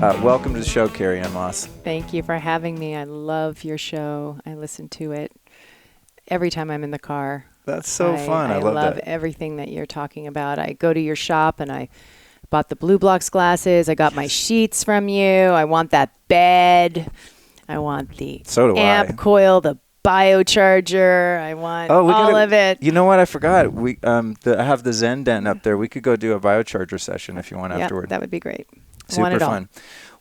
Welcome to the show, Carrie-Anne Moss. Thank you for having me. I love your show. I listen to it every time I'm in the car. That's so fun. I love that. everything that you're talking about. I go to your shop and I bought the Blue Blocks glasses. I got my sheets from you. I want that bed. I want the amp coil, the biocharger. I want all of it. You know what? I forgot. I have the Zen Den up there. We could go do a biocharger session if you want afterward. That would be great. Super fun.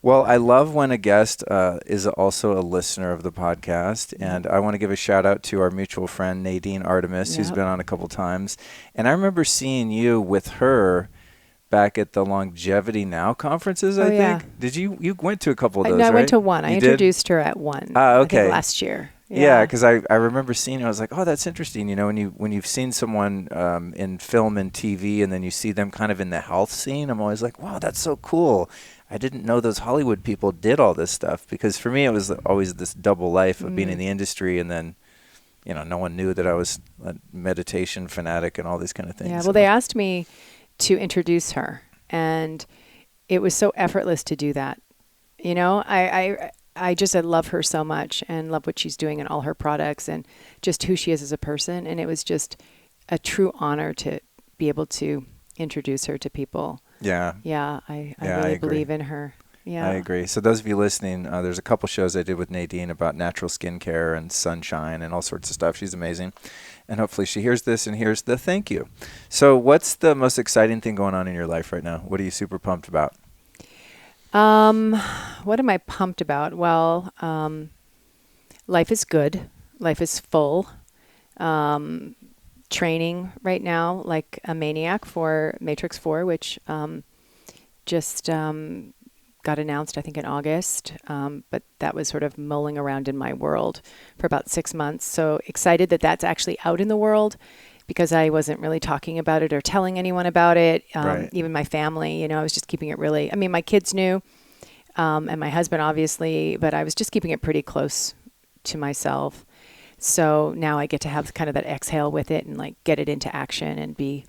Well, I love when a guest is also a listener of the podcast, and I want to give a shout out to our mutual friend Nadine Artemis, who's been on a couple times. And I remember seeing you with her back at the Longevity Now conferences, I think. Did you went to a couple of those, No, I right? went to one. I introduced her at one. Okay. I think last year. Yeah, because I remember seeing it. I was like, oh, that's interesting. You know, when you've seen someone in film and TV, and then you see them kind of in the health scene, I'm always like, wow, that's so cool. I didn't know those Hollywood people did all this stuff, because for me it was always this double life of being in the industry, and then, you know, no one knew that I was a meditation fanatic and all these kind of things. Yeah, well, they asked me to introduce her, and it was so effortless to do that. You know, I love her so much and love what she's doing and all her products and just who she is as a person. And it was just a true honor to be able to introduce her to people. Yeah. Yeah, I really believe in her. Yeah, I agree. So those of you listening, there's a couple shows I did with Nadine about natural skincare and sunshine and all sorts of stuff. She's amazing. And hopefully she hears this and hears the thank you. So what's the most exciting thing going on in your life right now? What are you super pumped about? What am I pumped about? Well, life is good. Life is full. Training right now like a maniac for Matrix 4, which just got announced, I think, in August. But that was sort of mulling around in my world for about 6 months. So excited that that's actually out in the world, because I wasn't really talking about it or telling anyone about it. Even my family, you know, I was just keeping it really, I mean, my kids knew, and my husband obviously, but I was just keeping it pretty close to myself. So now I get to have kind of that exhale with it and like get it into action and be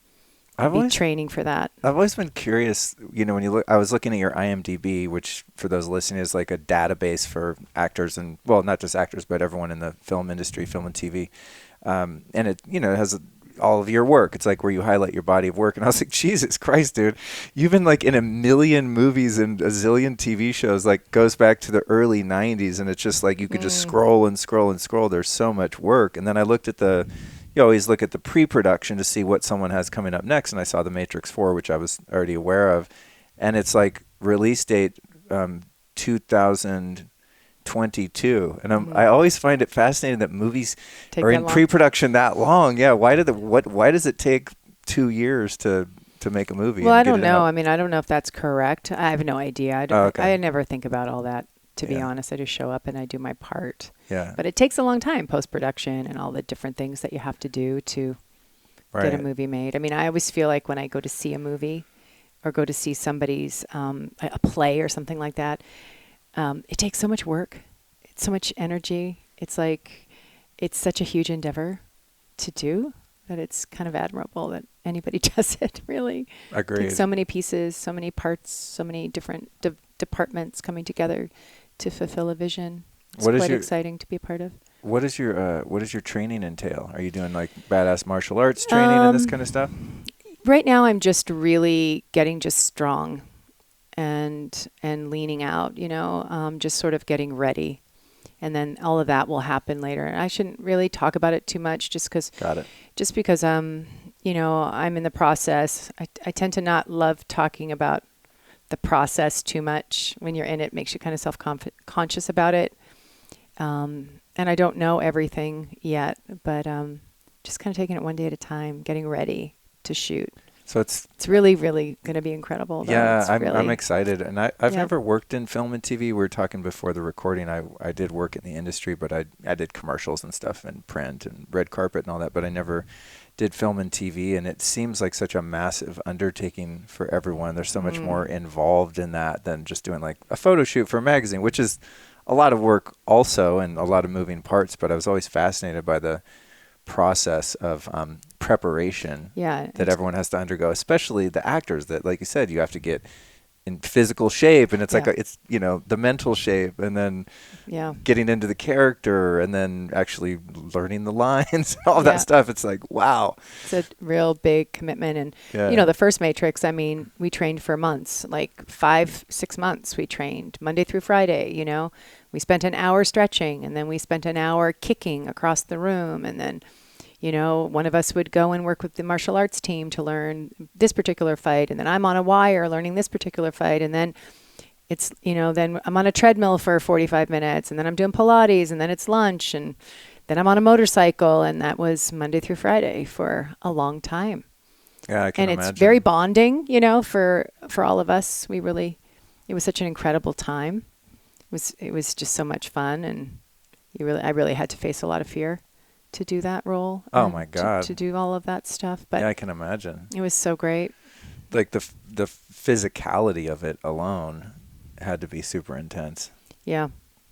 training for that. I've always been curious, you know, when you look, I was looking at your IMDb, which for those listening is like a database for actors and, well, not just actors, but everyone in the film industry, film and TV. And it, you know, it has all of your work. It's like where you highlight your body of work. And I was like, Jesus Christ, dude, you've been like in a million movies and a zillion TV shows, like goes back to the early 90s. And it's just like you could just scroll and scroll and scroll. There's so much work. And then I looked at you always look at the pre-production to see what someone has coming up next. And I saw The Matrix 4, which I was already aware of. And it's like release date 2022. And I always find it fascinating that movies are in pre-production that long. Yeah. Why does it take 2 years to make a movie? Well, I don't know. I mean, I don't know if that's correct. I have no idea. I never think about all that, to be honest. I just show up and I do my part. Yeah. But it takes a long time, post-production and all the different things that you have to do to get a movie made. I mean, I always feel like when I go to see a movie or go to see somebody's, a play or something like that, it takes so much work. It's so much energy. It's like, it's such a huge endeavor to do that it's kind of admirable that anybody does it, really. Agreed. It takes so many pieces, so many parts, so many different departments coming together to fulfill a vision. It's quite exciting to be a part of. What does your training entail? Are you doing like badass martial arts training and this kind of stuff? Right now I'm just really getting just strong and leaning out, you know, just sort of getting ready. And then all of that will happen later. And I shouldn't really talk about it too much just because you know, I'm in the process. I tend to not love talking about the process too much. When you're in it, makes you kind of self-conscious about it. And I don't know everything yet, but just kind of taking it one day at a time, getting ready to shoot. So it's really, really going to be incredible. Yeah, I'm excited. And I've never worked in film and TV. We were talking before the recording. I did work in the industry, but I did commercials and stuff and print and red carpet and all that, but I never did film and TV. And it seems like such a massive undertaking for everyone. There's so much more involved in that than just doing like a photo shoot for a magazine, which is a lot of work also and a lot of moving parts. But I was always fascinated by the process of preparation that everyone has to undergo, especially the actors that, like you said, you have to get in physical shape, and it's like Yeah. it's the mental shape, and then Yeah. getting into the character, and then actually learning the lines, all that Yeah. stuff. It's like, wow. It's a real big commitment. And, Yeah. the first Matrix, I mean, we trained for months, like 5, 6 months we trained Monday through Friday. We spent an hour stretching, and then we spent an hour kicking across the room. And then, one of us would go and work with the martial arts team to learn this particular fight. And then I'm on a wire learning this particular fight. And then it's, then I'm on a treadmill for 45 minutes, and then I'm doing Pilates, and then it's lunch, and then I'm on a motorcycle. And that was Monday through Friday for a long time. Yeah, I can And imagine. it's very bonding, for all of us. It was such an incredible time. It was just so much fun. And I really had to face a lot of fear to do that role. Oh my God. To do all of that stuff. But yeah, I can imagine. it was so great. Like the physicality of it alone had to be super intense. Yeah.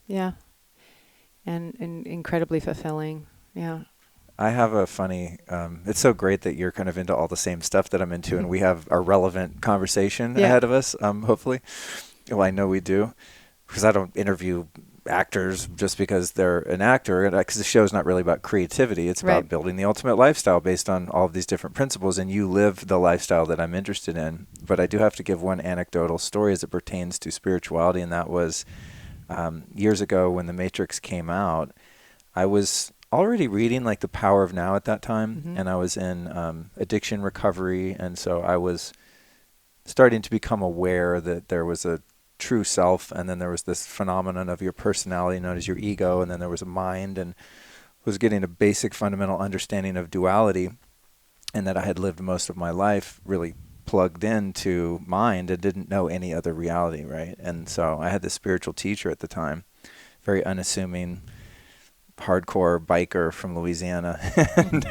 Yeah. And incredibly fulfilling. Yeah. I have a funny, it's so great that you're kind of into all the same stuff that I'm into, and we have a relevant conversation ahead of us, hopefully. Well, I know we do, because I don't interview actors just because they're an actor, because the show's not really about creativity. It's about building the ultimate lifestyle based on all of these different principles, and you live the lifestyle that I'm interested in. But I do have to give one anecdotal story as it pertains to spirituality, and that was years ago when The Matrix came out. I was already reading like The Power of Now at that time, and I was in addiction recovery, and so I was starting to become aware that there was a true self, and then there was this phenomenon of your personality known as your ego, and then there was a mind, and was getting a basic fundamental understanding of duality, and that I had lived most of my life really plugged into mind and didn't know any other reality, right? And so I had this spiritual teacher at the time, very unassuming, hardcore biker from Louisiana, and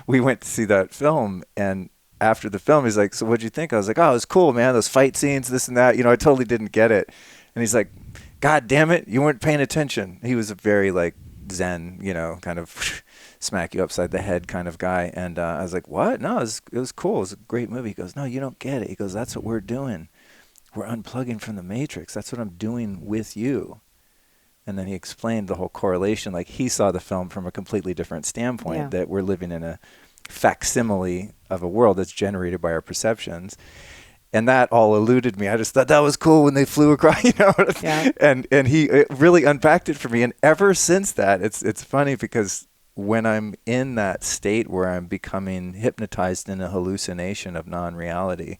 we went to see that film, and after the film, he's like, so what'd you think? I was like, oh, it was cool, man. Those fight scenes, this and that. I totally didn't get it. And he's like, God damn it, you weren't paying attention. He was a very like Zen, kind of smack you upside the head kind of guy. And I was like, what? No, it was cool. It was a great movie. He goes, no, you don't get it. He goes, that's what we're doing. We're unplugging from the Matrix. That's what I'm doing with you. And then he explained the whole correlation. Like he saw the film from a completely different standpoint, that we're living in a facsimile of a world that's generated by our perceptions. And that all eluded me. I just thought that was cool when they flew across, and he really unpacked it for me. And ever since that, it's funny because when I'm in that state where I'm becoming hypnotized in a hallucination of non-reality,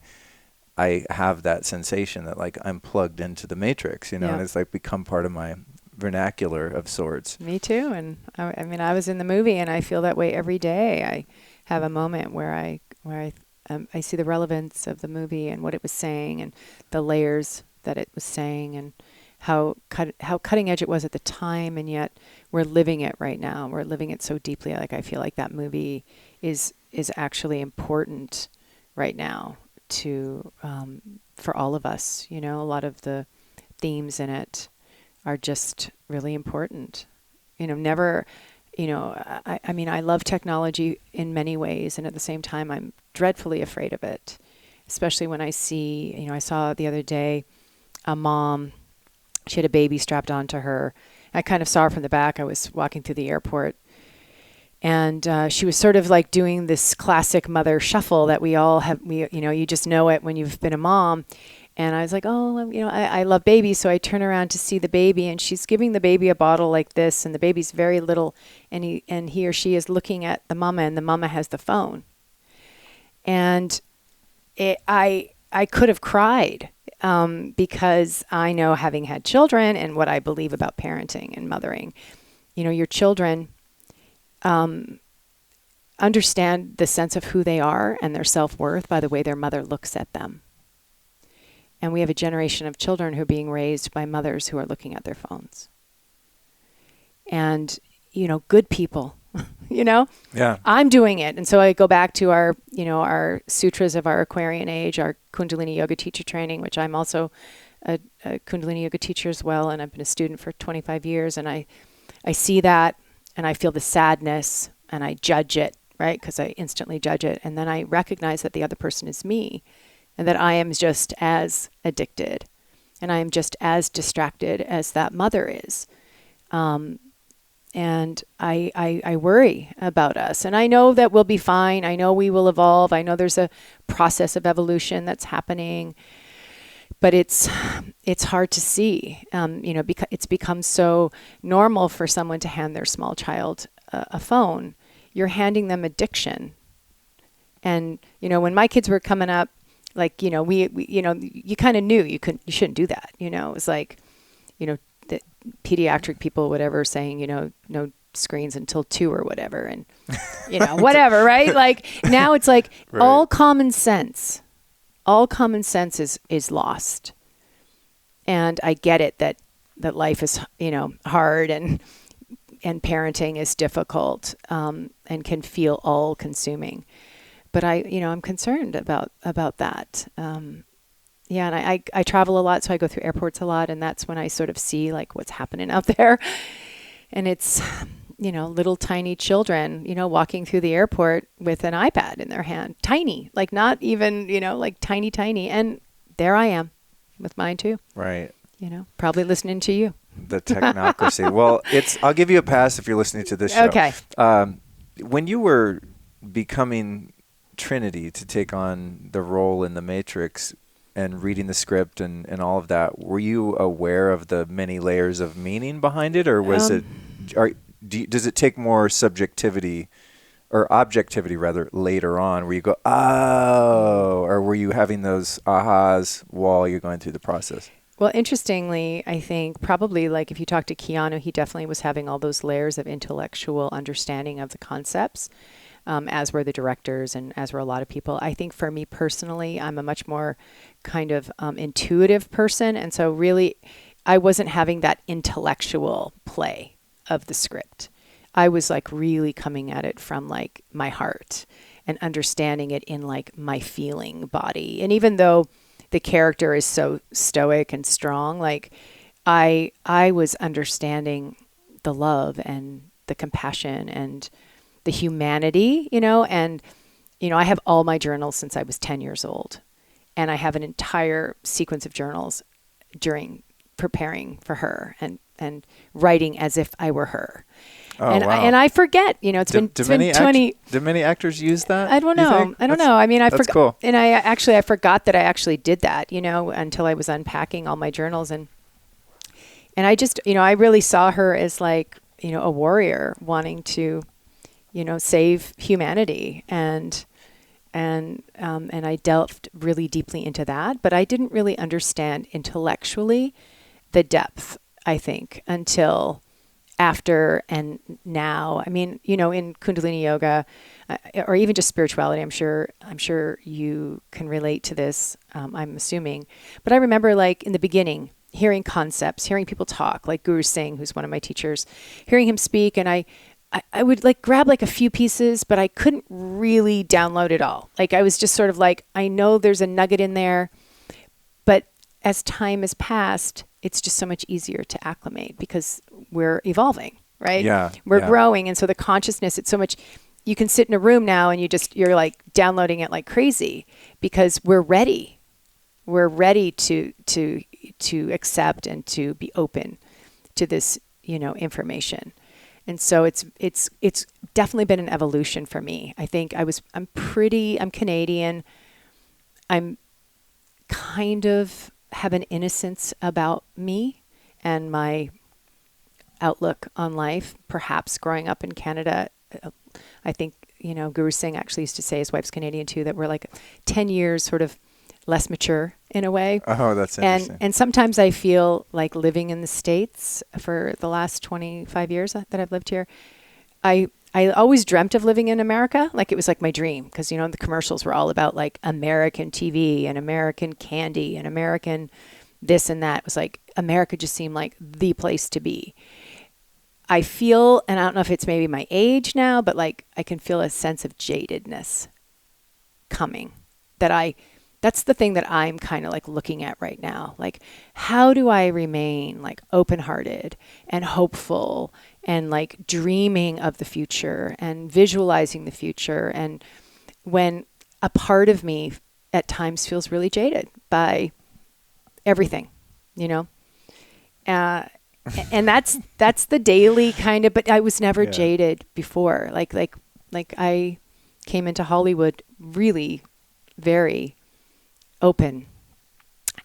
I have that sensation that like I'm plugged into the Matrix, and it's like become part of my vernacular of sorts. Me too. And I mean, I was in the movie, and I feel that way every day. I have a moment where I see the relevance of the movie and what it was saying, and the layers that it was saying, and how cutting edge it was at the time, and yet we're living it right now. We're living it so deeply. Like I feel like that movie is actually important right now to for all of us. A lot of the themes in it are just really important. Never. I mean, I love technology in many ways, and at the same time, I'm dreadfully afraid of it, especially when I see, I saw the other day a mom, she had a baby strapped onto her. I kind of saw her from the back. I was walking through the airport, and she was sort of like doing this classic mother shuffle that we all have, you just know it when you've been a mom. And I was like, oh, I love babies. So I turn around to see the baby, and she's giving the baby a bottle like this, and the baby's very little, and he or she is looking at the mama, and the mama has the phone. And I could have cried because I know, having had children and what I believe about parenting and mothering, your children understand the sense of who they are and their self-worth by the way their mother looks at them. And we have a generation of children who are being raised by mothers who are looking at their phones. And, good people, Yeah. I'm doing it. And so I go back to our, our sutras of our Aquarian age, our Kundalini yoga teacher training, which I'm also a Kundalini yoga teacher as well. And I've been a student for 25 years. And I see that, and I feel the sadness, and I judge it, right? Because I instantly judge it. And then I recognize that the other person is me. and that I am just as addicted and I am just as distracted as that mother is. And I worry about us. And I know that we'll be fine. I know we will evolve. I know there's a process of evolution that's happening. But it's hard to see, because it's become so normal for someone to hand their small child a phone. You're handing them addiction. And, when my kids were coming up, like, we you kind of knew you shouldn't do that. It was like, the pediatric people, whatever, saying, no screens until 2 or whatever. And, whatever, right? Like now it's like right. all common sense is lost. And I get it that life is, hard and parenting is difficult, and can feel all consuming. But I'm concerned about that. And I travel a lot, so I go through airports a lot, and that's when I sort of see like what's happening out there. And it's, little tiny children, walking through the airport with an iPad in their hand, tiny, like not even, like tiny. And there I am with mine too. Right. Probably listening to you. The technocracy. Well, I'll give you a pass if you're listening to this show. Okay. When you were becoming Trinity to take on the role in the Matrix and reading the script and all of that, were you aware of the many layers of meaning behind it, or was does it take more subjectivity or objectivity rather later on where you go, oh, or were you having those ahas while you're going through the process? Well, interestingly, I think probably like if you talk to Keanu, he definitely was having all those layers of intellectual understanding of the concepts, as were the directors and as were a lot of people. I think for me personally, I'm a much more kind of intuitive person. And so really, I wasn't having that intellectual play of the script. I was like really coming at it from like my heart and understanding it in like my feeling body. And even though the character is so stoic and strong, like I was understanding the love and the compassion and the humanity, and, I have all my journals since I was 10 years old, and I have an entire sequence of journals during preparing for her and writing as if I were her. Oh, and wow. I forget, it's been 20. Do many actors use that? I don't know. I don't know. I mean, I forgot. Cool. And I forgot that I actually did that, until I was unpacking all my journals. And I just, I really saw her as like, a warrior wanting to, save humanity. And I delved really deeply into that, but I didn't really understand intellectually the depth, I think, until after and now. I mean, in Kundalini yoga, or even just spirituality, I'm sure you can relate to this. I'm assuming, but I remember like in the beginning, hearing concepts, hearing people talk, like Guru Singh, who's one of my teachers, hearing him speak, and I would like grab like a few pieces, but I couldn't really download it all. Like I was just sort of like, I know there's a nugget in there, but as time has passed, it's just so much easier to acclimate because we're evolving, right? Yeah. We're growing. And so the consciousness, it's so much, you can sit in a room now and you're like downloading it like crazy because we're ready. We're ready to accept and to be open to this, information. And so it's definitely been an evolution for me. I think I'm Canadian. I'm kind of have an innocence about me and my outlook on life. Perhaps growing up in Canada, I think, Guru Singh actually used to say, his wife's Canadian too, that we're like 10 years sort of less mature in a way. Oh, that's interesting. And sometimes I feel like living in the States for the last 25 years that I've lived here, I always dreamt of living in America. Like it was like my dream because, the commercials were all about like American TV and American candy and American this and that. It was like America just seemed like the place to be. I feel, and I don't know if it's maybe my age now, but like I can feel a sense of jadedness coming that's the thing that I'm kind of like looking at right now. Like, how do I remain like open-hearted and hopeful and like dreaming of the future and visualizing the future? And when a part of me at times feels really jaded by everything, you know? And that's the daily kind of, but I was never Yeah. jaded before. Like I came into Hollywood really very open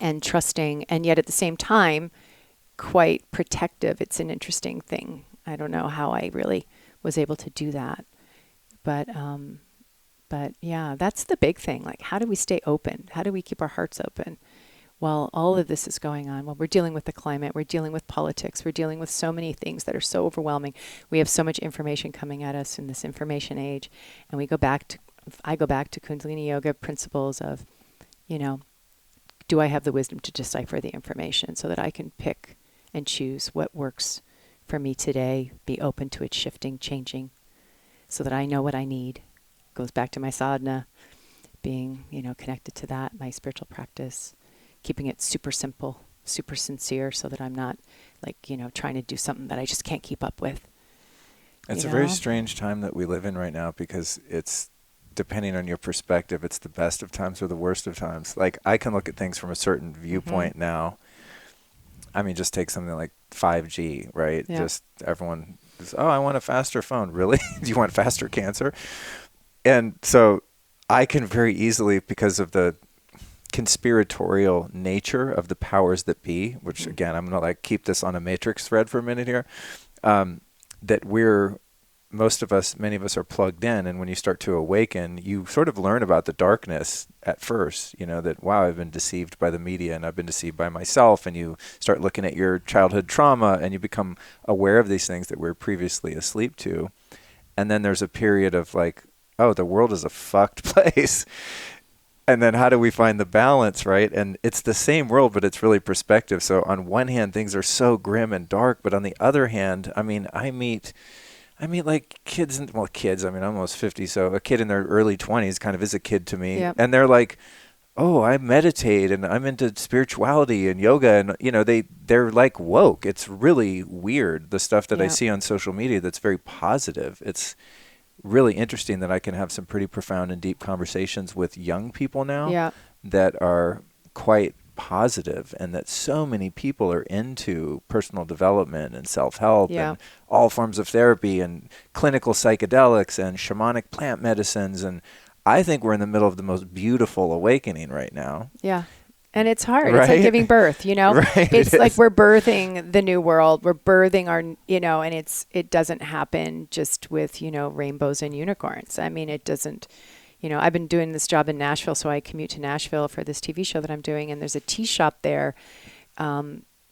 and trusting, and yet at the same time, quite protective. It's an interesting thing. I don't know how I really was able to do that. But yeah, that's the big thing. Like, how do we stay open? How do we keep our hearts open while all of this is going on? Well, we're dealing with the climate, we're dealing with politics, we're dealing with so many things that are so overwhelming. We have so much information coming at us in this information age. And I go back to Kundalini yoga principles of, you know, do I have the wisdom to decipher the information so that I can pick and choose what works for me today, be open to it shifting, changing, so that I know what I need. Goes back to my sadhana, being, you know, connected to that, my spiritual practice, keeping it super simple, super sincere, so that I'm not like, you know, trying to do something that I just can't keep up with. It's a very strange time that we live in right now, because it's, depending on your perspective, it's the best of times or the worst of times. Like, I can look at things from a certain viewpoint now. I mean, just take something like 5G, right? Yeah. Just everyone is, oh, I want a faster phone. Really? Do you want faster cancer? And so I can very easily, because of the conspiratorial nature of the powers that be, which again, I'm going to like keep this on a matrix thread for a minute here, that many of us are plugged in. And when you start to awaken, you sort of learn about the darkness at first, you know, that, wow, I've been deceived by the media and I've been deceived by myself. And you start looking at your childhood trauma and you become aware of these things that we were previously asleep to. And then there's a period of like, oh, the world is a fucked place. And then how do we find the balance, right? And it's the same world, but it's really perspective. So on one hand, things are so grim and dark, but on the other hand, I mean, I meet like kids, I mean, I'm almost 50, so a kid in their early 20s kind of is a kid to me. Yep. And they're like, oh, I meditate and I'm into spirituality and yoga, and you know, they're like woke. It's really weird, the stuff that I see on social media that's very positive. It's really interesting that I can have some pretty profound and deep conversations with young people now that are quite positive, and that so many people are into personal development and self-help and all forms of therapy and clinical psychedelics and shamanic plant medicines. And I think we're in the middle of the most beautiful awakening right now. Yeah. And it's hard. Right? It's like giving birth, you know? Right, it's like we're birthing the new world. We're birthing our, you know, and it doesn't happen just with, you know, rainbows and unicorns. I mean, it doesn't, you know, I've been doing this job in Nashville, so I commute to Nashville for this TV show that I'm doing, and there's a tea shop there. I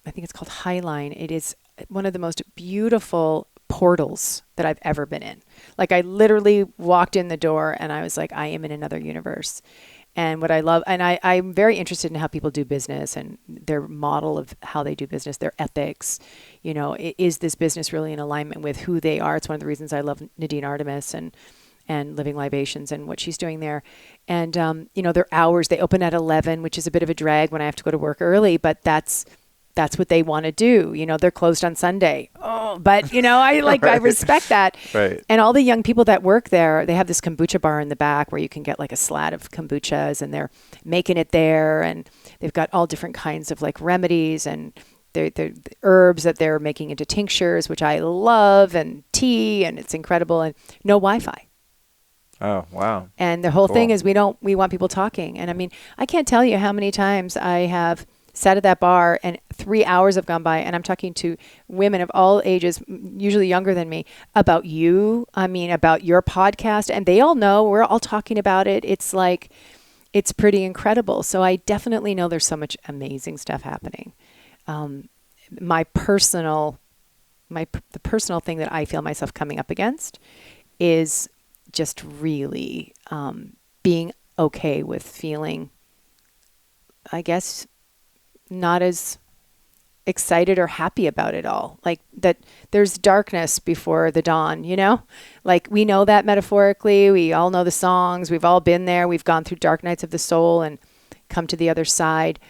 think it's called Highline. It is one of the most beautiful portals that I've ever been in. Like, I literally walked in the door and I was like, I am in another universe. And what I love, and I'm very interested in how people do business and their model of how they do business, their ethics. You know, is this business really in alignment with who they are? It's one of the reasons I love Nadine Artemis and Living Libations and what she's doing there. And, you know, their hours, they open at 11, which is a bit of a drag when I have to go to work early, but that's what they want to do. You know, they're closed on Sunday. Oh, but you know, I like, I respect that. Right. And all the young people that work there, they have this kombucha bar in the back where you can get like a slat of kombuchas, and they're making it there. And they've got all different kinds of like remedies and they're herbs that they're making into tinctures, which I love, and tea, and it's incredible. And no Wi-Fi. Oh, wow. And the whole thing is we want people talking. And I mean, I can't tell you how many times I have sat at that bar and 3 hours have gone by and I'm talking to women of all ages, usually younger than me, about you. I mean, about your podcast, and they all know, we're all talking about it. It's like, it's pretty incredible. So I definitely know there's so much amazing stuff happening. The personal thing that I feel myself coming up against is just really being okay with feeling, I guess, not as excited or happy about it all. Like that there's darkness before the dawn, you know? Like we know that metaphorically. We all know the songs. We've all been there. We've gone through dark nights of the soul and come to the other side.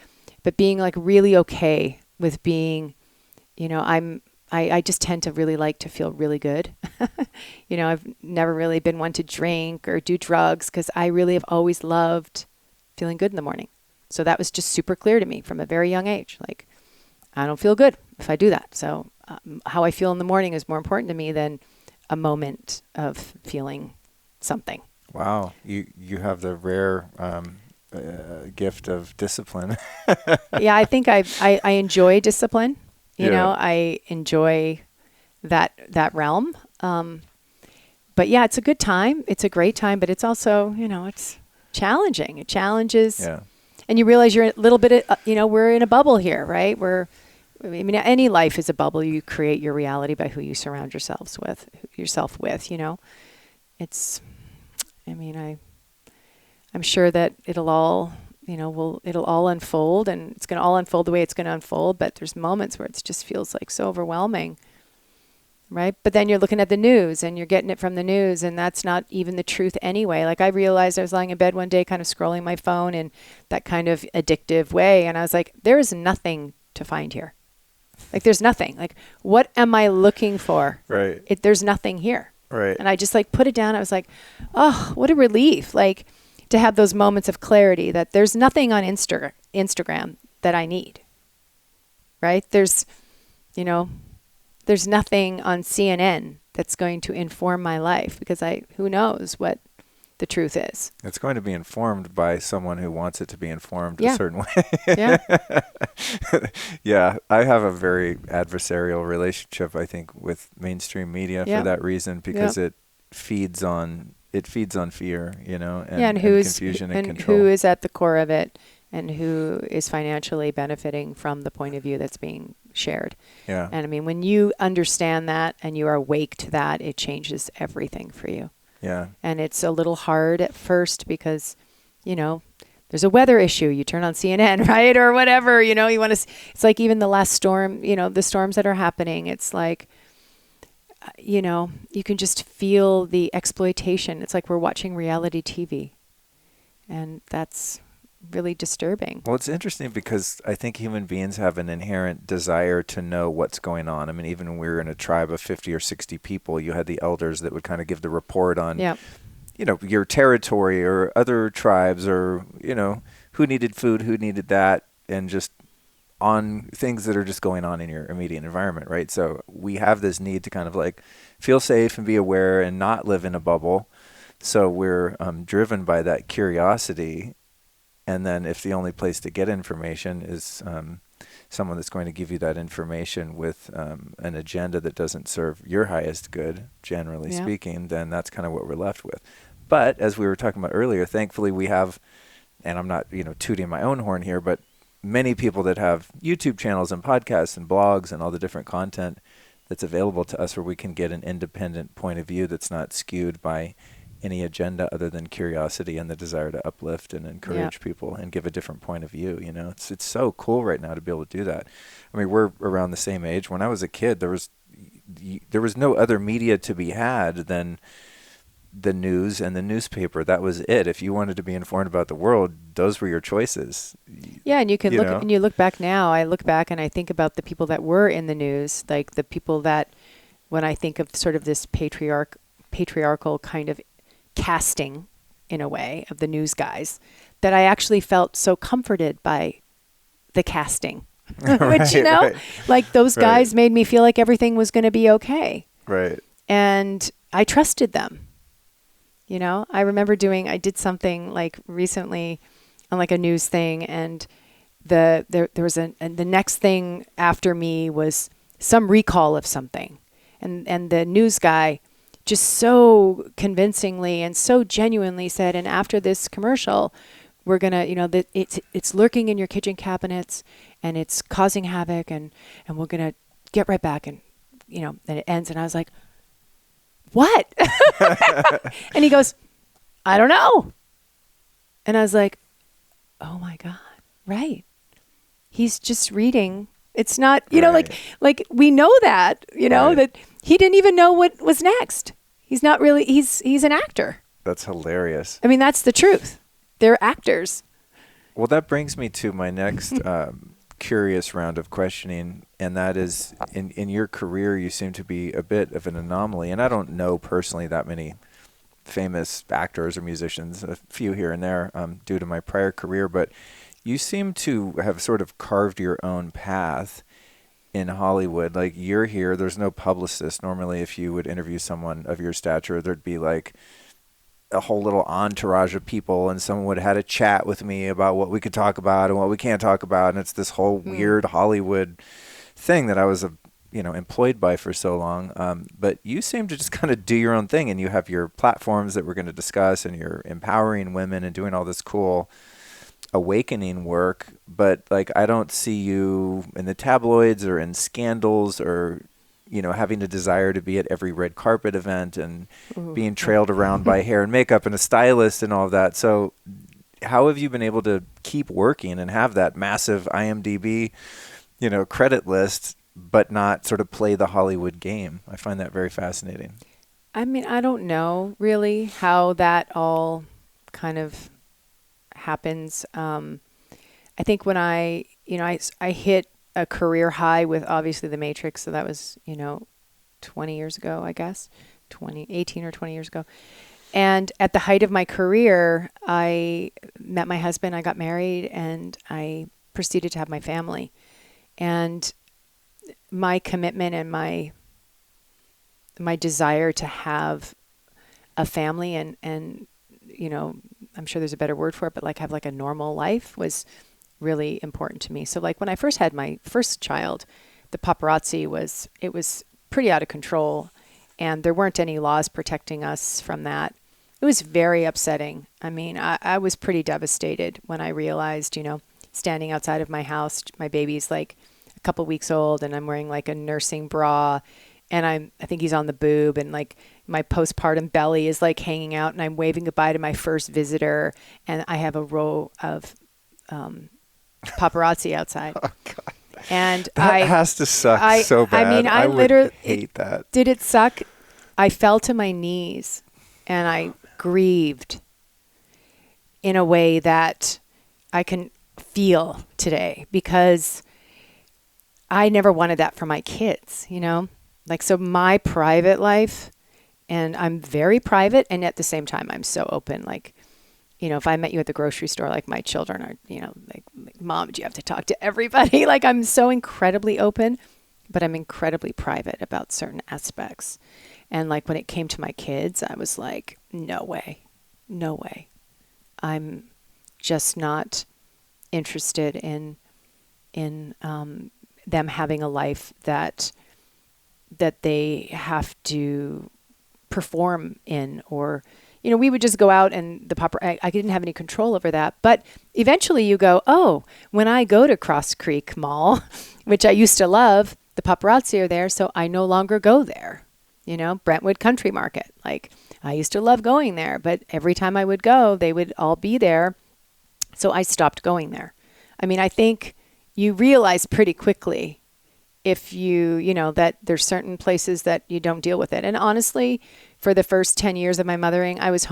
But being like really okay with being, you know, I just tend to really like to feel really good. You know, I've never really been one to drink or do drugs because I really have always loved feeling good in the morning. So that was just super clear to me from a very young age. Like, I don't feel good if I do that. So how I feel in the morning is more important to me than a moment of feeling something. Wow. You have the rare gift of discipline. Yeah, I think I enjoy discipline. You Yeah. know, I enjoy that realm. But yeah, it's a good time. It's a great time, but it's also, it's challenging. It challenges. Yeah. And you realize you're a little bit, we're in a bubble here, right? Any life is a bubble. You create your reality by who you surround yourself with, I'm sure that it'll all unfold, and it's going to all unfold the way it's going to unfold. But there's moments where it just feels like so overwhelming, right? But then you're looking at the news and you're getting it from the news, and that's not even the truth anyway. Like, I realized I was lying in bed one day, kind of scrolling my phone in that kind of addictive way. And I was like, there is nothing to find here. Like, there's nothing. Like, what am I looking for? Right. There's nothing here. Right. And I just put it down. I was like, oh, what a relief. Like, to have those moments of clarity that there's nothing on Instagram that I need. Right? There's nothing on CNN that's going to inform my life, because who knows what the truth is. It's going to be informed by someone who wants it to be informed Yeah. a certain way. Yeah. Yeah. I have a very adversarial relationship, I think, with mainstream media Yeah. for that reason, because Yeah. it feeds on fear, and, and confusion and control. who is at the core of it, and who is financially benefiting from the point of view that's being shared. Yeah. And when you understand that and you are awake to that, it changes everything for you. Yeah. And it's a little hard at first because, there's a weather issue. You turn on CNN, right? Or whatever, you want to, it's like even the last storm, the storms that are happening. It's like, you can just feel the exploitation. It's like we're watching reality TV. And that's really disturbing. Well, it's interesting because I think human beings have an inherent desire to know what's going on. Even when we were in a tribe of 50 or 60 people, you had the elders that would kind of give the report on, your territory or other tribes, or, who needed food, who needed that, and just on things that are just going on in your immediate environment, right? So we have this need to kind of feel safe and be aware and not live in a bubble. So we're driven by that curiosity. And then if the only place to get information is someone that's going to give you that information with an agenda that doesn't serve your highest good, generally speaking, then that's kind of what we're left with. But as we were talking about earlier, thankfully we have, and I'm not, tooting my own horn here, but many people that have YouTube channels and podcasts and blogs and all the different content that's available to us, where we can get an independent point of view that's not skewed by any agenda other than curiosity and the desire to uplift and encourage people and give a different point of view. It's so cool right now to be able to do that. We're around the same age. When I was a kid, there was no other media to be had than the news and the newspaper. That was it. If you wanted to be informed about the world, those were your choices. Yeah, and you can and you look back now. I look back and I think about the people that were in the news, like the people that, when I think of sort of this patriarchal kind of casting, in a way, of the news guys, that I actually felt so comforted by the casting. Which, like those guys made me feel like everything was going to be okay. Right. And I trusted them. I remember I did something recently on a news thing, and there was and the next thing after me was some recall of something. And the news guy just so convincingly and so genuinely said, and after this commercial, we're going to, that it's lurking in your kitchen cabinets and it's causing havoc, and we're going to get right back, and, and it ends. And I was like, what? And he goes, I don't know. And I was like, oh my God, right. He's just reading. It's not, like we know that, that he didn't even know what was next. He's not really, he's an actor. That's hilarious. That's the truth. They're actors. Well, that brings me to my next curious round of questioning, and that is, in your career, you seem to be a bit of an anomaly. And I don't know personally that many famous actors or musicians, a few here and there, due to my prior career, but you seem to have sort of carved your own path in Hollywood. Like, you're here, there's no publicist. Normally, if you would interview someone of your stature, there'd be like a whole little entourage of people, and someone would have had a chat with me about what we could talk about and what we can't talk about. And it's this whole weird Hollywood thing that I was, employed by for so long. But you seem to just kind of do your own thing, and you have your platforms that we're going to discuss, and you're empowering women and doing all this cool awakening work. But like, I don't see you in the tabloids or in scandals or having a desire to be at every red carpet event and being trailed around by hair and makeup and a stylist and all of that. So how have you been able to keep working and have that massive IMDb, credit list, but not sort of play the Hollywood game? I find that very fascinating. I mean, I don't know really how that all kind of happens. I think when I hit a career high with obviously The Matrix. So that was, 20 years ago, I guess, 18 or 20 years ago. And at the height of my career, I met my husband, I got married, and I proceeded to have my family. And my commitment and my desire to have a family and I'm sure there's a better word for it, but like have like a normal life was really important to me. So like when I first had my first child, the paparazzi was pretty out of control, and there weren't any laws protecting us from that. It was very upsetting. I mean, I was pretty devastated when I realized, standing outside of my house, my baby's like a couple weeks old, and I'm wearing like a nursing bra, and I think he's on the boob, and like my postpartum belly is like hanging out, and I'm waving goodbye to my first visitor, and I have a row of paparazzi outside. Oh, God. And that has to suck so bad. I mean, I literally hate that. Did it suck? I fell to my knees and I grieved in a way that I can feel today, because I never wanted that for my kids, Like, so my private life, and I'm very private, and at the same time, I'm so open. Like, if I met you at the grocery store, like my children are, like, Mom, do you have to talk to everybody? Like, I'm so incredibly open, but I'm incredibly private about certain aspects. And like when it came to my kids, I was like, no way. I'm just not interested in them having a life that they have to perform in, or we would just go out and I didn't have any control over that. But eventually you go, oh, when I go to Cross Creek Mall, which I used to love, the paparazzi are there, so I no longer go there. Brentwood Country Market. Like, I used to love going there, but every time I would go, they would all be there. So I stopped going there. I mean, I think you realize pretty quickly if that there's certain places that you don't deal with it. And honestly, for the first 10 years of my mothering, I was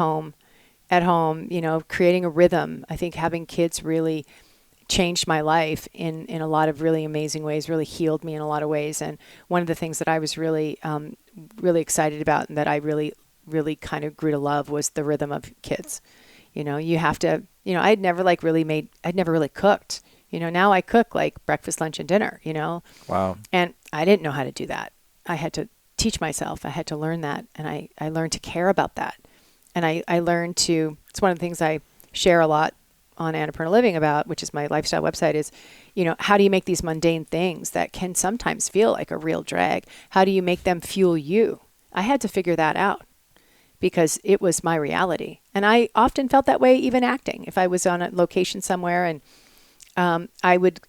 at home, creating a rhythm. I think having kids really changed my life in a lot of really amazing ways, really healed me in a lot of ways. And one of the things that I was really, really excited about, and that I really, really kind of grew to love, was the rhythm of kids. You have to, I'd never really cooked. Now I cook like breakfast, lunch, and dinner, Wow. And I didn't know how to do that. I had to teach myself. I had to learn that. And I learned to care about that. And I learned to, it's one of the things I share a lot on Annapurna Living about, which is my lifestyle website, is, how do you make these mundane things that can sometimes feel like a real drag? How do you make them fuel you? I had to figure that out, because it was my reality. And I often felt that way even acting. If I was on a location somewhere and I would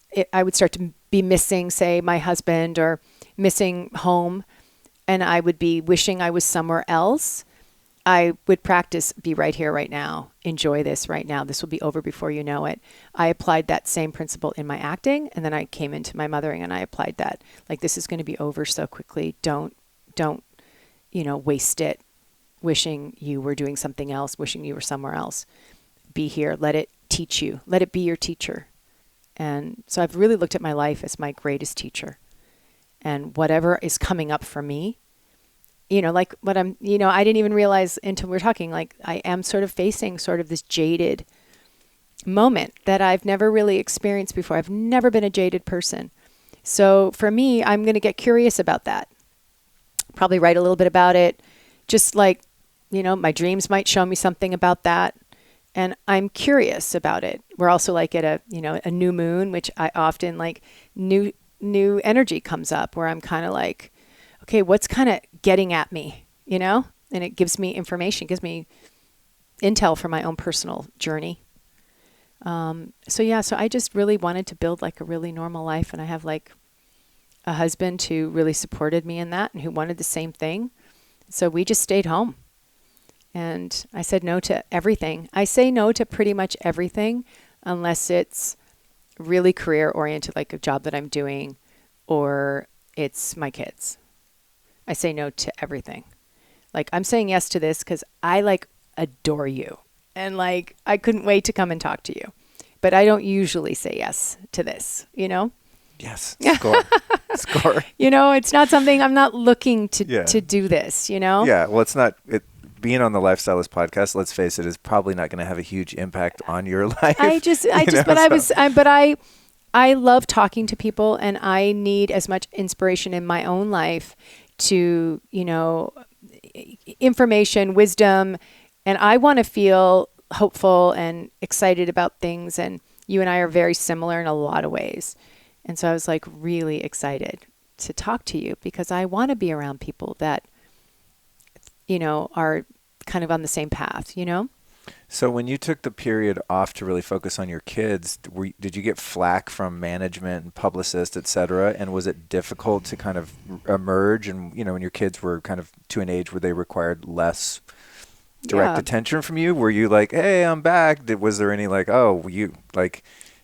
start to be missing, say, my husband, or missing home, and I would be wishing I was somewhere else, I would practice, be right here, right now, enjoy this right now. This will be over before you know it. I applied that same principle in my acting, and then I came into my mothering and I applied that. Like, this is going to be over so quickly. Don't, waste it wishing you were doing something else, wishing you were somewhere else. Be here. Let it teach you. Let it be your teacher. And so I've really looked at my life as my greatest teacher. And whatever is coming up for me, like what I'm, I didn't even realize until we were talking, like I am sort of facing sort of this jaded moment that I've never really experienced before. I've never been a jaded person. So for me, I'm going to get curious about that. Probably write a little bit about it. Just like, my dreams might show me something about that. And I'm curious about it. We're also like at a new moon, which I often like new energy comes up where I'm kind of like, okay, what's kind of getting at me, and it gives me information, gives me intel for my own personal journey. So I just really wanted to build like a really normal life. And I have like a husband who really supported me in that and who wanted the same thing. So we just stayed home and I said no to everything. I say no to pretty much everything unless it's really career oriented, like a job that I'm doing, or it's my kids. I say no to everything. Like I'm saying yes to this because I like adore you. And like, I couldn't wait to come and talk to you. But I don't usually say yes to this, Yes. Score. Score. It's not something I'm not looking to do this, Yeah. Well, it's not, being on the Lifestylist podcast, let's face it, is probably not going to have a huge impact on your life. I love talking to people and I need as much inspiration in my own life to, information, wisdom, and I want to feel hopeful and excited about things. And you and I are very similar in a lot of ways. And so I was like really excited to talk to you because I want to be around people that, are kind of on the same path, So when you took the period off to really focus on your kids, did you get flack from management and publicists, et cetera? And was it difficult to kind of emerge? And, when your kids were kind of to an age where they required less direct attention from you? Were you like, hey, I'm back? Was there any like, oh,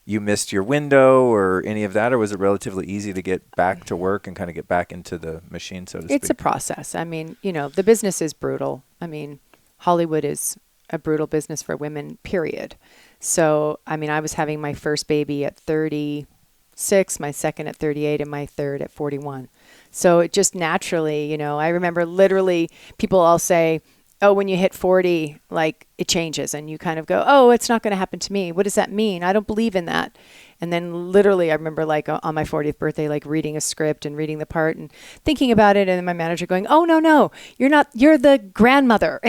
you missed your window or any of that? Or was it relatively easy to get back to work and kind of get back into the machine, so to speak? It's a process. I mean, the business is brutal. I mean, Hollywood is a brutal business for women, period. So, I mean, I was having my first baby at 36, my second at 38, and my third at 41. So it just naturally, I remember literally people all say, oh, when you hit 40, like it changes and you kind of go, oh, it's not going to happen to me. What does that mean? I don't believe in that. And then literally I remember like on my 40th birthday, like reading a script and reading the part and thinking about it. And then my manager going, oh, no, you're not, you're the grandmother,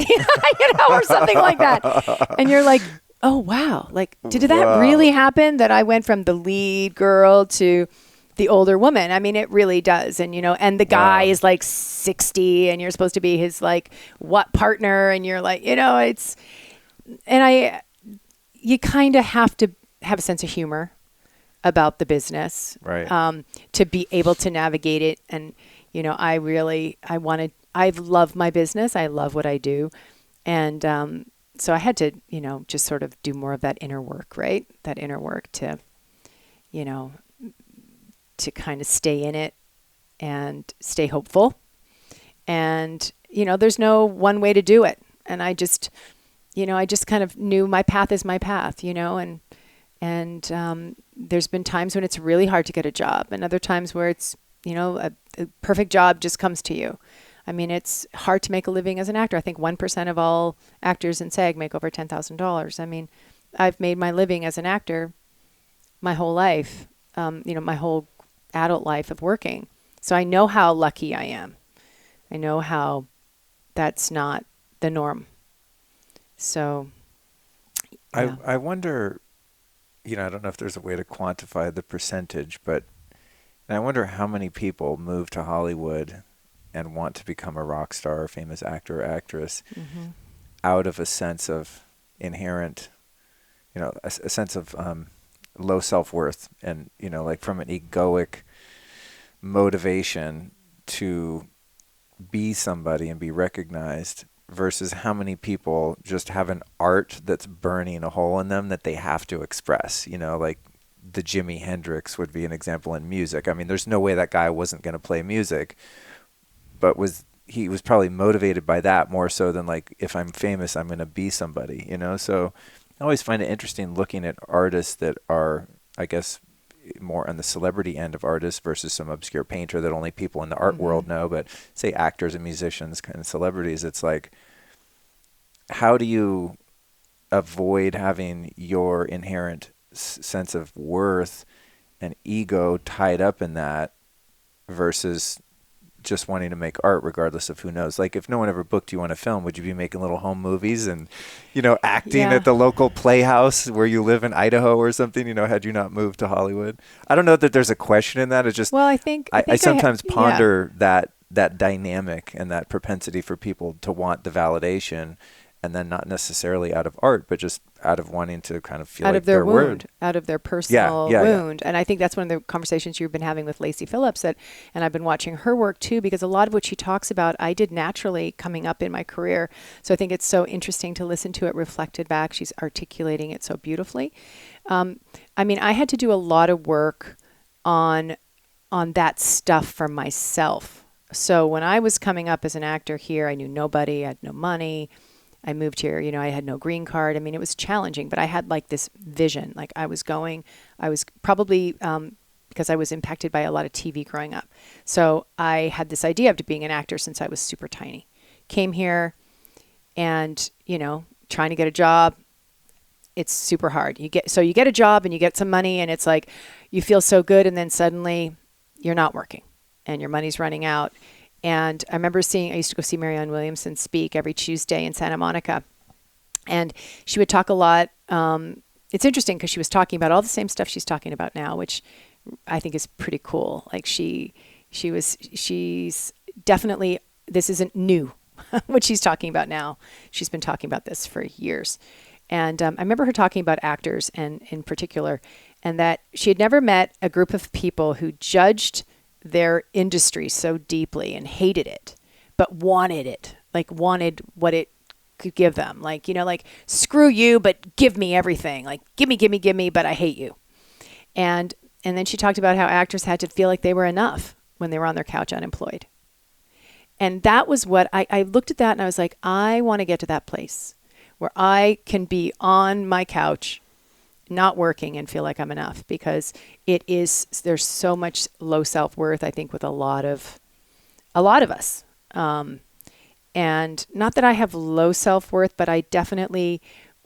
or something like that. And you're like, oh, wow. Like, did that really happen that I went from the lead girl to the older woman? I mean, it really does. And, and the guy is like 60 and you're supposed to be his like what partner. And you're like, you kind of have to have a sense of humor about the business, right? To be able to navigate it. And, I love my business. I love what I do. And, so I had to, just sort of do more of that inner work, right? That inner work to, to kind of stay in it and stay hopeful. And, there's no one way to do it. And I just kind of knew my path is my path, and there's been times when it's really hard to get a job and other times where it's, a perfect job just comes to you. I mean, it's hard to make a living as an actor. I think 1% of all actors in SAG make over $10,000. I mean, I've made my living as an actor my whole life, my whole adult life of working. So I know how lucky I am. I know how that's not the norm. So yeah. I wonder, I don't know if there's a way to quantify the percentage, but I wonder how many people move to Hollywood and want to become a rock star or famous actor or actress out of a sense of inherent, a sense of low self-worth and, like from an egoic motivation to be somebody and be recognized versus how many people just have an art that's burning a hole in them that they have to express, like the Jimi Hendrix would be an example in music. I mean, there's no way that guy wasn't going to play music, but he was probably motivated by that more so than like, if I'm famous, I'm going to be somebody, So I always find it interesting looking at artists that are, I guess, more on the celebrity end of artists versus some obscure painter that only people in the art world know, but say actors and musicians, kind of celebrities, it's like, how do you avoid having your inherent sense of worth and ego tied up in that versus just wanting to make art regardless of who knows? Like, if no one ever booked you on a film, would you be making little home movies and, acting at the local playhouse where you live in Idaho or something, had you not moved to Hollywood? I don't know that there's a question in that. It's just, well, I think I sometimes ponder that dynamic and that propensity for people to want the validation, and then not necessarily out of art, but just out of wanting to kind of feel out like of their wound, word. out of their personal wound. Yeah. And I think that's one of the conversations you've been having with Lacey Phillips, and I've been watching her work too, because a lot of what she talks about, I did naturally coming up in my career. So I think it's so interesting to listen to it reflected back. She's articulating it so beautifully. I had to do a lot of work on that stuff for myself. So when I was coming up as an actor here, I knew nobody, I had no money. I moved here, I had no green card. It was challenging, but I had like this vision. Like I was probably because I was impacted by a lot of TV growing up. So I had this idea of being an actor since I was super tiny. Came here and, trying to get a job. It's super hard. You get a job and you get some money and it's like, you feel so good. And then suddenly you're not working and your money's running out. And I remember I used to go see Marianne Williamson speak every Tuesday in Santa Monica. And she would talk a lot. It's interesting because she was talking about all the same stuff she's talking about now, which I think is pretty cool. Like she's definitely, this isn't new, what she's talking about now. She's been talking about this for years. And I remember her talking about actors and in particular, and that she had never met a group of people who judged their industry so deeply and hated it, but wanted it, like wanted what it could give them. Like, screw you, but give me everything. Like, give me, but I hate you. And then she talked about how actors had to feel like they were enough when they were on their couch unemployed. And that was what I looked at that and I was like, I want to get to that place where I can be on my couch not working and feel like I'm enough, because there's so much low self-worth, I think, with a lot of us. And not that I have low self-worth, but I definitely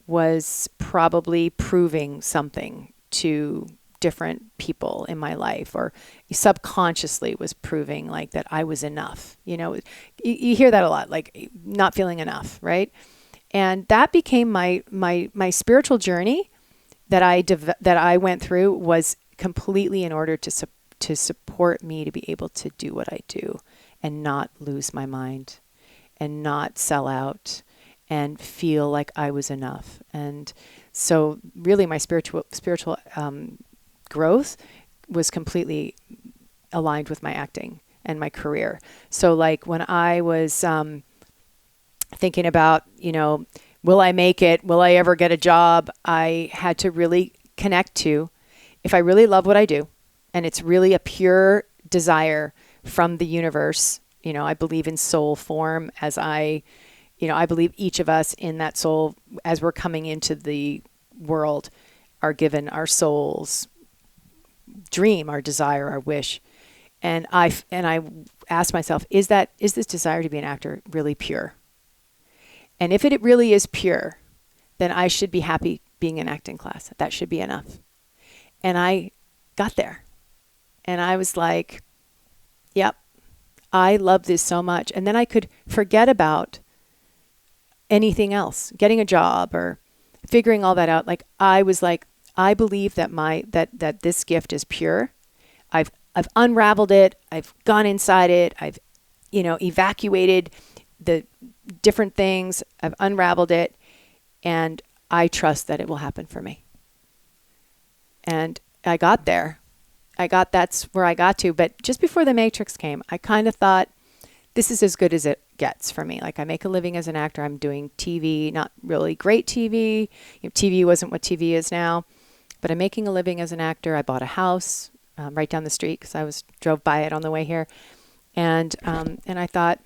was probably proving something to different people in my life, or subconsciously was proving like that I was enough. You hear that a lot, like not feeling enough, right? And that became my spiritual journey that I went through, was completely in order to support me to be able to do what I do and not lose my mind and not sell out and feel like I was enough. And so really my spiritual growth was completely aligned with my acting and my career. So like when I was thinking about, will I make it? Will I ever get a job? I had to really connect to, if I really love what I do, and it's really a pure desire from the universe. I believe in soul form, as I believe each of us in that soul, as we're coming into the world, are given our soul's dream, our desire, our wish. And I asked myself, is this desire to be an actor really pure? And if it really is pure, then I should be happy being in acting class. That should be enough. And I got there. And I was like, yep, I love this so much. And then I could forget about anything else, getting a job or figuring all that out. Like I was like, I believe that that this gift is pure. I've unraveled it. I've gone inside it. I've, evacuated the different things. I've unraveled it, and I trust that it will happen for me. And I got there. That's where I got to. But just before The Matrix came, I kind of thought, this is as good as it gets for me. Like I make a living as an actor. I'm doing TV, not really great TV. TV wasn't what TV is now, but I'm making a living as an actor. I bought a house right down the street because I drove by it on the way here. And I thought,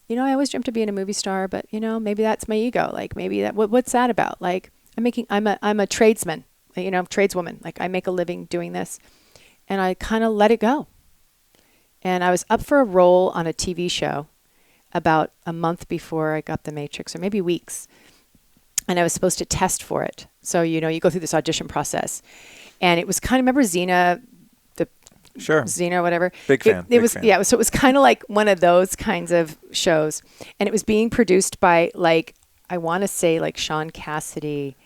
I always dreamt of being a movie star, but maybe that's my ego. Like maybe what's that about? Like I'm a tradesman. tradeswoman. Like I make a living doing this. And I kind of let it go. And I was up for a role on a TV show about a month before I got the Matrix, or maybe weeks. And I was supposed to test for it. So, you go through this audition process. And it was kind of, remember Xena, Sure. Xena or whatever? Big fan. It was, fan. Yeah. So it was kind of like one of those kinds of shows. And it was being produced by I want to say Sean Cassidy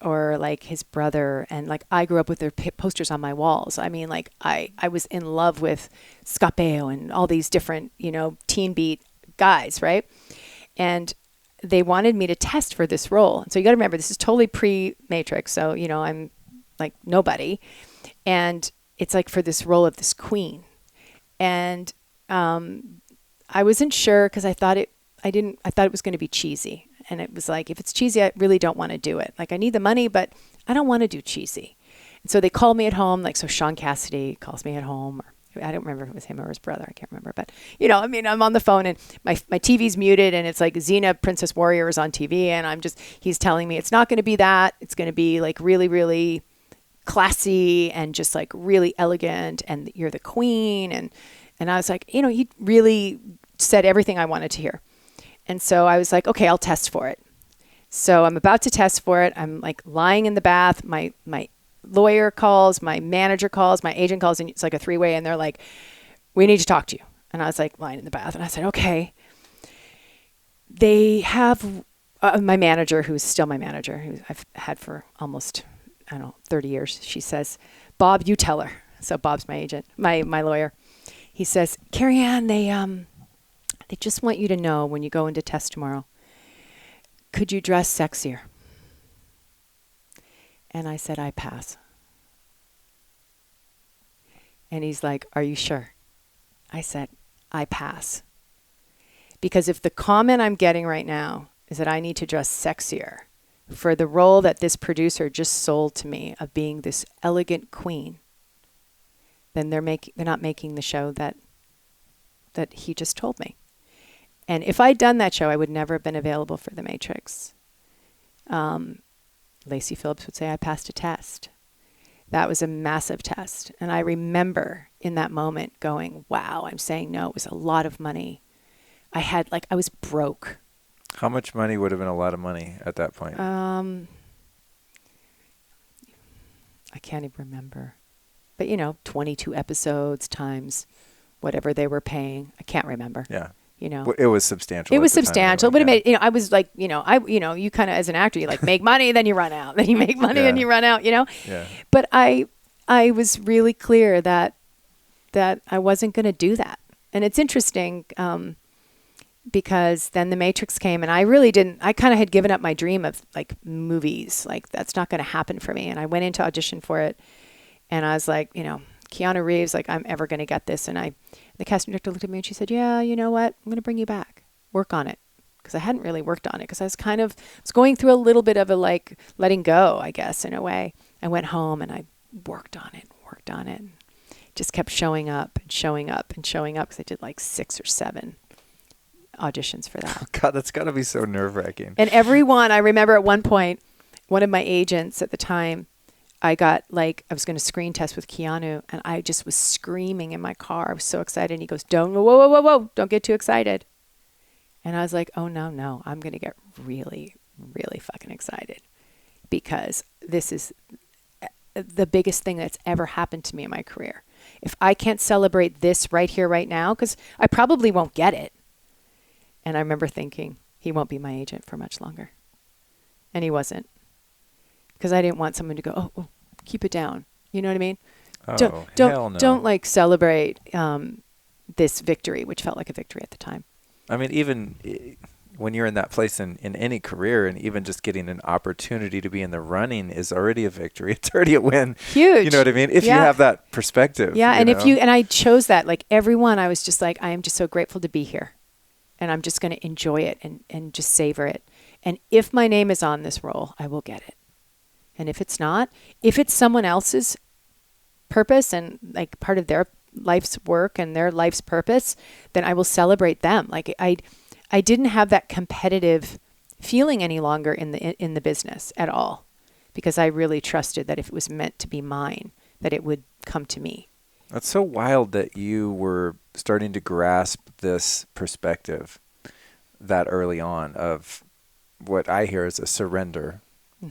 or his brother. And I grew up with their posters on my walls. I mean, I was in love with Scott Baio and all these different, teen beat guys. Right. And they wanted me to test for this role. And so you got to remember, this is totally pre-Matrix. So, I'm nobody. And it's for this role of this queen. And I wasn't sure because I thought it was going to be cheesy. And it was if it's cheesy, I really don't want to do it. I need the money, but I don't want to do cheesy. And so they called me at home. So Sean Cassidy calls me at home. I don't remember if it was him or his brother. I can't remember. But, I'm on the phone and my TV's muted and it's Xena Princess Warrior is on TV. And he's telling me it's not going to be that. It's going to be really, really classy and just really elegant. And you're the queen. And I was he really said everything I wanted to hear. And so I was okay, I'll test for it. So I'm about to test for it. I'm lying in the bath. My lawyer calls, my manager calls, my agent calls, and it's a three-way. And they're we need to talk to you. And I was lying in the bath. And I said, okay. They have my manager, who's still my manager, who I've had for almost, 30 years. She says, Bob, you tell her. So Bob's my agent, my lawyer. He says, Carrie-Anne, they just want you to know when you go into test tomorrow, could you dress sexier? And I said, I pass. And he's are you sure? I said, I pass. Because if the comment I'm getting right now is that I need to dress sexier for the role that this producer just sold to me of being this elegant queen, then they're not making the show that he just told me. And if I'd done that show, I would never have been available for The Matrix. Lacey Phillips would say I passed a test. That was a massive test. And I remember in that moment going, wow, I'm saying no. It was a lot of money. I was broke. How much money would have been a lot of money at that point? I can't even remember. But, 22 episodes times whatever they were paying. I can't remember. Yeah. It was substantial. It was substantial, but it made, I was you kind of, as an actor, you make money, then you run out, then you make money, then you run out, Yeah. But I was really clear that I wasn't going to do that. And it's interesting, because then The Matrix came and I really didn't, I kind of had given up my dream of movies, that's not going to happen for me. And I went in to audition for it and I was Keanu Reeves, I'm ever going to get this. And the casting director looked at me and she said, yeah, you know what? I'm going to bring you back. Work on it. Because I hadn't really worked on it because I was was going through a little bit of a letting go, I guess, in a way. I went home and I worked on it. Just kept showing up and showing up and showing up because I did 6 or 7 auditions for that. Oh God, that's got to be so nerve-wracking. And everyone, I remember at one point, one of my agents at the time, I got I was going to screen test with Keanu and I just was screaming in my car. I was so excited. And he goes, whoa, don't get too excited. And I was oh, no, I'm going to get really, really fucking excited because this is the biggest thing that's ever happened to me in my career. If I can't celebrate this right here, right now, because I probably won't get it. And I remember thinking, he won't be my agent for much longer. And he wasn't. Because I didn't want someone to go, oh, keep it down. You know what I mean? Oh, hell no. Don't celebrate this victory, which felt like a victory at the time. I mean, even when you're in that place in any career and even just getting an opportunity to be in the running is already a victory. It's already a win. Huge. You know what I mean? If you have that perspective. Yeah. And and I chose that, everyone, I was just I am just so grateful to be here and I'm just going to enjoy it and just savor it. And if my name is on this role, I will get it. And if it's not, if it's someone else's purpose and part of their life's work and their life's purpose, then I will celebrate them. I didn't have that competitive feeling any longer in the business at all, because I really trusted that if it was meant to be mine, that it would come to me. That's so wild that you were starting to grasp this perspective that early on of what I hear is a surrender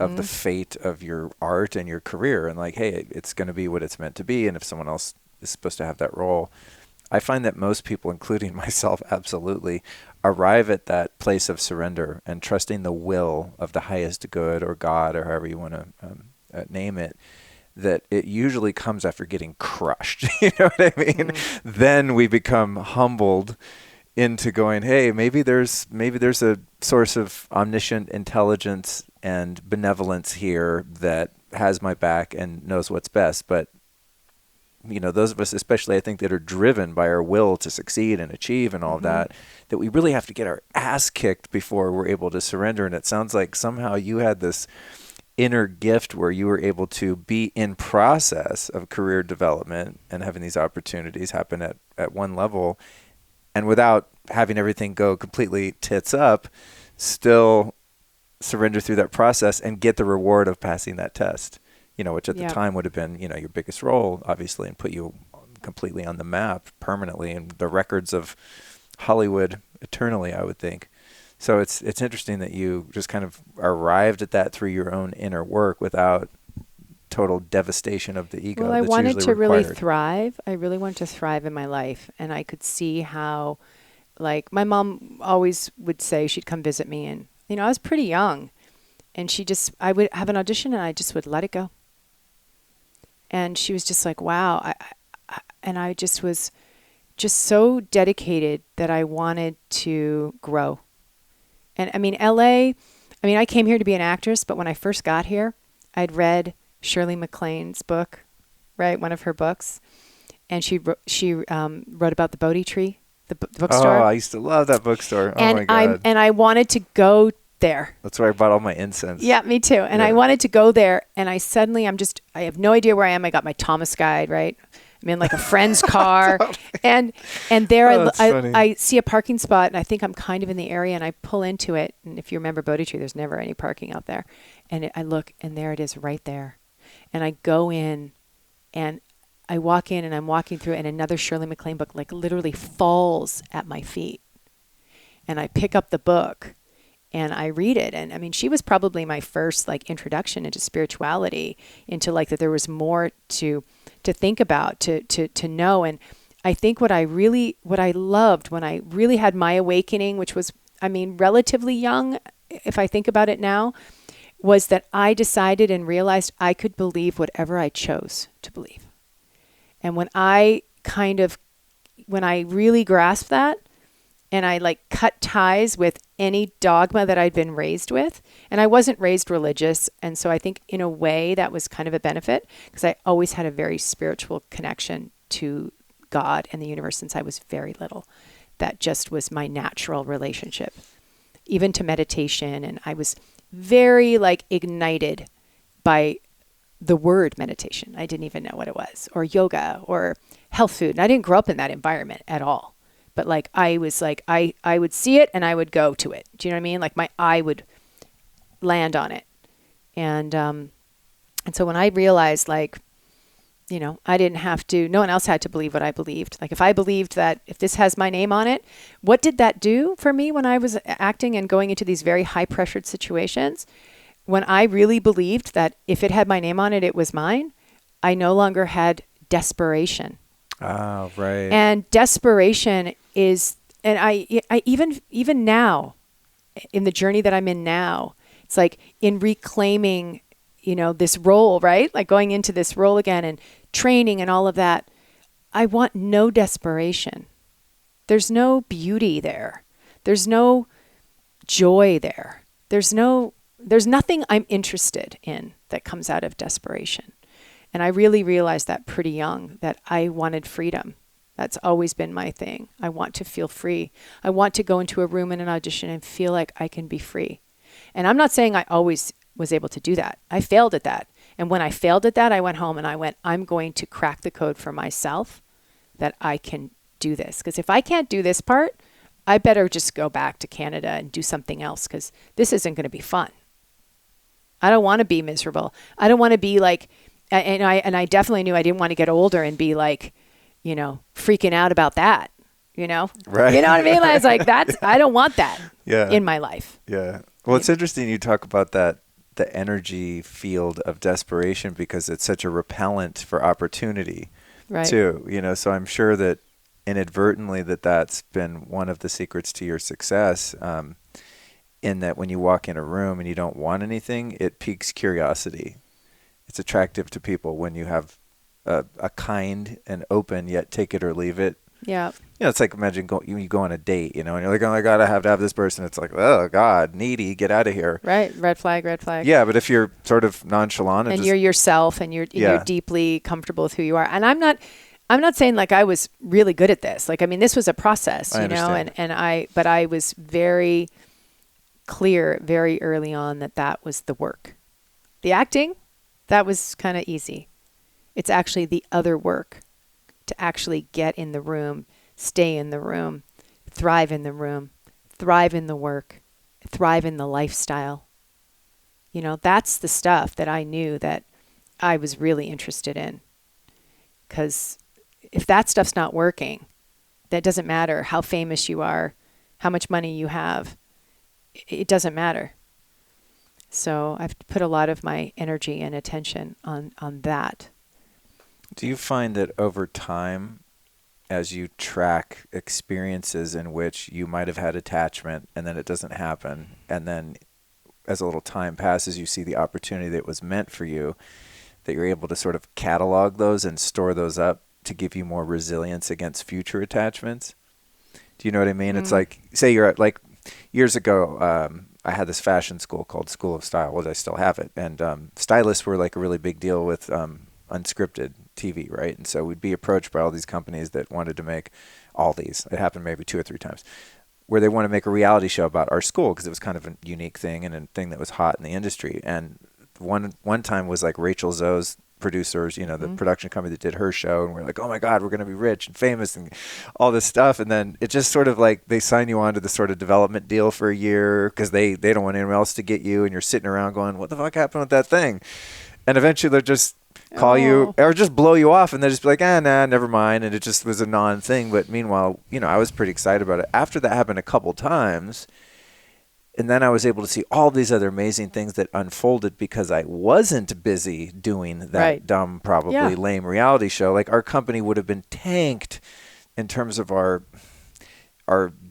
of the fate of your art and your career, and like, hey, it's going to be what it's meant to be, and if someone else is supposed to have that role. I find that most people, including myself, absolutely arrive at that place of surrender and trusting the will of the highest good or God or however you want to name it, that it usually comes after getting crushed. You know what I mean? Then we become humbled into going, hey, maybe there's a source of omniscient intelligence and benevolence here that has my back and knows what's best. But you know, those of us, especially I think, that are driven by our will to succeed and achieve and all that we really have to get our ass kicked before we're able to surrender. And it sounds like somehow you had this inner gift where you were able to be in process of career development and having these opportunities happen at one level, and without having everything go completely tits up, still surrender through that process and get the reward of passing that test. You know, which at the time would have been, you know, your biggest role, obviously, and put you completely on the map permanently and the records of Hollywood eternally, I would think. So it's interesting that you just kind of arrived at that through your own inner work without total devastation of the ego. Well, I wanted to really thrive. I really wanted to thrive in my life. And I could see how, like, my mom always would say she'd come visit me. And, you know, I was pretty young. And I would have an audition and I just would let it go. And she was just like, wow. And I just was just so dedicated that I wanted to grow. And I mean, I came here to be an actress, but when I first got here, I'd read Shirley MacLaine's book, right? One of her books. And she wrote about the Bodhi tree, the bookstore. Oh, I used to love that bookstore. And my God. And I wanted to go there. That's where I bought all my incense. Yeah, me too. And I wanted to go there. And I have no idea where I am. I got my Thomas guide, right? I'm in like a friend's car. And there I see a parking spot and I think I'm kind of in the area and I pull into it. And if you remember Bodhi Tree, there's never any parking out there. And I look and there it is right there. And I go in and I walk in and I'm walking through and another Shirley MacLaine book like literally falls at my feet. And I pick up the book and I read it. And I mean, she was probably my first like introduction into spirituality, into like that there was more to think about, to know. And I think what I loved when I really had my awakening, which was, I mean, relatively young, if I think about it now, was that I decided and realized I could believe whatever I chose to believe. And when I really grasped that, and I like cut ties with any dogma that I'd been raised with. And I wasn't raised religious. And so I think in a way that was kind of a benefit because I always had a very spiritual connection to God and the universe since I was very little. That just was my natural relationship, even to meditation. And I was very like ignited by the word meditation. I didn't even know what it was, or yoga or health food. And I didn't grow up in that environment at all. But like, I was like, I would see it and I would go to it. Do you know what I mean? Like my eye would land on it. And so when I realized like, you know, I didn't have to, no one else had to believe what I believed. Like if I believed that if this has my name on it, what did that do for me when I was acting and going into these very high pressured situations? When I really believed that if it had my name on it, it was mine, I no longer had desperation. Oh, right. And desperation is, and I even now, in the journey that I'm in now, it's like in reclaiming, you know, this role, right? Like going into this role again and training and all of that. I want no desperation. There's no beauty there. There's no joy there. There's nothing I'm interested in that comes out of desperation. And I really realized that pretty young, that I wanted freedom. That's always been my thing. I want to feel free. I want to go into a room in an audition and feel like I can be free. And I'm not saying I always was able to do that. I failed at that. And when I failed at that, I went home and I went, I'm going to crack the code for myself that I can do this. Because if I can't do this part, I better just go back to Canada and do something else because this isn't going to be fun. I don't want to be miserable. I don't want to be like, and I definitely knew I didn't want to get older and be like, freaking out about that, Right. You know what I mean? I was like, I don't want that in my life. Yeah. Well, it's interesting you talk about that, the energy field of desperation, because it's such a repellent for opportunity too, so I'm sure that inadvertently that's been one of the secrets to your success, in that when you walk in a room and you don't want anything, it piques curiosity. It's attractive to people when you have a kind and open, yet take it or leave it. Yeah. It's like, imagine you go on a date, and you're like, oh my God, I have to have this person. It's like, oh God, needy, get out of here. Right. Red flag, red flag. Yeah. But if you're sort of nonchalant and you're yourself and you're deeply comfortable with who you are. And I'm not saying like I was really good at this. Like, I mean, this was a process, but I was very clear very early on that was the work. The acting, that was kind of easy. It's actually the other work, to actually get in the room, stay in the room, thrive in the room, thrive in the work, thrive in the lifestyle. That's the stuff that I knew that I was really interested in. Because if that stuff's not working, that doesn't matter how famous you are, how much money you have. It doesn't matter. So I've put a lot of my energy and attention on that. Do you find that over time, as you track experiences in which you might have had attachment and then it doesn't happen, and then as a little time passes, you see the opportunity that was meant for you, that you're able to sort of catalog those and store those up to give you more resilience against future attachments? Do you know what I mean? It's like, say you're at, like, years ago, I had this fashion school called School of Style. Well, I still have it. And stylists were like a really big deal with unscripted TV, right? And so we'd be approached by all these companies that wanted to make all these. It happened maybe 2 or 3 times, where they want to make a reality show about our school because it was kind of a unique thing and a thing that was hot in the industry. And one time was like Rachel Zoe's producers, the production company that did her show, and we're like, oh my God, we're going to be rich and famous and all this stuff. And then it just sort of like, they sign you on to this sort of development deal for a year because they don't want anyone else to get you, and you're sitting around going, what the fuck happened with that thing? And eventually they'll just call you or just blow you off, and they'll just be like, nah, never mind. And it just was a non-thing. But meanwhile, I was pretty excited about it. After that happened a couple times, and then I was able to see all these other amazing things that unfolded because I wasn't busy doing that dumb, probably lame reality show. Like, our company would have been tanked in terms of our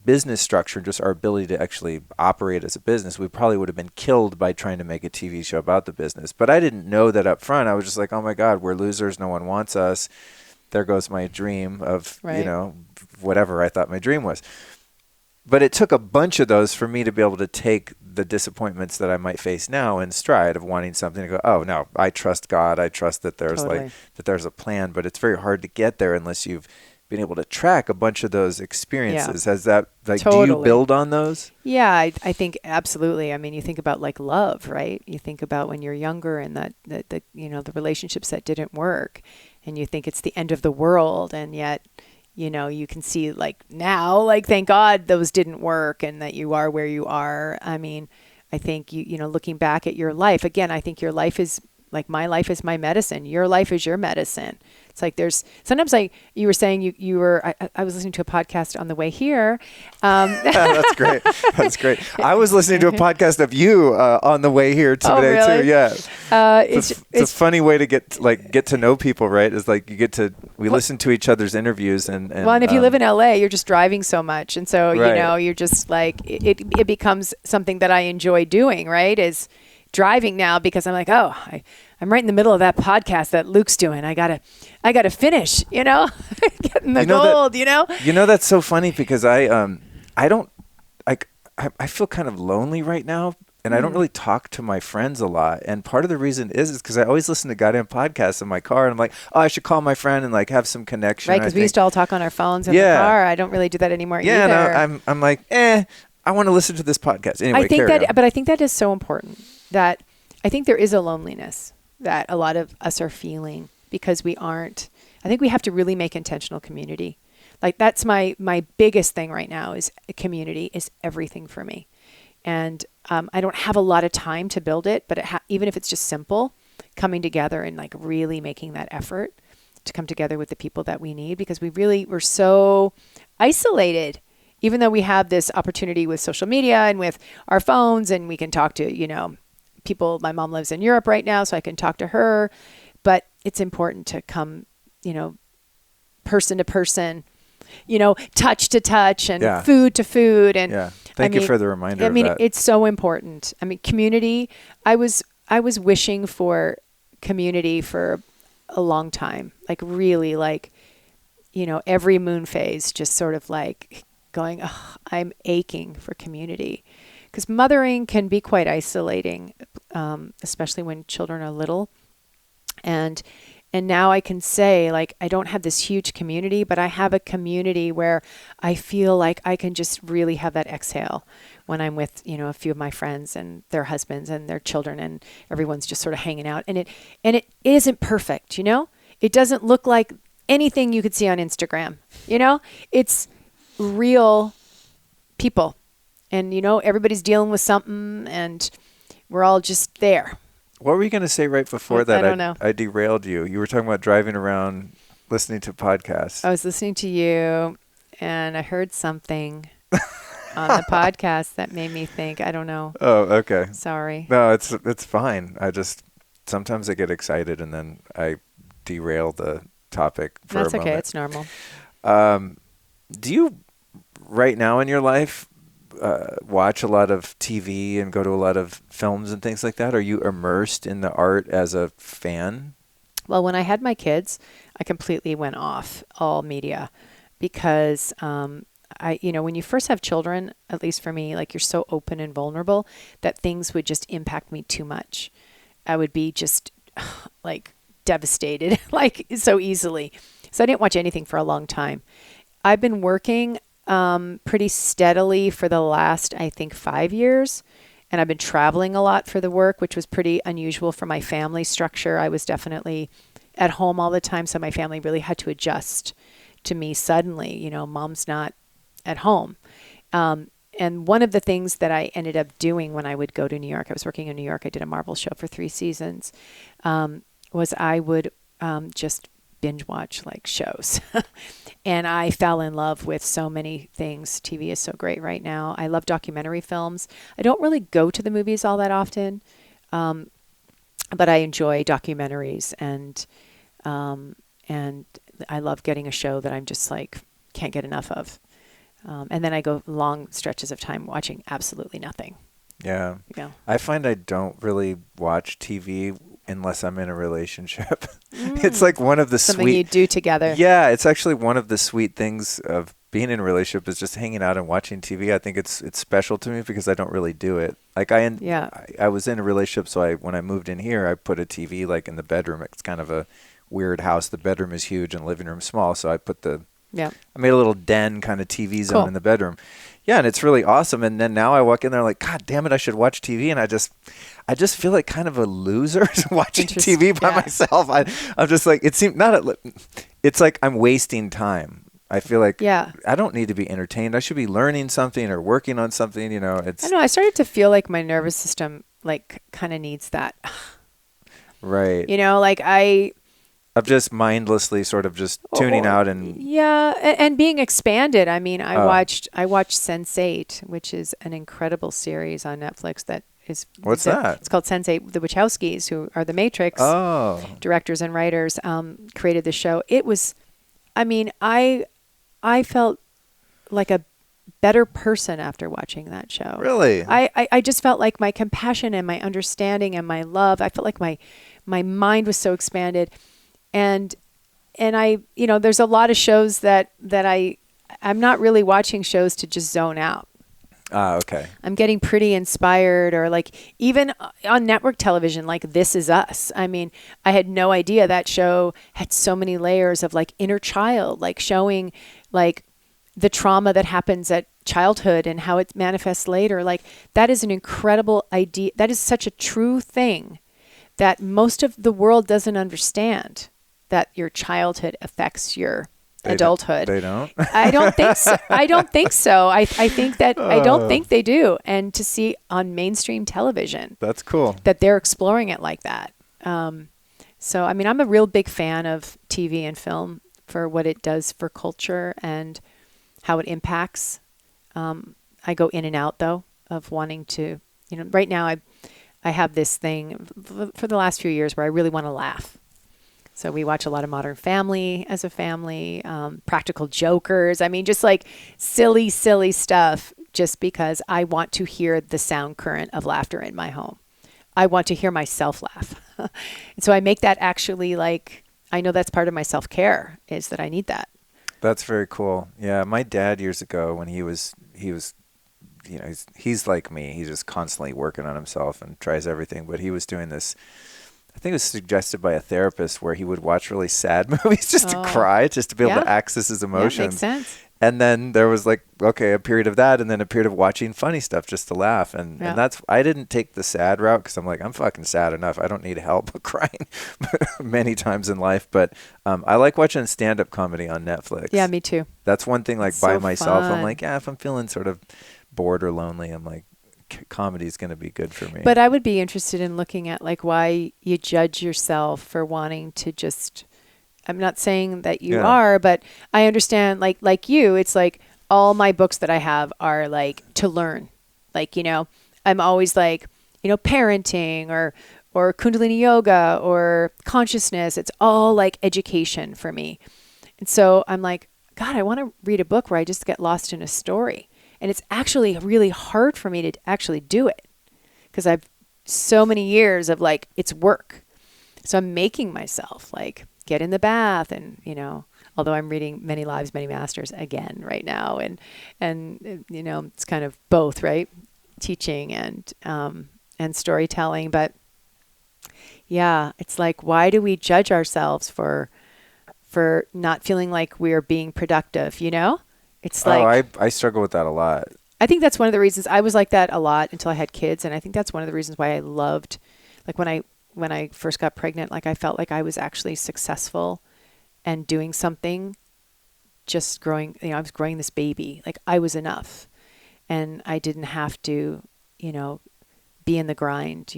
business structure, just our ability to actually operate as a business. We probably would have been killed by trying to make a TV show about the business. But I didn't know that up front. I was just like, oh my God, we're losers. No one wants us. There goes my dream of, whatever I thought my dream was. But it took a bunch of those for me to be able to take the disappointments that I might face now in stride of wanting something to go, oh no, I trust God. I trust that there's that there's a plan, but it's very hard to get there unless you've been able to track a bunch of those experiences. Has that, do you build on those? Yeah, I think absolutely. I mean, you think about like love, right? You think about when you're younger and the relationships that didn't work, and you think it's the end of the world, and yet, you can see like now, like, thank God those didn't work and that you are where you are. I mean, I think looking back at your life, again, I think your life is like, my life is my medicine. Your life is your medicine. It's like there's sometimes, like you were saying, you were, I was listening to a podcast on the way here. That's great. That's great. I was listening to a podcast of you on the way here today too. Yeah. It's a funny way to get to know people, right? It's like we listen to each other's interviews and if you live in LA, you're just driving so much. And so, you're just like, it becomes something that I enjoy doing, right? Is driving now, because I'm like, I'm right in the middle of that podcast that Luke's doing. I gotta finish, getting the gold, that's so funny because I feel kind of lonely right now, and I don't really talk to my friends a lot. And part of the reason is because I always listen to goddamn podcasts in my car, and I'm like, I should call my friend and like have some connection. Right, because we used to all talk on our phones in the car. I don't really do that anymore either. No, I'm like, I want to listen to this podcast. Anyway, but I think that is so important, that I think there is a loneliness that a lot of us are feeling because I think we have to really make intentional community. Like, that's my biggest thing right now, is community is everything for me. And I don't have a lot of time to build it, but even if it's just simple, coming together and like really making that effort to come together with the people that we need, because we're so isolated, even though we have this opportunity with social media and with our phones, and we can talk to, people. My mom lives in Europe right now, so I can talk to her, but it's important to come, person to person, touch to touch, and food to food. And thank you for the reminder. of that. It's so important. Community. I was wishing for community for a long time, like really, like, every moon phase, just sort of like going, oh, I'm aching for community, because mothering can be quite isolating, especially when children are little. And now I can say, like, I don't have this huge community, but I have a community where I feel like I can just really have that exhale when I'm with, a few of my friends and their husbands and their children, and everyone's just sort of hanging out. And it isn't perfect, It doesn't look like anything you could see on Instagram, It's real people. And, everybody's dealing with something, and we're all just there. What were you going to say right before that? I don't know. I derailed you. You were talking about driving around listening to podcasts. I was listening to you, and I heard something on the podcast that made me think, I don't know. Oh, okay. Sorry. No, it's fine. Sometimes I get excited and then I derail the topic for a moment. That's okay. It's normal. Do you, right now in your life, watch a lot of TV and go to a lot of films and things like that? Are you immersed in the art as a fan? Well, when I had my kids, I completely went off all media, because when you first have children, at least for me, like, you're so open and vulnerable that things would just impact me too much. I would be just like devastated, like, so easily. So I didn't watch anything for a long time. I've been working pretty steadily for the last, I think, 5 years. And I've been traveling a lot for the work, which was pretty unusual for my family structure. I was definitely at home all the time, so my family really had to adjust to me suddenly. Mom's not at home. And one of the things that I ended up doing when I would go to New York, I was working in New York, I did a Marvel show for 3 seasons, was I would just binge watch like shows. And I fell in love with so many things. TV is so great right now. I love documentary films. I don't really go to the movies all that often, but I enjoy documentaries, and I love getting a show that I'm just like, can't get enough of. And then I go long stretches of time watching absolutely nothing. Yeah. I find I don't really watch TV unless I'm in a relationship. It's like one of the something you do together. Yeah, it's actually one of the sweet things of being in a relationship is just hanging out and watching TV. I think it's special to me because I don't really do it. Like I was in a relationship, so when I moved in here, I put a TV like in the bedroom. It's kind of a weird house. The bedroom is huge and the living room small, so I made a little den kind of TV zone in the bedroom. Yeah, and it's really awesome. And then now I walk in there like, God damn it, I should watch TV. And I just feel like kind of a loser watching TV by myself. I'm just like, it's like I'm wasting time. I feel like I don't need to be entertained. I should be learning something or working on something. I started to feel like my nervous system like kind of needs that. Right. Of just mindlessly sort of just tuning out and and being expanded. I mean, I watched Sense8, which is an incredible series on Netflix that is What's that? It's called Sense8. The Wachowskis, who are the Matrix directors and writers, created the show. It was, I felt like a better person after watching that show. Really? I just felt like my compassion and my understanding and my love, I felt like my mind was so expanded. And I, there's a lot of shows that I'm not really watching shows to just zone out. Okay. I'm getting pretty inspired, or like even on network television, like This Is Us. I mean, I had no idea that show had so many layers of like inner child, like showing like the trauma that happens at childhood and how it manifests later. Like that is an incredible idea. That is such a true thing that most of the world doesn't understand, that your childhood affects your adulthood. They don't? I don't think so. I don't think so. I think that I don't think they do. And to see on mainstream television, that's cool that they're exploring it like that. So, I mean, I'm a real big fan of TV and film for what it does for culture and how it impacts. I go in and out, though, of wanting to, right now I have this thing for the last few years where I really want to laugh. So we watch a lot of Modern Family as a family, Practical Jokers. I mean, just like silly, silly stuff, just because I want to hear the sound current of laughter in my home. I want to hear myself laugh. And so I make that actually I know that's part of my self-care is that I need that. That's very cool. Yeah. My dad years ago when he was, he's like me. He's just constantly working on himself and tries everything, but he was doing this, I think it was suggested by a therapist where he would watch really sad movies just to cry, just to be able to access his emotions. Yeah, makes sense. And then there was a period of that and then a period of watching funny stuff just to laugh. And that's, I didn't take the sad route because I'm like, I'm fucking sad enough. I don't need help crying many times in life. But I like watching stand-up comedy on Netflix. Yeah, me too. That's one thing by so myself. fun. I'm like, if I'm feeling sort of bored or lonely, I'm like, comedy is going to be good for me. But I would be interested in looking at why you judge yourself for wanting to just, I'm not saying that you are, but I understand like you, it's like all my books that I have are to learn. I'm always parenting or Kundalini yoga or consciousness. It's all education for me. And so I'm like, God, I want to read a book where I just get lost in a story. And it's actually really hard for me to actually do it because I've so many years of it's work. So I'm making myself get in the bath and, although I'm reading Many Lives, Many Masters again right now. And it's kind of both, right? Teaching and storytelling. But yeah, it's why do we judge ourselves for not feeling like we're being productive, It's I struggle with that a lot. I think that's one of the reasons I was like that a lot until I had kids. And I think that's one of the reasons why I loved, when I first got pregnant, I felt like I was actually successful and doing something, just growing, I was growing this baby. I was enough and I didn't have to, be in the grind,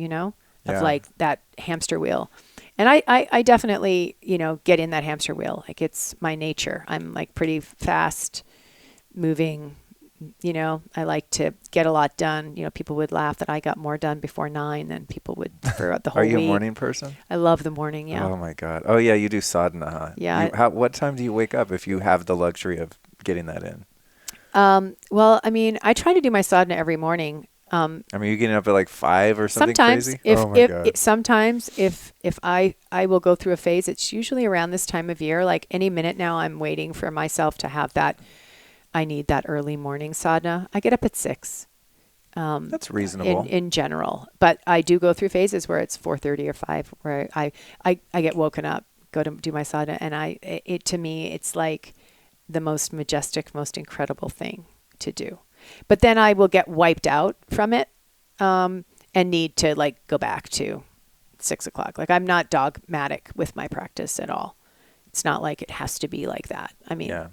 of that hamster wheel. And I definitely, get in that hamster wheel. It's my nature. I'm pretty fast moving, I like to get a lot done. People would laugh that I got more done before 9 than people would throughout the whole week. Are you a morning person? I love the morning, yeah. Oh my God. Oh yeah, you do sadhana, huh? Yeah. What time do you wake up if you have the luxury of getting that in? Well, I mean, I try to do my sadhana every morning. You're getting up at 5 or something sometimes crazy? Sometimes if I will go through a phase, it's usually around this time of year, any minute now I'm waiting for myself to have that. I need that early morning sadhana. I get up at 6. That's reasonable in general, but I do go through phases where it's 4:30 or 5 where I get woken up, go to do my sadhana. And to me, it's the most majestic, most incredible thing to do. But then I will get wiped out from it, and need to go back to 6 o'clock. I'm not dogmatic with my practice at all. It's not it has to be like that. I mean, yeah.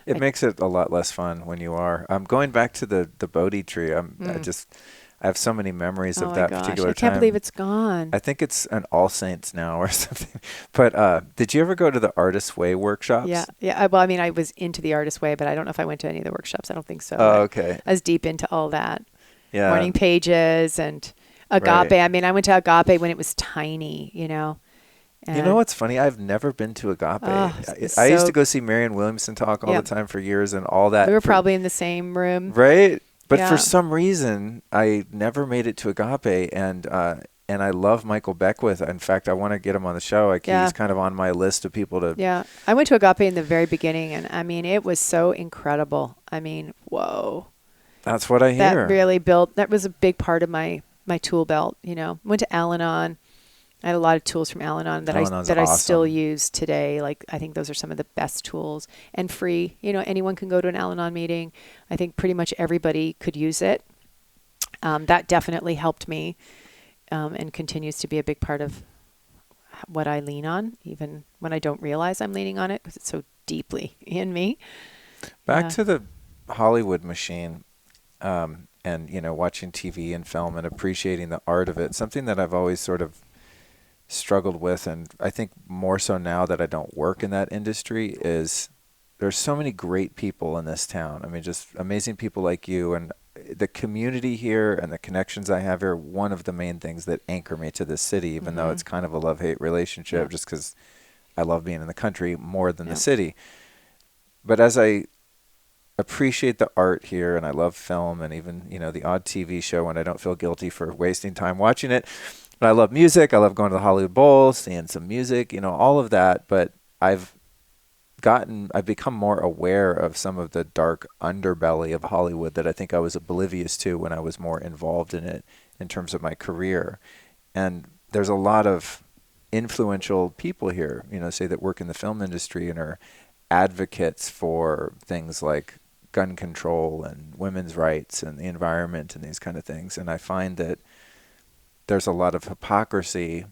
It makes it a lot less fun when you are. Going back to the Bodhi tree. I have so many memories of that particular time. I can't believe it's gone. I think it's an All Saints now or something. But did you ever go to the Artist Way workshops? Yeah. Well, I mean, I was into the Artist Way, but I don't know if I went to any of the workshops. I don't think so. Oh, okay. I was deep into all that. Yeah. Morning pages and Agape. Right. I mean, I went to Agape when it was tiny, And you know what's funny? I've never been to Agape. I used to go see Marianne Williamson talk all the time for years and all that. We were probably in the same room. Right? But for some reason, I never made it to Agape. And I love Michael Beckwith. In fact, I want to get him on the show. He's kind of on my list of people to... Yeah. I went to Agape in the very beginning. And I mean, it was so incredible. I mean, whoa. That's what I hear. That was a big part of my tool belt, Went to Al-Anon. I had a lot of tools from Al-Anon that awesome. I still use today. I think those are some of the best tools and free. Anyone can go to an Al-Anon meeting. I think pretty much everybody could use it. That definitely helped me, and continues to be a big part of what I lean on, even when I don't realize I'm leaning on it because it's so deeply in me. Back to the Hollywood machine, and watching TV and film and appreciating the art of it. Something that I've always sort of struggled with, and I think more so now that I don't work in that industry, is there's so many great people in this town. I mean, just amazing people like you, and the community here and the connections I have here. One of the main things that anchor me to this city, even though it's kind of a love-hate relationship, just because I love being in the country more than the city. But as I appreciate the art here, and I love film, and even the odd TV show when I don't feel guilty for wasting time watching it. But I love music. I love going to the Hollywood Bowl, seeing some music, all of that. But I've become more aware of some of the dark underbelly of Hollywood that I think I was oblivious to when I was more involved in it in terms of my career. And there's a lot of influential people here, say that work in the film industry and are advocates for things like gun control and women's rights and the environment and these kind of things. And I find that there's a lot of hypocrisy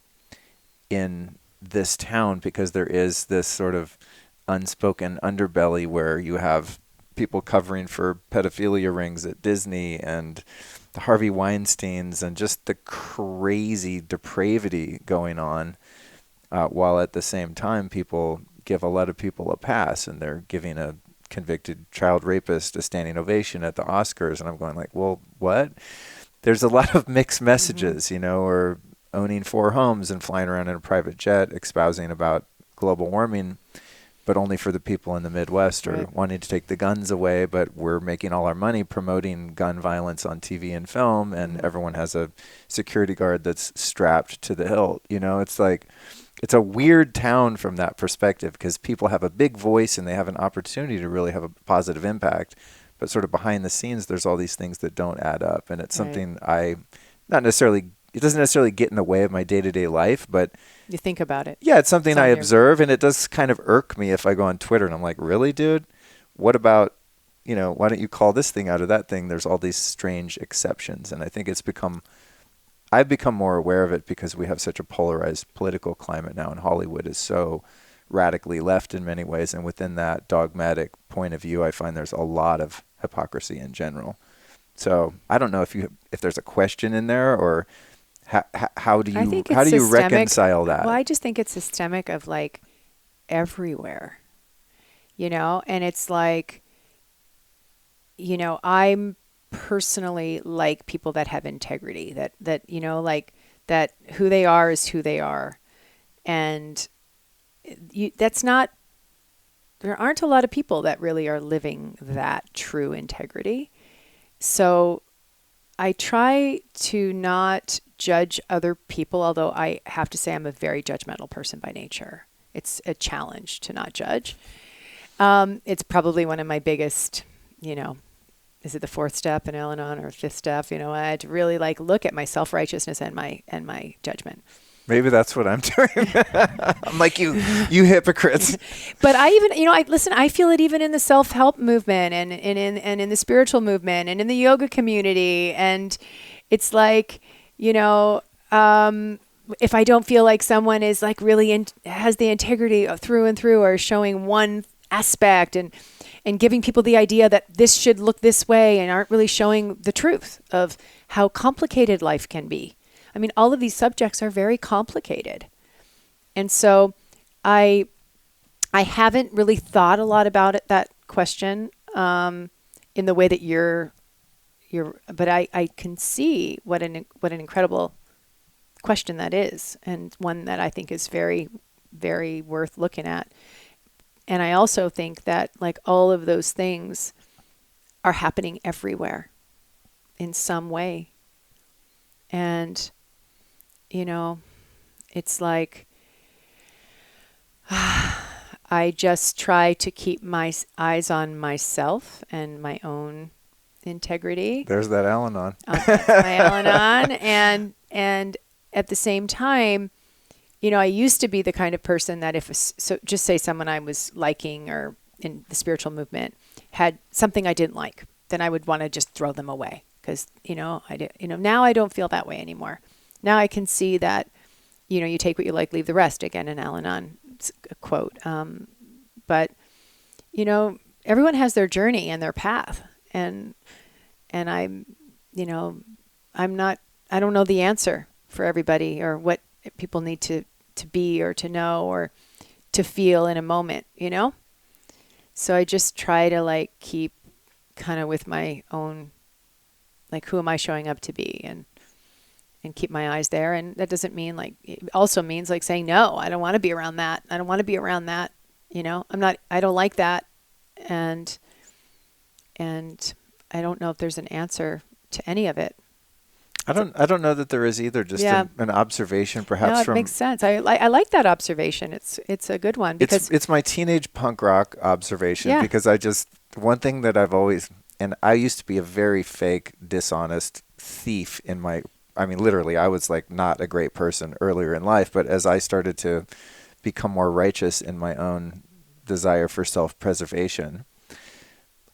in this town because there is this sort of unspoken underbelly where you have people covering for pedophilia rings at Disney and the Harvey Weinsteins and just the crazy depravity going on, while at the same time people give a lot of people a pass, and they're giving a convicted child rapist a standing ovation at the Oscars. And I'm going like, well, what? There's a lot of mixed messages, or owning 4 homes and flying around in a private jet espousing about global warming, but only for the people in the Midwest, or wanting to take the guns away, but we're making all our money promoting gun violence on TV and film, and everyone has a security guard that's strapped to the hilt. It's like, it's a weird town from that perspective because people have a big voice and they have an opportunity to really have a positive impact. But sort of behind the scenes, there's all these things that don't add up. And it's something it doesn't necessarily get in the way of my day-to-day life, but you think about it. Yeah, it's something I observe, and it does kind of irk me if I go on Twitter and I'm like, really, dude? What about, why don't you call this thing out of that thing? There's all these strange exceptions. And I think I've become more aware of it because we have such a polarized political climate now, and Hollywood is so radically left in many ways. And within that dogmatic point of view, I find there's a lot of hypocrisy in general. So I don't know if there's a question in there, or how do you reconcile that? Well, I just think it's systemic of like everywhere, and it's like, I'm personally like people that have integrity, that that who they are is who they are. And there aren't a lot of people that really are living that true integrity. So I try to not judge other people, although I have to say I'm a very judgmental person by nature. It's a challenge to not judge. It's probably one of my biggest, is it the 4th step in Al-Anon or 5th step? I had to really look at my self-righteousness and my judgment. Maybe that's what I'm doing. I'm like, you hypocrites. But I even, I feel it even in the self-help movement and in the spiritual movement and in the yoga community. And it's like, if I don't feel like someone is really has the integrity through and through, or showing one aspect and giving people the idea that this should look this way, and aren't really showing the truth of how complicated life can be. I mean, all of these subjects are very complicated. And so I haven't really thought a lot about that question in the way that but I can see what an incredible question that is, and one that I think is very, very worth looking at. And I also think that all of those things are happening everywhere in some way. And it's like, I just try to keep my eyes on myself and my own integrity. There's that Al-Anon. My Al-Anon. And at the same time, I used to be the kind of person that just say someone I was liking or in the spiritual movement had something I didn't like, then I would want to just throw them away. Because, now I don't feel that way anymore. Now I can see that you take what you like, leave the rest. Again, an Al-Anon quote. But, everyone has their journey and their path. And I'm, I don't know the answer for everybody or what people need to be or to know or to feel in a moment, So I just try to keep kind of with my own, who am I showing up to be and keep my eyes there. And that doesn't mean it also means saying, no, I don't want to be around that. I don't want to be around that. I don't like that. And I don't know if there's an answer to any of it. I don't know that there is either. Just an observation, perhaps. No, it makes sense. I like that observation. It's a good one because it's my teenage punk rock observation. Because one thing that I've always, and I used to be a very fake, dishonest thief literally, I was not a great person earlier in life. But as I started to become more righteous in my own desire for self-preservation,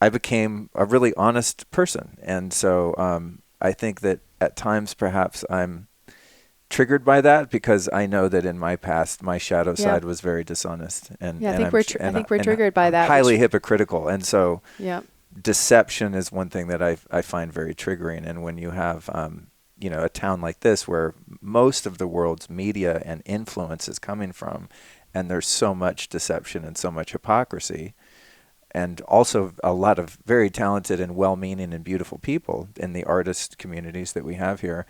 I became a really honest person. And so I think that at times perhaps I'm triggered by that because I know that in my past my shadow side was very dishonest. And I think we're triggered by that. Highly hypocritical. And so deception is one thing that I find very triggering. And when you have a town like this where most of the world's media and influence is coming from, and there's so much deception and so much hypocrisy, and also a lot of very talented and well-meaning and beautiful people in the artist communities that we have here.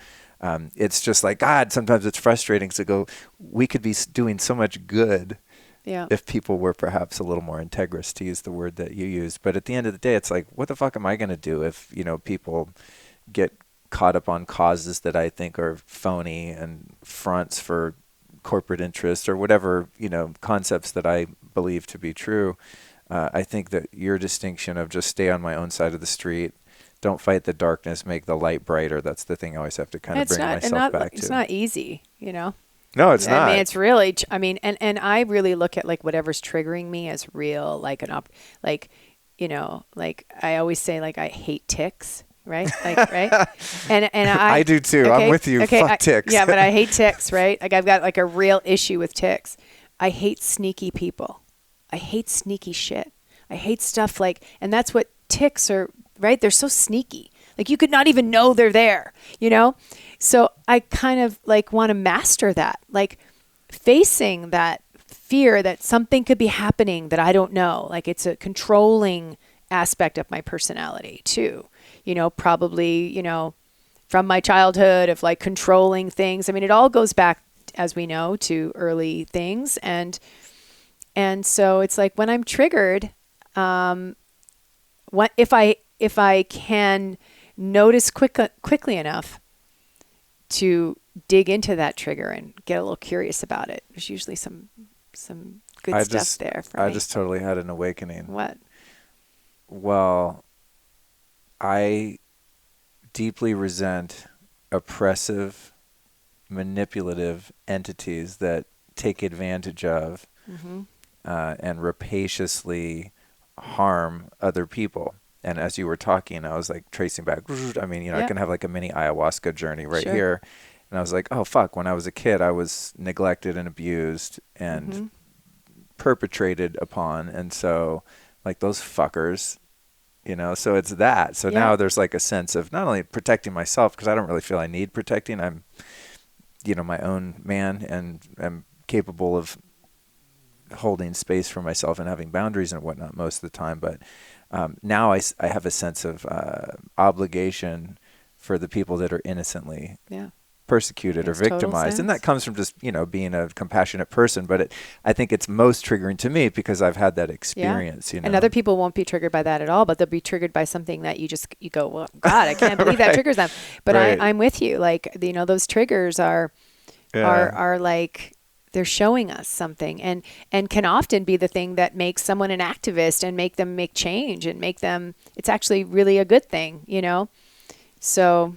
It's just God, sometimes it's frustrating to go, we could be doing so much good if people were perhaps a little more integrous, to use the word that you used. But at the end of the day, it's what the fuck am I going to do if, people get caught up on causes that I think are phony and fronts for corporate interest or whatever, concepts that I believe to be true. I think that your distinction of just stay on my own side of the street, don't fight the darkness, make the light brighter. That's the thing I always have to kind of bring myself back to. It's not easy, No, it's not. I mean, it's really, and I really look at whatever's triggering me as real, I always say, I hate ticks. Right? Right? And I do too. Okay, I'm with you. Okay, fuck ticks. Yeah, but I hate ticks, right? I've got a real issue with ticks. I hate sneaky people. I hate sneaky shit. I hate stuff and that's what ticks are, right? They're so sneaky. You could not even know they're there, So I kind of want to master that, facing that fear that something could be happening that I don't know. It's a controlling aspect of my personality too. Probably, from my childhood of controlling things. I mean, it all goes back, as we know, to early things. And so it's when I'm triggered, if I can notice quickly enough to dig into that trigger and get a little curious about it, there's usually some good stuff there for me. I just totally had an awakening. What? Well, I deeply resent oppressive, manipulative entities that take advantage of and rapaciously harm other people. And as you were talking, I was tracing back. I mean, I can have a mini ayahuasca journey right here. And I was oh, fuck. When I was a kid, I was neglected and abused and perpetrated upon. And so, those fuckers, so it's that. So now there's a sense of not only protecting myself, because I don't really feel I need protecting. I'm, my own man and I'm capable of holding space for myself and having boundaries and whatnot most of the time. But now I have a sense of obligation for the people that are innocently persecuted or victimized. And that comes from just, being a compassionate person. But I think it's most triggering to me because I've had that experience. And other people won't be triggered by that at all, but they'll be triggered by something that you go, well, God, I can't believe that triggers them. But I'm with you. Those triggers are they're showing us something and can often be the thing that makes someone an activist and make them make change and it's actually really a good thing, So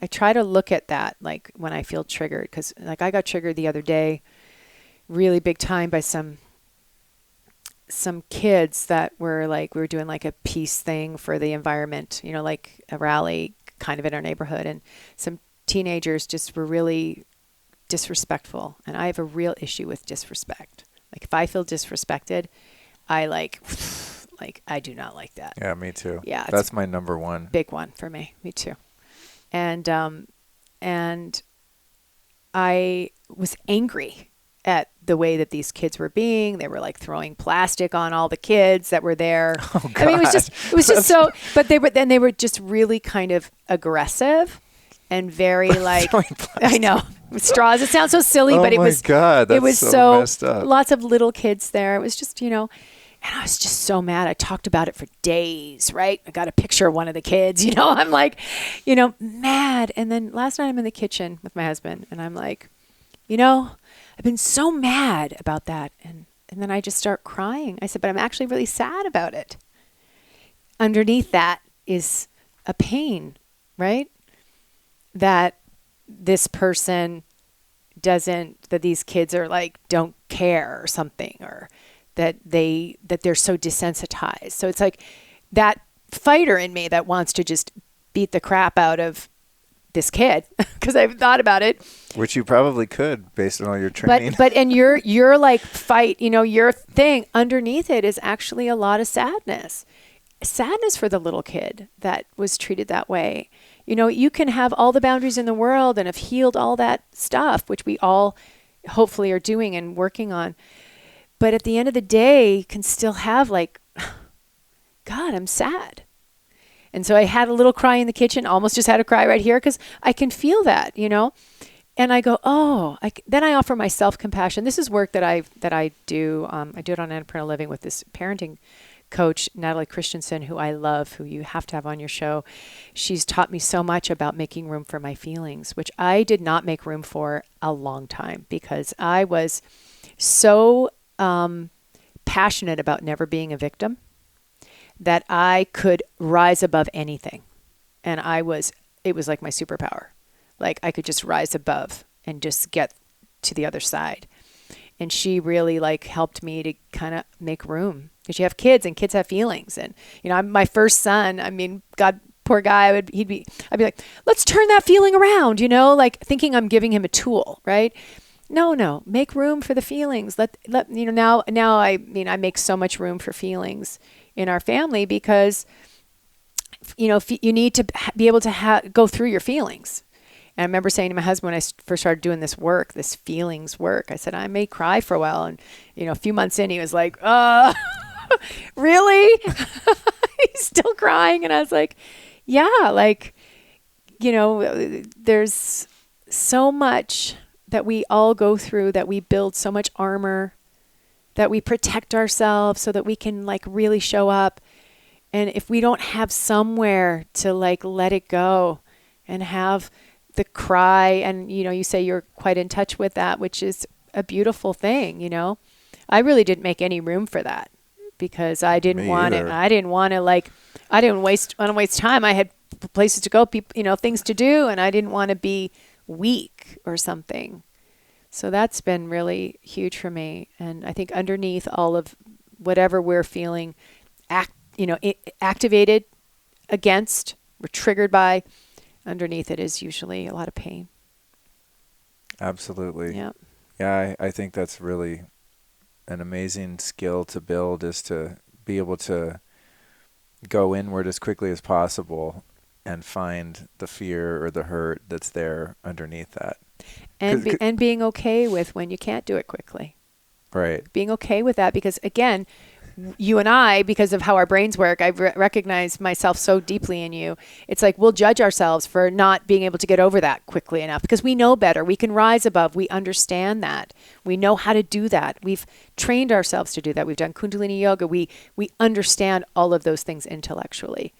I try to look at that when I feel triggered, because I got triggered the other day really big time by some kids that were we were doing a peace thing for the environment, a rally kind of in our neighborhood, and some teenagers just were really disrespectful. And I have a real issue with disrespect. Like if I feel disrespected, I like I do not like that. Yeah, me too. Yeah. That's my number one. Big one for me. Me too. And I was angry at the way that these kids were being. They were like throwing plastic on all the kids that were there. Oh, God. I mean, it was just so, but they were just really kind of aggressive and very like, I know, with straws. It sounds so silly, but it was, God, that's it was so messed up. Lots of little kids there. It was just, and I was just so mad. I talked about it for days, right? I got a picture of one of the kids, I'm like, mad. And then last night I'm in the kitchen with my husband and I'm like, I've been so mad about that. And then I just start crying. I said, but I'm actually really sad about it. Underneath that is a pain, right? That this person that these kids are like, don't care or something, or that they're so desensitized. So it's like that fighter in me that wants to just beat the crap out of this kid because I've thought about it. Which you probably could based on all your training. But you're like fight, your thing underneath it is actually a lot of sadness for the little kid that was treated that way. You can have all the boundaries in the world and have healed all that stuff, which we all hopefully are doing and working on. But at the end of the day, you can still have like, God, I'm sad. And so I had a little cry in the kitchen, almost just had a cry right here because I can feel that, And I go, then I offer my self-compassion. This is work that I do. I do it on Entrepreneur Living with this parenting coach, Natalie Christensen, who I love, who you have to have on your show. She's taught me so much about making room for my feelings, which I did not make room for a long time because I was so passionate about never being a victim that I could rise above anything. And it was like my superpower. Like I could just rise above and just get to the other side. And she really like helped me to kind of make room because you have kids and kids have feelings. And, my first son, I mean, God, poor guy, I'd be like, let's turn that feeling around, like thinking I'm giving him a tool, right? No, make room for the feelings. Now I make so much room for feelings in our family because, you need to be able to go through your feelings. And I remember saying to my husband when I first started doing this feelings work, I said, I may cry for a while. And, a few months in, he was like, really? He's still crying. And I was like, yeah, like, there's so much that we all go through, that we build so much armor, that we protect ourselves so that we can like really show up. And if we don't have somewhere to like let it go and have the cry, and you say you're quite in touch with that, which is a beautiful thing, I really didn't make any room for that because I didn't want it. I didn't want to waste time. I had places to go, people, things to do, and I didn't want to be weak or something. So that's been really huge for me. And I think underneath all of whatever we're feeling activated against, we're triggered by, underneath it is usually a lot of pain. Absolutely. Yeah. Yeah, I think that's really an amazing skill to build, is to be able to go inward as quickly as possible and find the fear or the hurt that's there underneath that. And being okay with when you can't do it quickly. Right. Being okay with that because, again, you and I, because of how our brains work, I've recognized myself so deeply in you. It's like we'll judge ourselves for not being able to get over that quickly enough because we know better. We can rise above. We understand that. We know how to do that. We've trained ourselves to do that. We've done Kundalini yoga. We understand all of those things intellectually.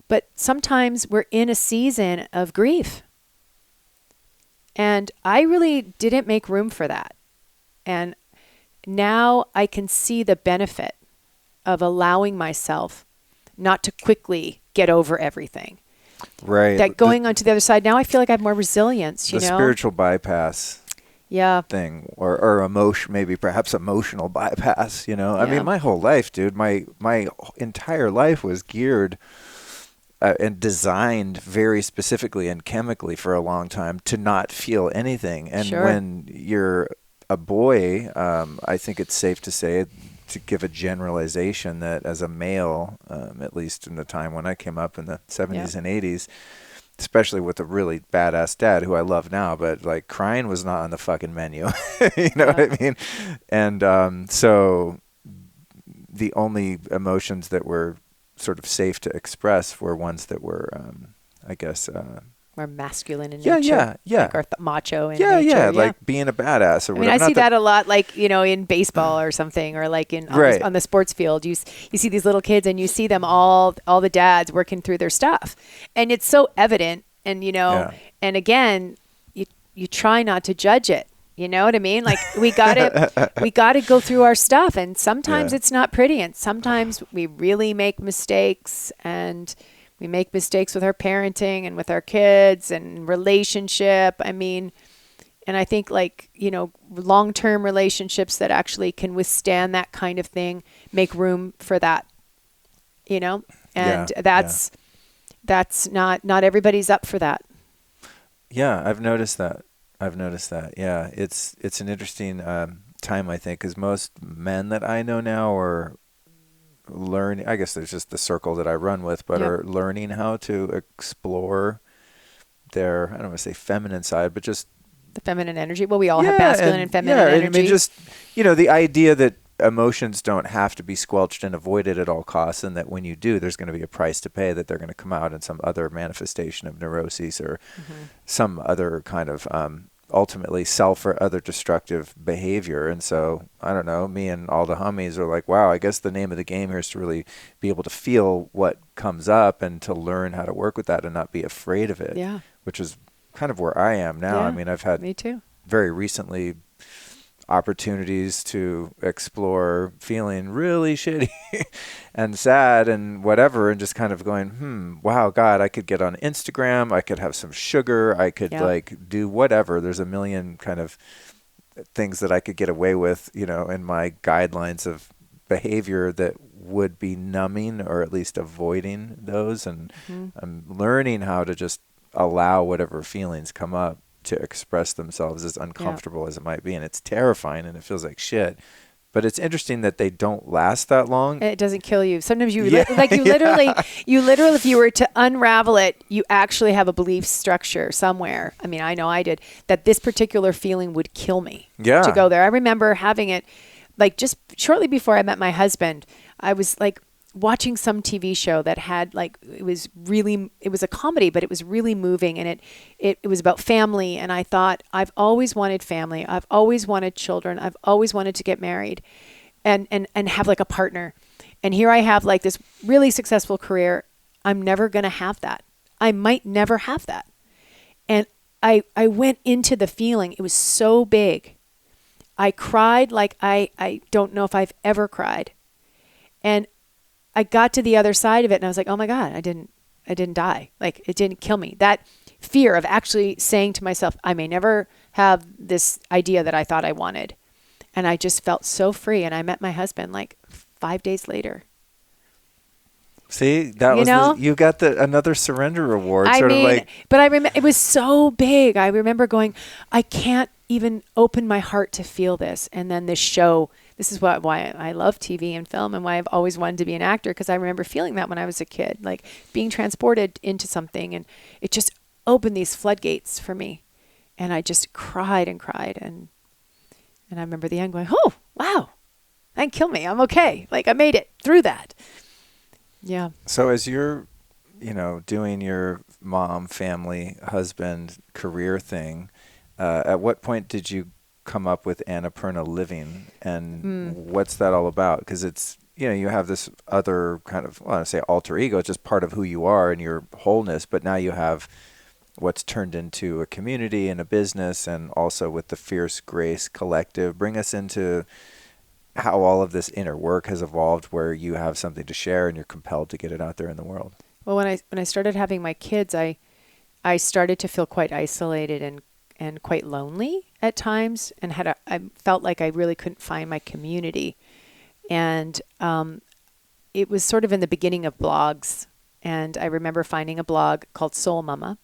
But sometimes we're in a season of grief. And I really didn't make room for that. And now I can see the benefit of allowing myself not to quickly get over everything. Right. That going on to the other side, now I feel like I have more resilience, the spiritual bypass thing, or emotion, maybe perhaps emotional bypass, I mean, my whole life, dude, my entire life was geared. and designed very specifically and chemically for a long time to not feel anything. And Sure. when you're a boy, I think it's safe to say, to give a generalization, that as a male, at least in the time when I came up in the 70s and 80s, especially with a really badass dad who I love now, but like crying was not on the fucking menu. You know what I mean? And so the only emotions that were sort of safe to express were ones that were, I guess, More masculine in yeah, nature. yeah. Like, or macho in yeah, nature. yeah, like being a badass or I mean, whatever. I see that a lot, like, you know, in baseball or something, or like in Right. on the sports field. You see these little kids, and you see them all the dads working through their stuff, and it's so evident. And you know, and again, you try not to judge it. You know what I mean? Like we gotta go through our stuff, and sometimes it's not pretty, and sometimes we really make mistakes, and we make mistakes with our parenting and with our kids and relationship. I mean, and I think, like, you know, long-term relationships that actually can withstand that kind of thing make room for that, you know, and that's not everybody's up for that. Yeah, I've noticed that. Yeah, it's an interesting time, I think, because most men that I know now are learning. I guess there's just the circle that I run with, but are learning how to explore their, I don't want to say feminine side, but just the feminine energy. Well, we all have masculine and feminine energy. I mean, just, you know, the idea that emotions don't have to be squelched and avoided at all costs, and that when you do, there's going to be a price to pay, that they're going to come out in some other manifestation of neuroses or some other kind of ultimately self or other destructive behavior. And so, I don't know, me and all the homies are like, wow, I guess the name of the game here is to really be able to feel what comes up and to learn how to work with that and not be afraid of it. Yeah. Which is kind of where I am now. Yeah, I mean, I've had me too. Very recently opportunities to explore feeling really shitty and sad and whatever, and just kind of going, wow, God, I could get on Instagram, I could have some sugar, I could like do whatever. There's a million kind of things that I could get away with, you know, in my guidelines of behavior that would be numbing or at least avoiding those. And I'm learning how to just allow whatever feelings come up to express themselves, as uncomfortable as it might be. And it's terrifying and it feels like shit. But it's interesting that they don't last that long. It doesn't kill you. Sometimes you literally, if you were to unravel it, you actually have a belief structure somewhere. I mean, I know I did, that this particular feeling would kill me to go there. I remember having it like just shortly before I met my husband. I was like watching some TV show that had like, it was a comedy, but it was really moving, and it was about family. And I thought, I've always wanted family. I've always wanted children. I've always wanted to get married and have like a partner. And here I have like this really successful career. I'm never going to have that. I might never have that. And I went into the feeling. It was so big. I cried like I don't know if I've ever cried. And I got to the other side of it, and I was like, oh my God, I didn't die. Like, it didn't kill me. That fear of actually saying to myself, I may never have this idea that I thought I wanted. And I just felt so free. And I met my husband like 5 days later. See, that you got another surrender reward. But I remember it was so big. I remember going, I can't even open my heart to feel this. And then this show, this is why I love TV and film, and why I've always wanted to be an actor, because I remember feeling that when I was a kid, like being transported into something, and it just opened these floodgates for me. And I just cried and cried. And I remember the end going, oh, wow, that didn't kill me. I'm okay. Like, I made it through that. Yeah. So as you're, you know, doing your mom, family, husband, career thing, at what point did you come up with Annapurna Living, and what's that all about? Because it's, you know, you have this other kind of, well, I say alter ego, it's just part of who you are and your wholeness, but now you have what's turned into a community and a business, and also with the Fierce Grace Collective. Bring us into how all of this inner work has evolved, where you have something to share and you're compelled to get it out there in the world. Well, when I started having my kids, I started to feel quite isolated and quite lonely at times, and I felt like I really couldn't find my community. And it was sort of in the beginning of blogs And I remember finding a blog called Soul Mama,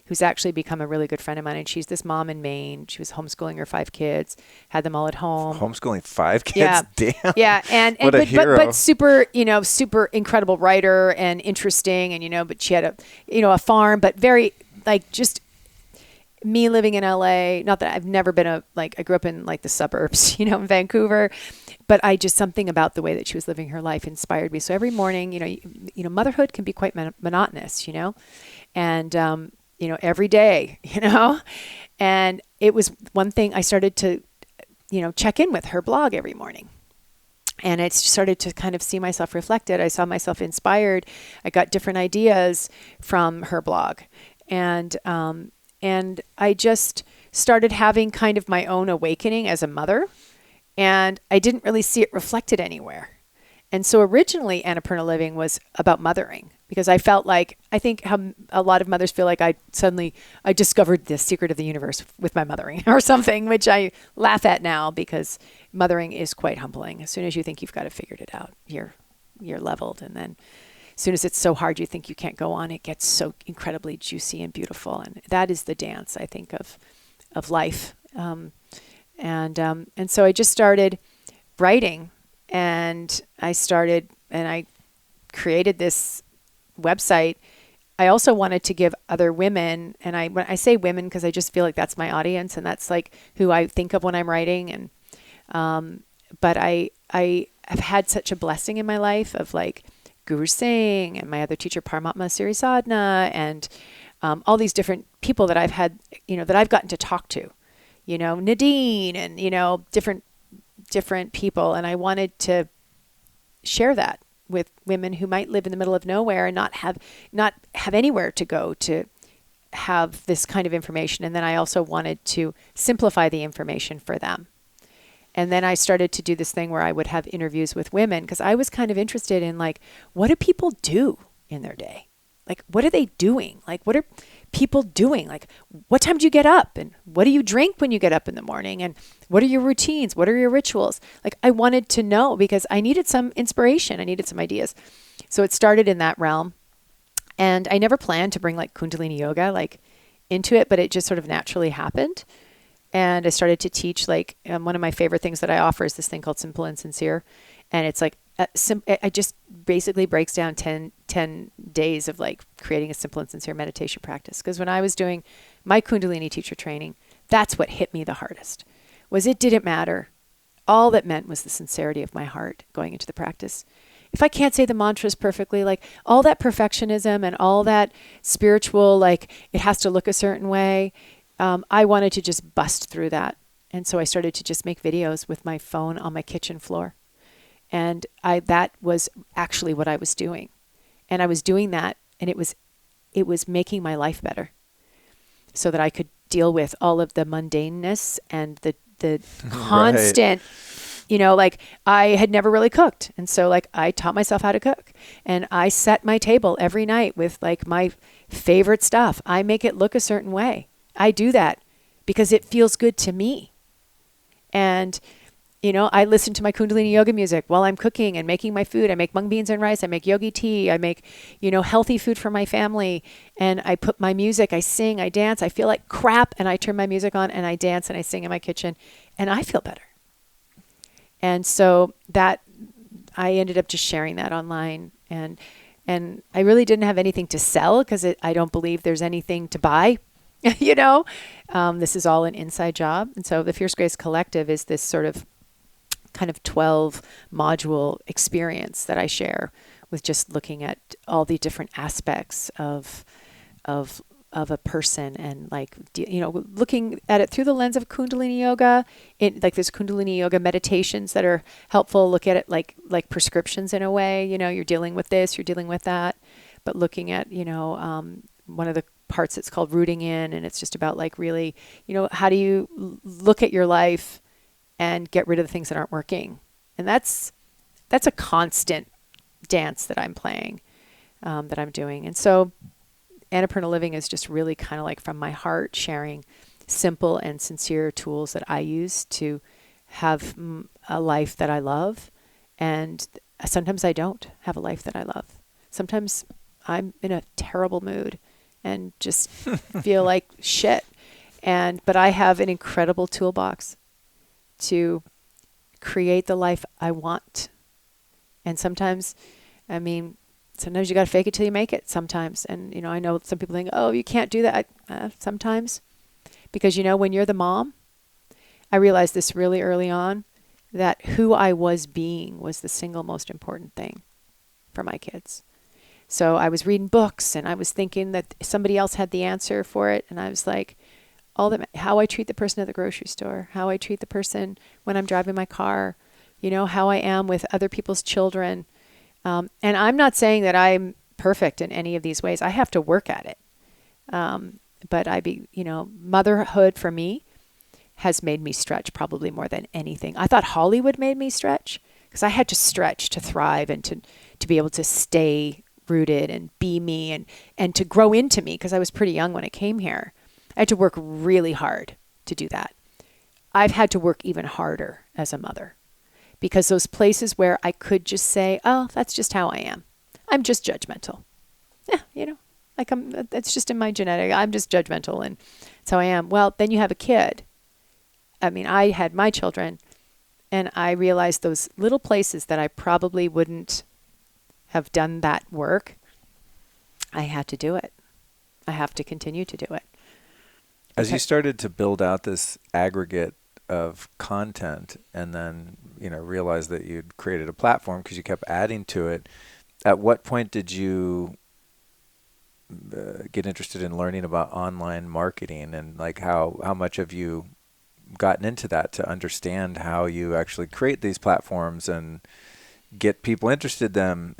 who's actually become a really good friend of mine. And she's this mom in Maine. She was homeschooling her 5 kids, had them all at home. Homeschooling 5 kids? Yeah. Damn. Yeah. And what a hero. But super, super incredible writer and interesting. And, but she had a farm, but very like just me living in LA. Not that I've never been I grew up in like the suburbs, in Vancouver, but something about the way that she was living her life inspired me. So every morning, motherhood can be quite monotonous, and, every day, and it was one thing I started to, check in with her blog every morning. And I started to kind of see myself reflected. I saw myself inspired. I got different ideas from her blog. And I just started having kind of my own awakening as a mother. And I didn't really see it reflected anywhere. And so originally Annapurna Living was about mothering, because I felt like, I think how a lot of mothers feel like I discovered the secret of the universe with my mothering or something, which I laugh at now, because mothering is quite humbling. As soon as you think you've got it figured it out, you're leveled. And then as soon as it's so hard you think you can't go on, it gets so incredibly juicy and beautiful. And that is the dance, I think, of life. And so I just started writing, and I created this website. I also wanted to give other women, and when I say women, because I just feel like that's my audience, and that's like who I think of when I'm writing. And but I have had such a blessing in my life of like Guru Singh and my other teacher Paramatma Siri Sadhana, and all these different people that I've had, that I've gotten to talk to, Nadine, and different people, and I wanted to share that with women who might live in the middle of nowhere and not have anywhere to go to have this kind of information. And then I also wanted to simplify the information for them. And then I started to do this thing where I would have interviews with women, because I was kind of interested in like, what do people do in their day? Like, what are they doing? Like, what are people doing? Like, what time do you get up? And what do you drink when you get up in the morning? And what are your routines? What are your rituals? Like, I wanted to know, because I needed some inspiration. I needed some ideas. So it started in that realm. And I never planned to bring like Kundalini yoga like into it, but it just sort of naturally happened. And I started to teach like one of my favorite things that I offer is this thing called Simple and Sincere. And it's like, I just basically breaks down 10 days of like creating a simple and sincere meditation practice. Because when I was doing my Kundalini teacher training, that's what hit me the hardest, was it didn't matter. All that meant was the sincerity of my heart going into the practice. If I can't say the mantras perfectly, like all that perfectionism and all that spiritual, like it has to look a certain way, I wanted to just bust through that. And so I started to just make videos with my phone on my kitchen floor. And that was actually what I was doing. And I was doing that, and it was making my life better, so that I could deal with all of the mundaneness and the constant, like I had never really cooked. And so like I taught myself how to cook, and I set my table every night with like my favorite stuff. I make it look a certain way. I do that because it feels good to me. And I listen to my Kundalini yoga music while I'm cooking and making my food. I make mung beans and rice. I make yogi tea. I make, healthy food for my family. And I put my music, I sing, I dance. I feel like crap, and I turn my music on and I dance and I sing in my kitchen, and I feel better. And so that I ended up just sharing that online, and I really didn't have anything to sell, because I don't believe there's anything to buy. This is all an inside job. And so the Fierce Grace Collective is this sort of kind of 12 module experience that I share, with just looking at all the different aspects of a person, and like, looking at it through the lens of Kundalini yoga. Like there's Kundalini yoga meditations that are helpful. Look at it like prescriptions in a way, you're dealing with this, you're dealing with that, but looking at, one of the parts that's called rooting in, and it's just about like really, how do you look at your life and get rid of the things that aren't working. And that's a constant dance that I'm playing, that I'm doing. And so Annapurna Living is just really kind of like from my heart, sharing simple and sincere tools that I use to have a life that I love. And sometimes I don't have a life that I love. Sometimes I'm in a terrible mood and just feel like shit. But I have an incredible toolbox to create the life I want. And sometimes you got to fake it till you make it sometimes. And, I know some people think, oh, you can't do that. Sometimes. Because, when you're the mom, I realized this really early on, that who I was being was the single most important thing for my kids. So I was reading books and I was thinking that somebody else had the answer for it. And I was like, how I treat the person at the grocery store, how I treat the person when I'm driving my car, how I am with other people's children. And I'm not saying that I'm perfect in any of these ways. I have to work at it. But motherhood for me has made me stretch probably more than anything. I thought Hollywood made me stretch because I had to stretch to thrive and to be able to stay rooted and be me and to grow into me, because I was pretty young when I came here. I had to work really hard to do that. I've had to work even harder as a mother, because those places where I could just say, oh, that's just how I am. I'm just judgmental. Yeah, that's just in my genetic. I'm just judgmental and that's how I am. Well, then you have a kid. I had my children and I realized those little places that I probably wouldn't have done that work. I had to do it. I have to continue to do it. As you started to build out this aggregate of content and then, realized that you'd created a platform because you kept adding to it, at what point did you get interested in learning about online marketing, and like how much have you gotten into that to understand how you actually create these platforms and get people interested in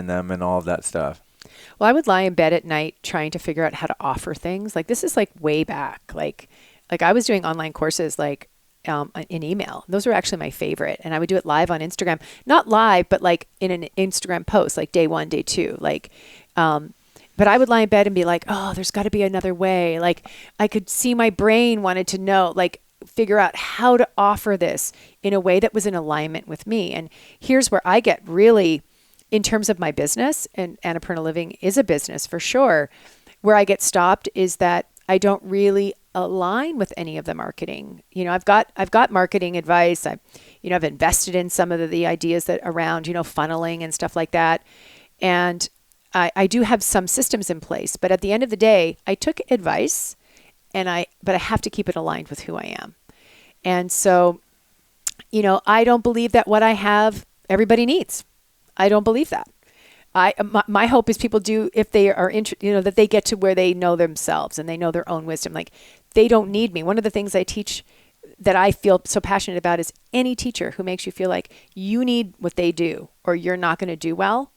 them and all of that stuff? Well, I would lie in bed at night trying to figure out how to offer things. Like, this is like way back. Like I was doing online courses in email. Those were actually my favorite. And I would do it live on Instagram, not live, but like in an Instagram post, like day 1, day 2, but I would lie in bed and be like, oh, there's got to be another way. Like, I could see my brain wanted to know, figure out how to offer this in a way that was in alignment with me. And here's where I get really, in terms of my business, and Annapurna Living is a business for sure, where I get stopped is that I don't really align with any of the marketing. I've got marketing advice. I've invested in some of the ideas that around, funneling and stuff like that. And I do have some systems in place, but at the end of the day, I took advice but I have to keep it aligned with who I am. And so, I don't believe that what I have, everybody needs. I don't believe that. My hope is people do, if they are that they get to where they know themselves and they know their own wisdom. Like, they don't need me. One of the things I teach that I feel so passionate about is any teacher who makes you feel like you need what they do or you're not going to do well.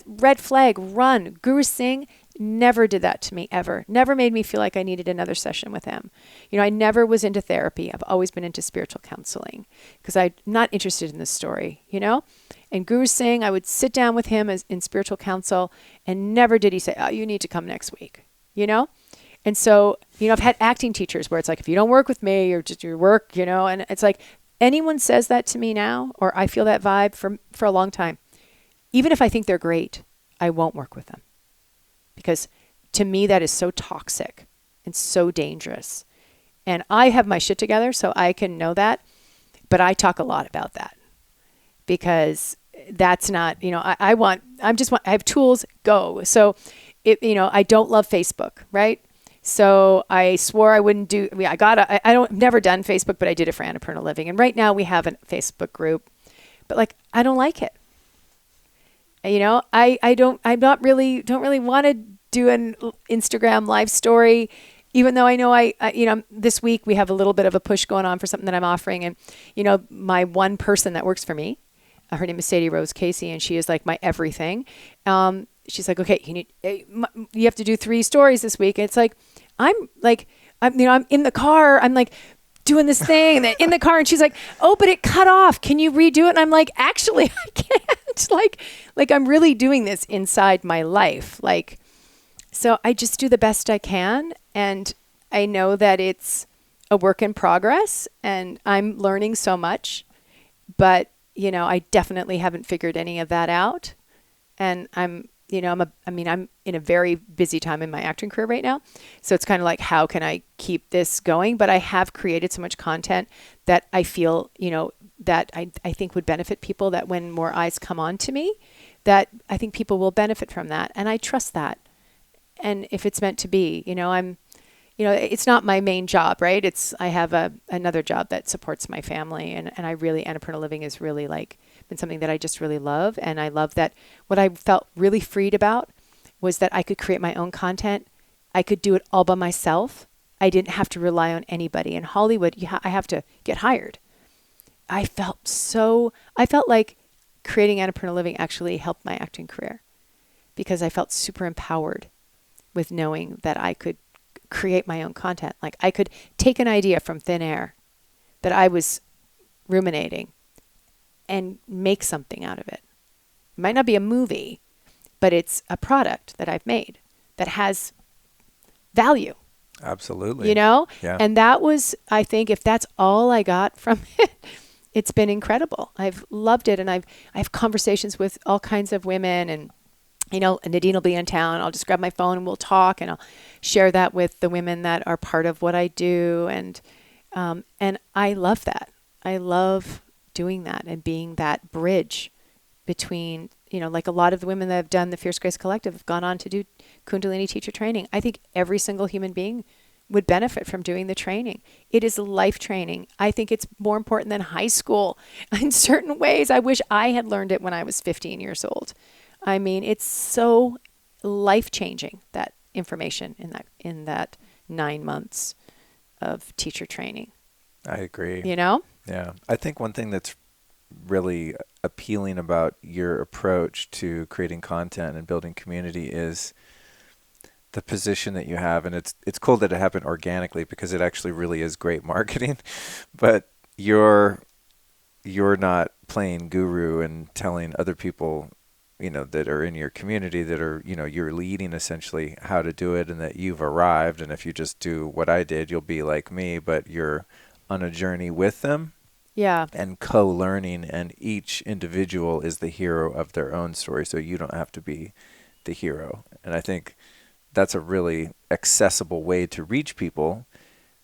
Red flag, run. Guru Singh never did that to me, ever. Never made me feel like I needed another session with him. I never was into therapy. I've always been into spiritual counseling because I'm not interested in this story, And Guru Singh, I would sit down with him in spiritual counsel, and never did he say, oh, you need to come next week, And so, I've had acting teachers where it's like, if you don't work with me, or just your work, and it's like, anyone says that to me now, or I feel that vibe for a long time, even if I think they're great, I won't work with them. Because to me, that is so toxic and so dangerous. And I have my shit together, so I can know that. But I talk a lot about that because that's not, I have tools, go. So, I don't love Facebook, right? So I swore I wouldn't do, I've never done Facebook, but I did it for Annapurna Living. And right now we have a Facebook group, but I don't like it. I don't really want to do an Instagram live story, even though I know this week we have a little bit of a push going on for something that I'm offering. And, my one person that works for me, her name is Sadie Rose Casey, and she is like my everything. She's like, okay, you have to do 3 stories this week. And it's like, I'm in the car. I'm like doing this thing and then in the car, and she's like, oh, but it cut off. Can you redo it? And I'm like, actually, I can't. Like I'm really doing this inside my life. So I just do the best I can. And I know that it's a work in progress and I'm learning so much, but I definitely haven't figured any of that out. And I'm I'm in a very busy time in my acting career right now. So it's kind of like, how can I keep this going? But I have created so much content that I feel, that I think would benefit people, that when more eyes come on to me, that I think people will benefit from that. And I trust that. And if it's meant to be, it's not my main job, right? I have another job that supports my family. And I really, Annapurna Living is really been something that I just really love. And I love that what I felt really freed about was that I could create my own content. I could do it all by myself. I didn't have to rely on anybody. In Hollywood, I have to get hired. I felt like creating Annapurna Living actually helped my acting career, because I felt super empowered with knowing that I could create my own content. Like, I could take an idea from thin air that I was ruminating and make something out of it. It might not be a movie, but it's a product that I've made that has value. Absolutely. Yeah. And that was, I think, if that's all I got from it, it's been incredible. I've loved it. And I have conversations with all kinds of women, and Nadine will be in town. I'll just grab my phone and we'll talk, and I'll share that with the women that are part of what I do. And I love that. I love doing that and being that bridge between, like a lot of the women that have done the Fierce Grace Collective have gone on to do Kundalini teacher training. I think every single human being would benefit from doing the training. It is life training. I think it's more important than high school in certain ways. I wish I had learned it when I was 15 years old. I mean, it's so life-changing, that information in that 9 months of teacher training. I agree. Yeah. I think one thing that's really appealing about your approach to creating content and building community is the position that you have. And it's cool that it happened organically, because it actually really is great marketing. But you're not playing guru and telling other people, that are in your community, that are, you're leading essentially how to do it, and that you've arrived. And if you just do what I did, you'll be like me, but you're on a journey with them. Yeah. And co-learning, and each individual is the hero of their own story. So you don't have to be the hero. And I think that's a really accessible way to reach people,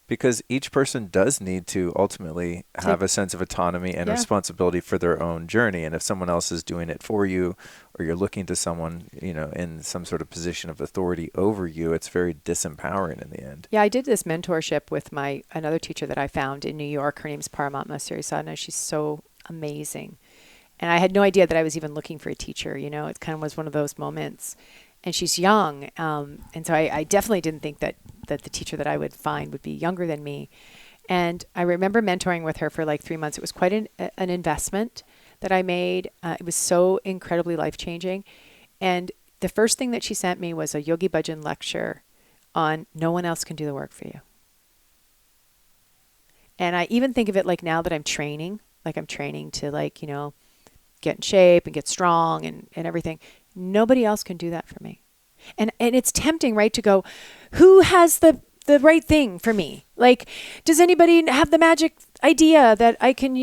because each person does need to ultimately have a sense of autonomy and responsibility for their own journey. And if someone else is doing it for you, or you're looking to someone, in some sort of position of authority over you, it's very disempowering in the end. Yeah, I did this mentorship with another teacher that I found in New York. Her name's Paramatma Sirisana. She's so amazing. And I had no idea that I was even looking for a teacher. It kind of was one of those moments. And she's young. And so I definitely didn't think that the teacher that I would find would be younger than me. And I remember mentoring with her for 3 months. It was quite an investment that I made. It was so incredibly life-changing. And the first thing that she sent me was a Yogi Bhajan lecture on no one else can do the work for you. And I even think of it now that I'm training to get in shape and get strong and everything. Nobody else can do that for me. And it's tempting, right, to go, who has the right thing for me? Does anybody have the magic idea that I can,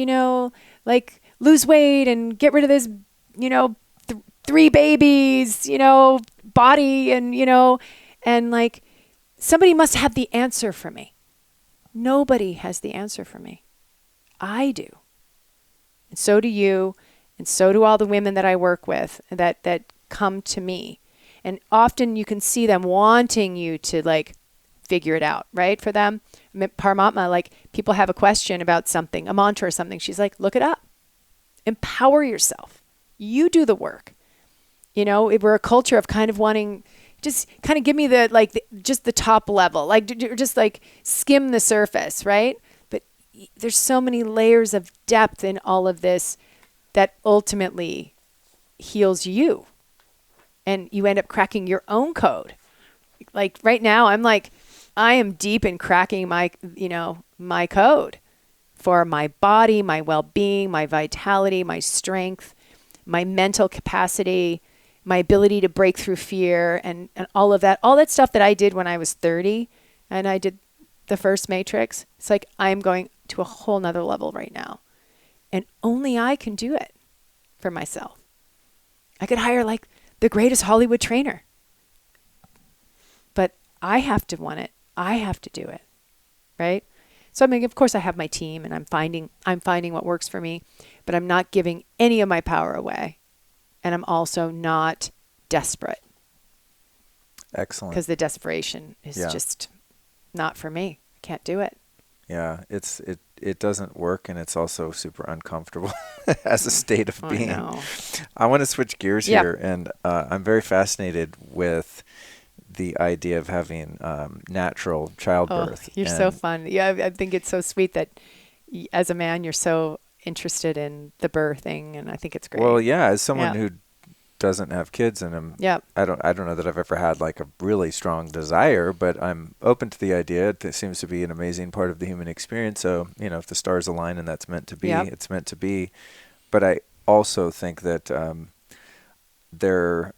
lose weight and get rid of this, 3 babies, body and somebody must have the answer for me. Nobody has the answer for me. I do. And so do you. And so do all the women that I work with that come to me. And often you can see them wanting you to figure it out, right? For them, Paramatma, people have a question about something, a mantra or something. She's like, look it up. Empower yourself. You do the work. We're a culture of kind of wanting, just kind of give me just the top level, just skim the surface, right? But there's so many layers of depth in all of this that ultimately heals you. And you end up cracking your own code. Right now, I am deep in cracking my code for my body, my well-being, my vitality, my strength, my mental capacity, my ability to break through fear and all of that. All that stuff that I did when I was 30 and I did the first Matrix. It's I'm going to a whole nother level right now. And only I can do it for myself. I could hire the greatest Hollywood trainer. But I have to want it. I have to do it. Right? So I mean, of course I have my team and I'm finding what works for me, but I'm not giving any of my power away. And I'm also not desperate. Excellent. Because the desperation is just not for me. I can't do it. Yeah, it doesn't work, and it's also super uncomfortable as a state of being. I know. I want to switch gears here, and I'm very fascinated with the idea of having natural childbirth. Oh, you're so fun. Yeah, I think it's so sweet that as a man you're so interested in the birthing, and I think it's great. Well, yeah, as someone who doesn't have kids and I don't know that I've ever had like a really strong desire, but I'm open to the idea. It seems to be an amazing part of the human experience. So, if the stars align and that's meant to be, it's meant to be. But I also think that there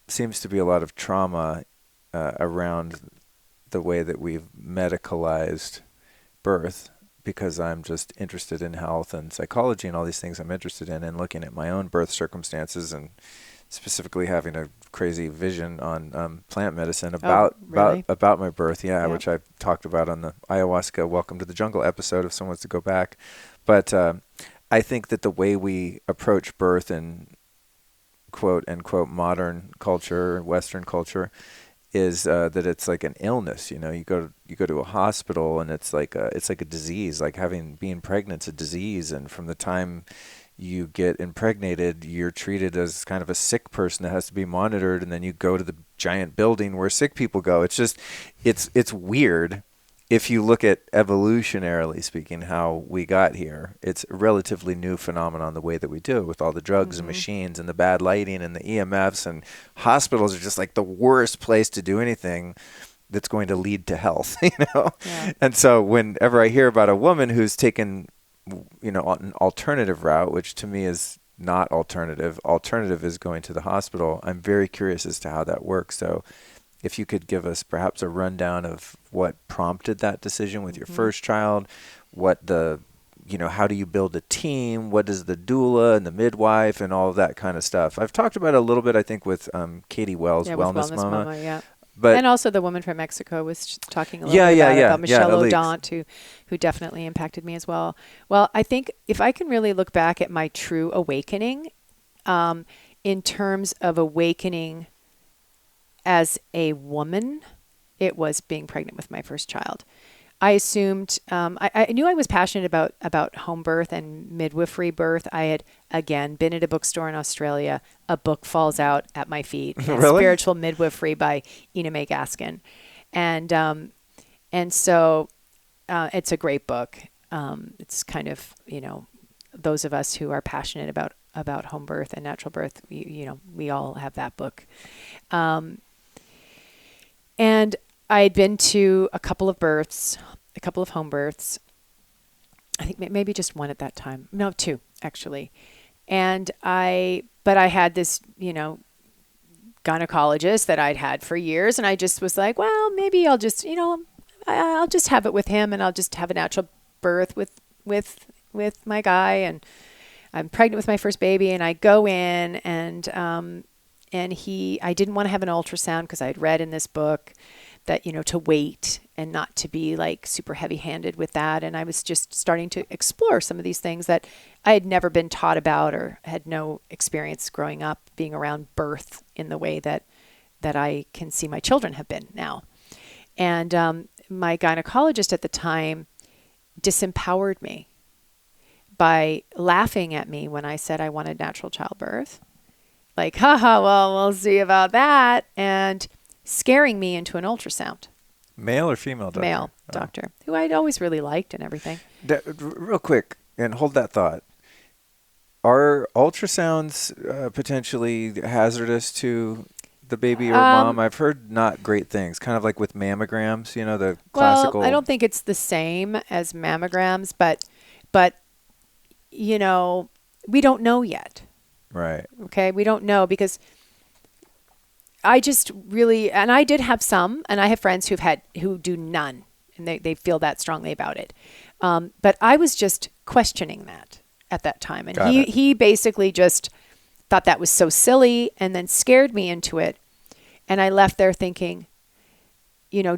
seems to be a lot of trauma around the way that we've medicalized birth, because I'm just interested in health and psychology and all these things I'm interested in, and looking at my own birth circumstances, and specifically having a crazy vision on plant medicine about my birth. Yeah, which I talked about on the ayahuasca Welcome to the Jungle episode if someone wants to go back. But I think that the way we approach birth in quote unquote modern culture, Western culture, is that it's like an illness. You go to a hospital and it's like a disease. Like being pregnant's a disease, and from the time you get impregnated, you're treated as kind of a sick person that has to be monitored, and then you go to the giant building where sick people go. It's just it's weird. If you look at evolutionarily speaking, how we got here, it's a relatively new phenomenon, the way that we do it, with all the drugs and machines and the bad lighting and the EMFs, and hospitals are just like the worst place to do anything that's going to lead to health, Yeah. And so whenever I hear about a woman who's taken, an alternative route, which to me is not alternative is going to the hospital, I'm very curious as to how that works. So if you could give us perhaps a rundown of what prompted that decision with your first child, what how do you build a team? What is the doula and the midwife and all of that kind of stuff? I've talked about it a little bit, I think, with Katie Wells, Wellness Mama. Yeah. But and also the woman from Mexico was talking a little bit about Michelle O'Daunt, who definitely impacted me as well. Well, I think if I can really look back at my true awakening, in terms of awakening as a woman, it was being pregnant with my first child. I assumed, I knew I was passionate about home birth and midwifery birth. I had, again, been at a bookstore in Australia. A book falls out at my feet. Really? Spiritual Midwifery by Ina May Gaskin. And so it's a great book. It's kind of, those of us who are passionate about home birth and natural birth, we all have that book. And I had been to a couple of home births. I think maybe just one at that time. No, two, actually. But I had this, gynecologist that I'd had for years. And I just was like, well, maybe I'll just, I'll just have it with him, and I'll just have a natural birth with my guy. And I'm pregnant with my first baby, and I go in and I didn't want to have an ultrasound because I'd read in this book that, to wait and not to be like super heavy handed with that. And I was just starting to explore some of these things that I had never been taught about or had no experience growing up being around birth in the way that I can see my children have been now. And my gynecologist at the time disempowered me by laughing at me when I said I wanted natural childbirth. Like, haha, well, we'll see about that. And scaring me into an ultrasound. Male or female doctor? Male doctor, who I'd always really liked and everything. Real quick, and hold that thought. Are ultrasounds potentially hazardous to the baby or mom? I've heard not great things, kind of like with mammograms, the classical. Well, I don't think it's the same as mammograms, but we don't know yet. Right. Okay, we don't know because I just really, and I did have some, and I have friends who do none, and they feel that strongly about it. But I was just questioning that at that time. And he basically just thought that was so silly and then scared me into it. And I left there thinking,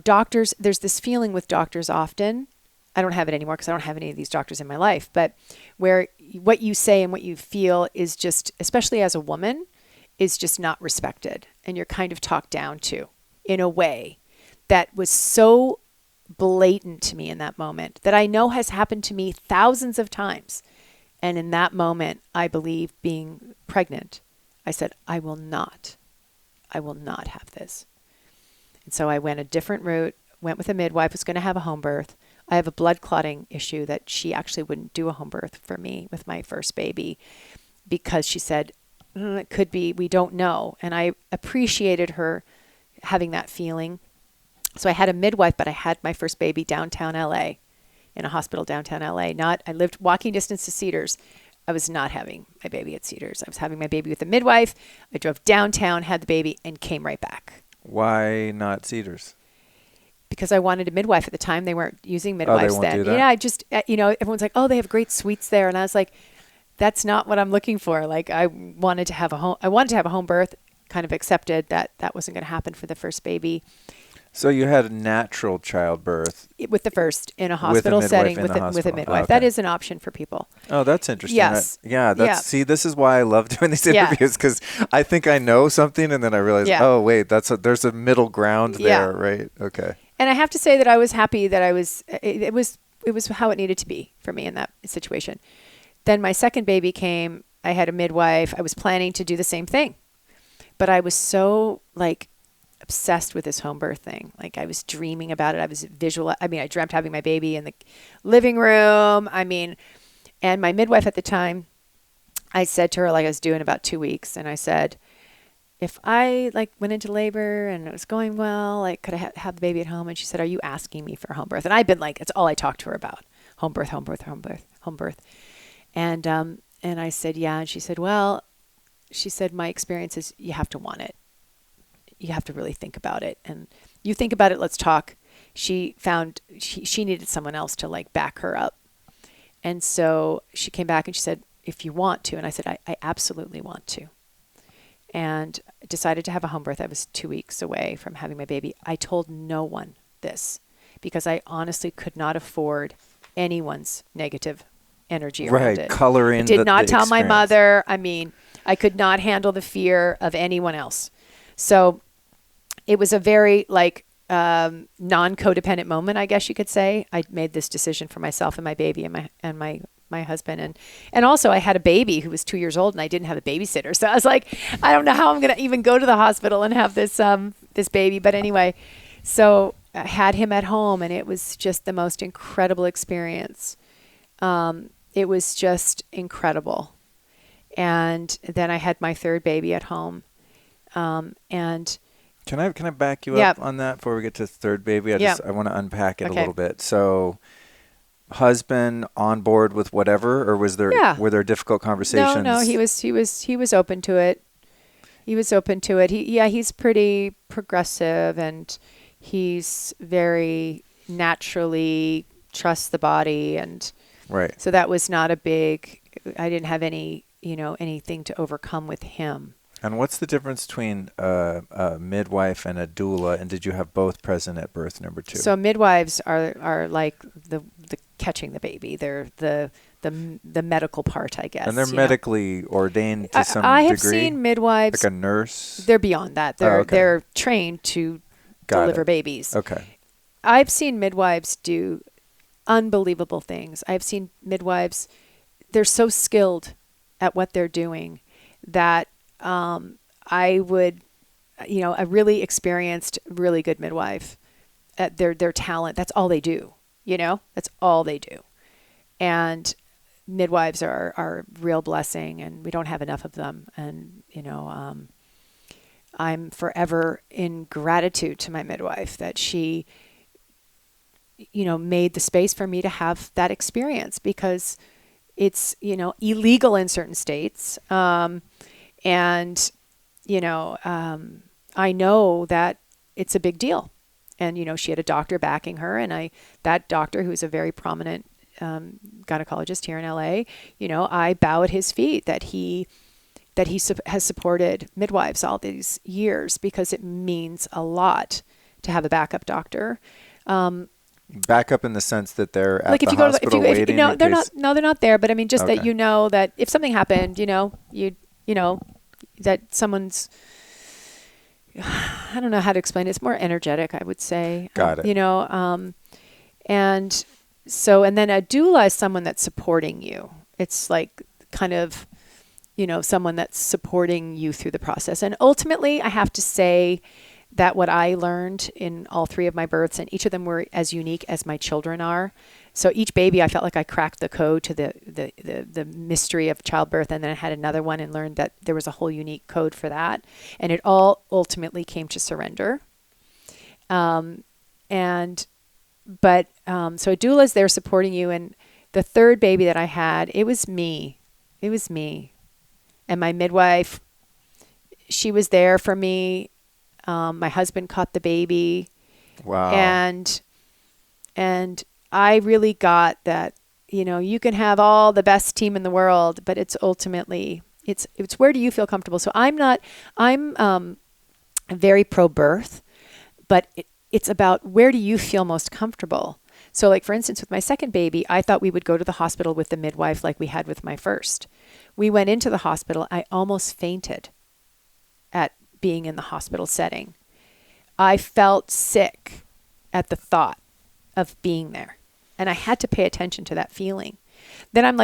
doctors, there's this feeling with doctors often. I don't have it anymore because I don't have any of these doctors in my life, but where what you say and what you feel is just, especially as a woman, is just not respected. And you're kind of talked down to in a way that was so blatant to me in that moment that I know has happened to me thousands of times. And in that moment, I believe, being pregnant, I said, I will not have this. And so I went a different route, went with a midwife, was going to have a home birth. I have a blood clotting issue that she actually wouldn't do a home birth for me with my first baby because she said, it could be, we don't know. And I appreciated her having that feeling. So I had a midwife, but I had my first baby downtown LA, in a hospital downtown LA. I lived walking distance to Cedars. I was not having my baby at Cedars. I was having my baby with a midwife. I drove downtown, had the baby, and came right back. Why not Cedars? Because I wanted a midwife at the time. They weren't using midwives then. Do that? Yeah, I just, everyone's like, oh, they have great suites there. And I was like, that's not what I'm looking for. Like I wanted to have a home birth, kind of accepted that wasn't going to happen for the first baby. So you had a natural childbirth with the first in a hospital setting with a midwife. Oh, okay. That is an option for people. Oh, that's interesting. Yes. See, this is why I love doing these interviews because I think I know something and then I realize, oh wait, there's a middle ground there, right? Okay. And I have to say that I was happy that it was how it needed to be for me in that situation. Then my second baby came. I had a midwife. I was planning to do the same thing, but I was so obsessed with this home birth thing. Like I was dreaming about it. I was I dreamt having my baby in the living room. And my midwife at the time, I said to her, I was due in about 2 weeks. And I said, if I went into labor and it was going well, could I have the baby at home? And she said, are you asking me for a home birth? And I've been it's all I talked to her about. Home birth, home birth, home birth, home birth. And I said, yeah. And she said, my experience is you have to want it. You have to really think about it. And you think about it, let's talk. She found she needed someone else to back her up. And so she came back and she said, if you want to. And I said, I absolutely want to. And decided to have a home birth. I was 2 weeks away from having my baby. I told no one this because I honestly could not afford anyone's negative energy around it. Color in I did not tell my experience. mother. I could not handle the fear of anyone else. So it was a very non-codependent moment, I guess you could say. I made this decision for myself and my baby and my husband. And also I had a baby who was 2 years old and I didn't have a babysitter. So I was like, I don't know how I'm going to even go to the hospital and have this baby. But anyway, so I had him at home and it was just the most incredible experience. It was just incredible. And then I had my third baby at home. And Can I back you up on that before we get to third baby? I want to unpack it a little bit. So husband on board with whatever, or were there difficult conversations? No, he was open to it. He was open to it. He's pretty progressive and he's very naturally trusts the body. And right. So that was not I didn't have anything to overcome with him. And what's the difference between a midwife and a doula? And did you have both present at birth number 2? So midwives are like the catching the baby. They're the medical part, I guess. And they're medically ordained to some degree? I have seen midwives. Like a nurse? They're beyond that. They're trained to deliver babies. Okay. I've seen midwives do unbelievable things. I've seen midwives, they're so skilled at what they're doing that I really experienced really good midwife at their talent. That's all they do, that's all they do. And midwives are a real blessing and we don't have enough of them. And, I'm forever in gratitude to my midwife that she, made the space for me to have that experience because it's, illegal in certain states. And, I know that it's a big deal. And, she had a doctor backing her and that doctor who's a very prominent gynecologist here in LA, I bow at his feet that he that he has supported midwives all these years, because it means a lot to have a backup doctor. Backup in the sense that they're at Like if the you go to, hospital if waiting no, in they're case. not, no, they're not there. But I mean, just that, Okay. that if something happened, that someone's, I don't know how to explain it. It's more energetic, I would say. Got it. And so, and then a doula is someone that's supporting you. It's like kind of, someone that's supporting you through the process. And ultimately, I have to say that what I learned in all three of my births, and each of them were as unique as my children are. So each baby, I felt like I cracked the code to the mystery of childbirth, and then I had another one and learned that there was a whole unique code for that. And it all ultimately came to surrender. So a doula is there supporting you. And the third baby that I had, it was me. It was me. And my midwife, she was there for me. My husband caught the baby. Wow. And I really got that, you can have all the best team in the world, but it's ultimately, it's where do you feel comfortable? So I'm very pro-birth, but it's about where do you feel most comfortable? So like, for instance, with my second baby, I thought we would go to the hospital with the midwife like we had with my first. We went into the hospital. I almost fainted at being in the hospital setting. I felt sick at the thought of being there. And I had to pay attention to that feeling. Then I'm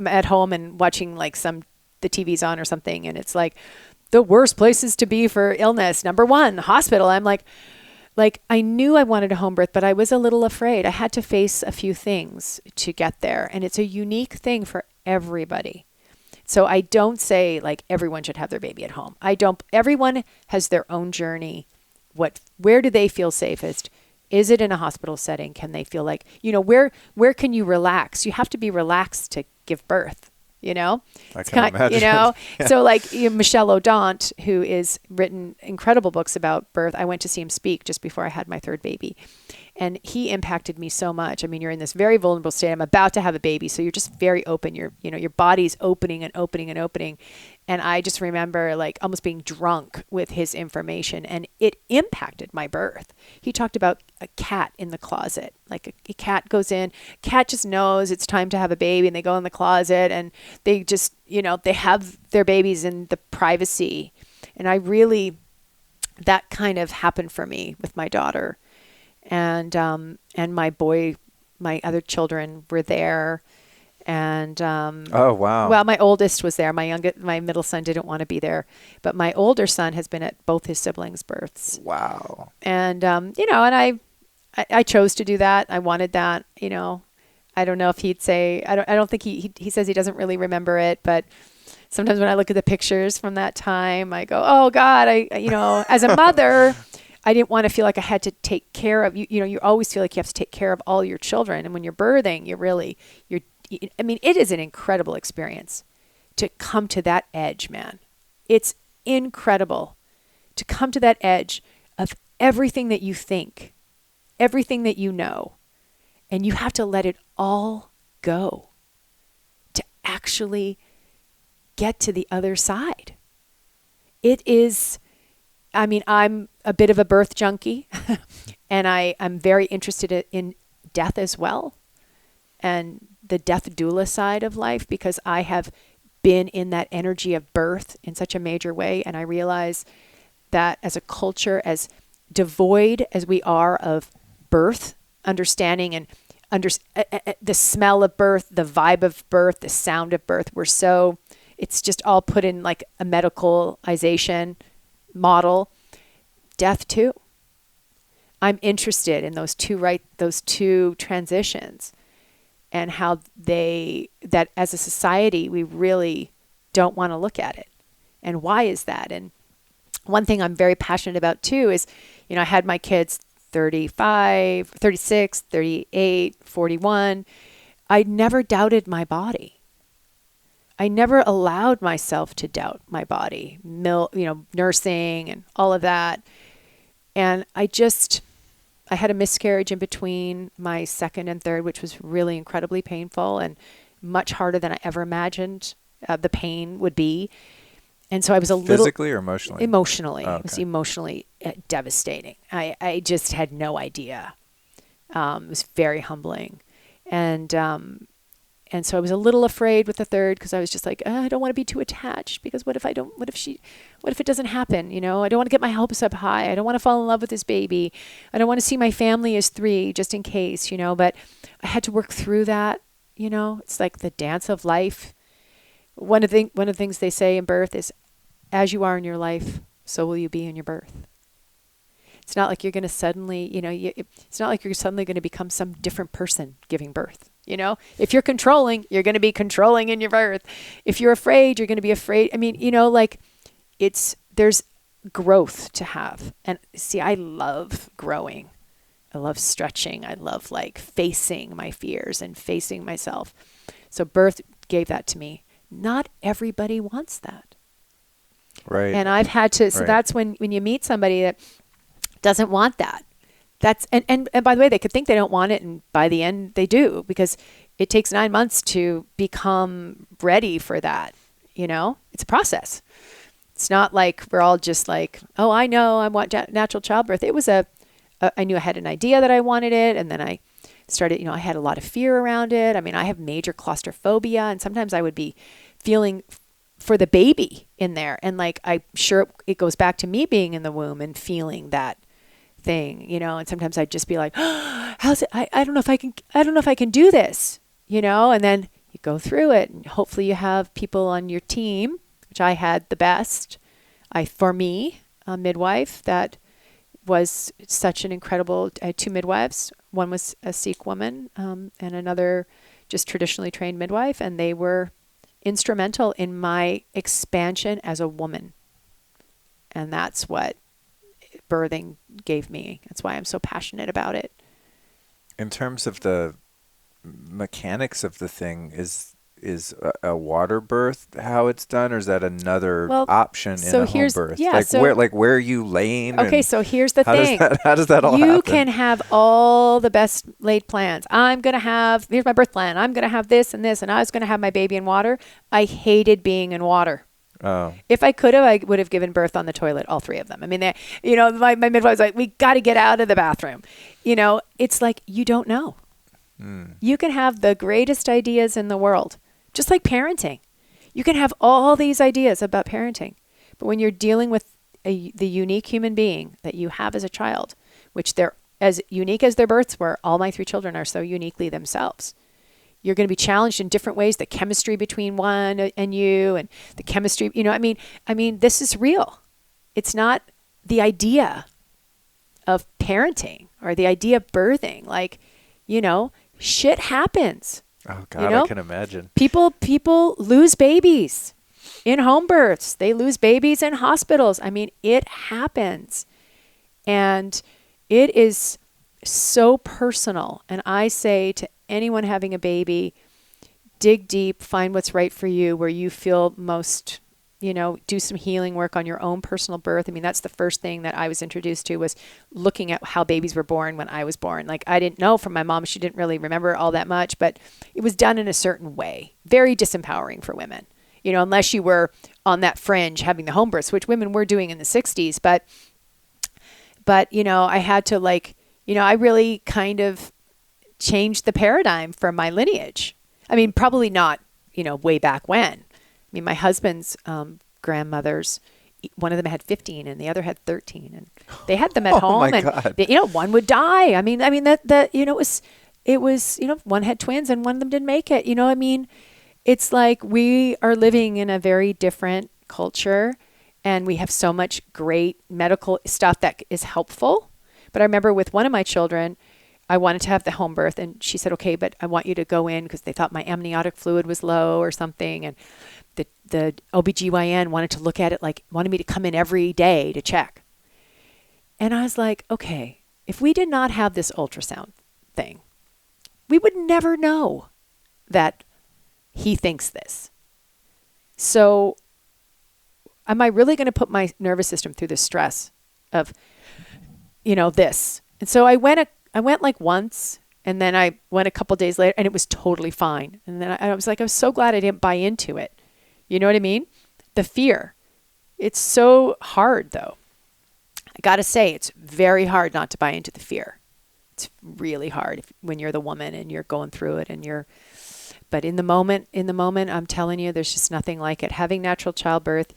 at home and watching like the TV's on or something. And it's like the worst places to be for illness. Number one, hospital. I'm like I knew I wanted a home birth, but I was a little afraid. I had to face a few things to get there. And it's a unique thing for everybody. So I don't say like everyone should have their baby at home. Everyone has their own journey. Where do they feel safest? Is it in a hospital setting? Can they feel like, where can you relax? You have to be relaxed to give birth, I can imagine. Yeah. So like Michel Odant, who is written incredible books about birth. I went to see him speak just before I had my third baby. And he impacted me so much. I mean, you're in this very vulnerable state. I'm about to have a baby. So you're just very open. Your body's opening and opening and opening. And I just remember like almost being drunk with his information, and it impacted my birth. He talked about a cat in the closet. Like a cat goes in, cat just knows it's time to have a baby, and they go in the closet and they just, they have their babies in the privacy. And that kind of happened for me with my daughter. And my other children were there. And, oh, wow. Well, my oldest was there. My middle son didn't want to be there, but my older son has been at both his siblings' births. Wow. And, and I chose to do that. I wanted that, I don't know if he'd say, I don't think he says he doesn't really remember it, but sometimes when I look at the pictures from that time, I go, oh God, as a mother, I didn't want to feel like I had to take care of you. You always feel like you have to take care of all your children. And when you're birthing, it is an incredible experience to come to that edge, man. It's incredible to come to that edge of everything that you think, everything that you know, and you have to let it all go to actually get to the other side. It is, I'm a bit of a birth junkie and I'm very interested in death as well, and the death doula side of life, because I have been in that energy of birth in such a major way. And I realize that as a culture, as devoid as we are of birth, understanding and the smell of birth, the vibe of birth, the sound of birth, it's just all put in like a medicalization model. Death too. I'm interested in those two transitions, and how that as a society, we really don't want to look at it. And why is that? And one thing I'm very passionate about too is, I had my kids 35, 36, 38, 41. I never doubted my body. I never allowed myself to doubt my body, nursing and all of that. And I had a miscarriage in between my second and third, which was really incredibly painful and much harder than I ever imagined the pain would be. And so I was a little physically or emotionally? emotionally. Oh, It was okay. emotionally devastating. I just had no idea. It was very humbling. And, and so I was a little afraid with the third because I was just like, I don't want to be too attached because what if it doesn't happen? You know, I don't want to get my hopes up high. I don't want to fall in love with this baby. I don't want to see my family as 3 just in case, you know, but I had to work through that. You know, it's like the dance of life. One of the things they say in birth is, as you are in your life, so will you be in your birth. It's not like you're going to suddenly, you know, it's not like you're suddenly going to become some different person giving birth. You know, if you're controlling, you're going to be controlling in your birth. If you're afraid, you're going to be afraid. I mean, you know, like there's growth to have. And see, I love growing. I love stretching. I love like facing my fears and facing myself. So birth gave that to me. Not everybody wants that. Right. And I've had to, so Right. that's when you meet somebody that doesn't want that. That's, and by the way, they could think they don't want it. And by the end they do, because it takes 9 months to become ready for that. You know, it's a process. It's not like we're all just like, oh, I know I want natural childbirth. It was I knew I had an idea that I wanted it. And then I started, you know, I had a lot of fear around it. I mean, I have major claustrophobia, and sometimes I would be feeling for the baby in there. And like, I'm sure it goes back to me being in the womb and feeling that thing, you know, and sometimes I'd just be like, oh, how's it? I don't know if I can do this, you know, and then you go through it and hopefully you have people on your team, which I had the best. For me, a midwife that was such an incredible, I had 2 midwives. One was a Sikh woman, and another just traditionally trained midwife. And they were instrumental in my expansion as a woman. And that's what birthing gave me. That's why I'm so passionate about it. In terms of the mechanics of the thing, is a water birth how it's done, or is that another option in a home birth? Yeah, like so where are you laying? Okay, so here's the thing. How does that all happen? You can have all the best laid plans. Here's my birth plan. I'm going to have this and this, and I was going to have my baby in water. I hated being in water. Oh. If I could have, I would have given birth on the toilet, all 3 of them. I mean, you know, my midwife was like, we got to get out of the bathroom. You know, it's like, you don't know. You can have the greatest ideas in the world, just like parenting. You can have all these ideas about parenting, but when you're dealing with the unique human being that you have as a child, which they're as unique as their births were, all my 3 children are so uniquely themselves. You're going to be challenged in different ways. The chemistry between one and you, and the chemistry, you know, I mean, this is real. It's not the idea of parenting or the idea of birthing. Like, you know, shit happens. Oh God, you know? I can imagine. People lose babies in home births. They lose babies in hospitals. I mean, it happens. And it is so personal. And I say to anyone having a baby, dig deep, find what's right for you, where you feel most, you know, do some healing work on your own personal birth. I mean, that's the first thing that I was introduced to, was looking at how babies were born when I was born. Like, I didn't know from my mom. She didn't really remember all that much, but it was done in a certain way. Very disempowering for women, you know, unless you were on that fringe having the home births, which women were doing in the 60s. But, you know, I had to, like, you know, I really kind of changed the paradigm for my lineage. I mean, probably not, you know, way back when. I mean, my husband's grandmothers, one of them had 15 and the other had 13, and they had them at home. My and God. they, you know, one would die. I mean that you know, it was, you know, one had twins and one of them didn't make it. You know, I mean, it's like we are living in a very different culture, and we have so much great medical stuff that is helpful. But I remember with one of my children, I wanted to have the home birth, and she said, okay, but I want you to go in, because they thought my amniotic fluid was low or something. And the OBGYN wanted to look at it, like wanted me to come in every day to check. And I was like, okay, if we did not have this ultrasound thing, we would never know that he thinks this. So am I really going to put my nervous system through the stress of, you know, this? And so I went like once, and then I went a couple days later, and it was totally fine. And then I was like, I was so glad I didn't buy into it. You know what I mean? The fear. It's so hard, though. I got to say, it's very hard not to buy into the fear. It's really hard when you're the woman and you're going through it but in the moment, I'm telling you, there's just nothing like it. Having natural childbirth,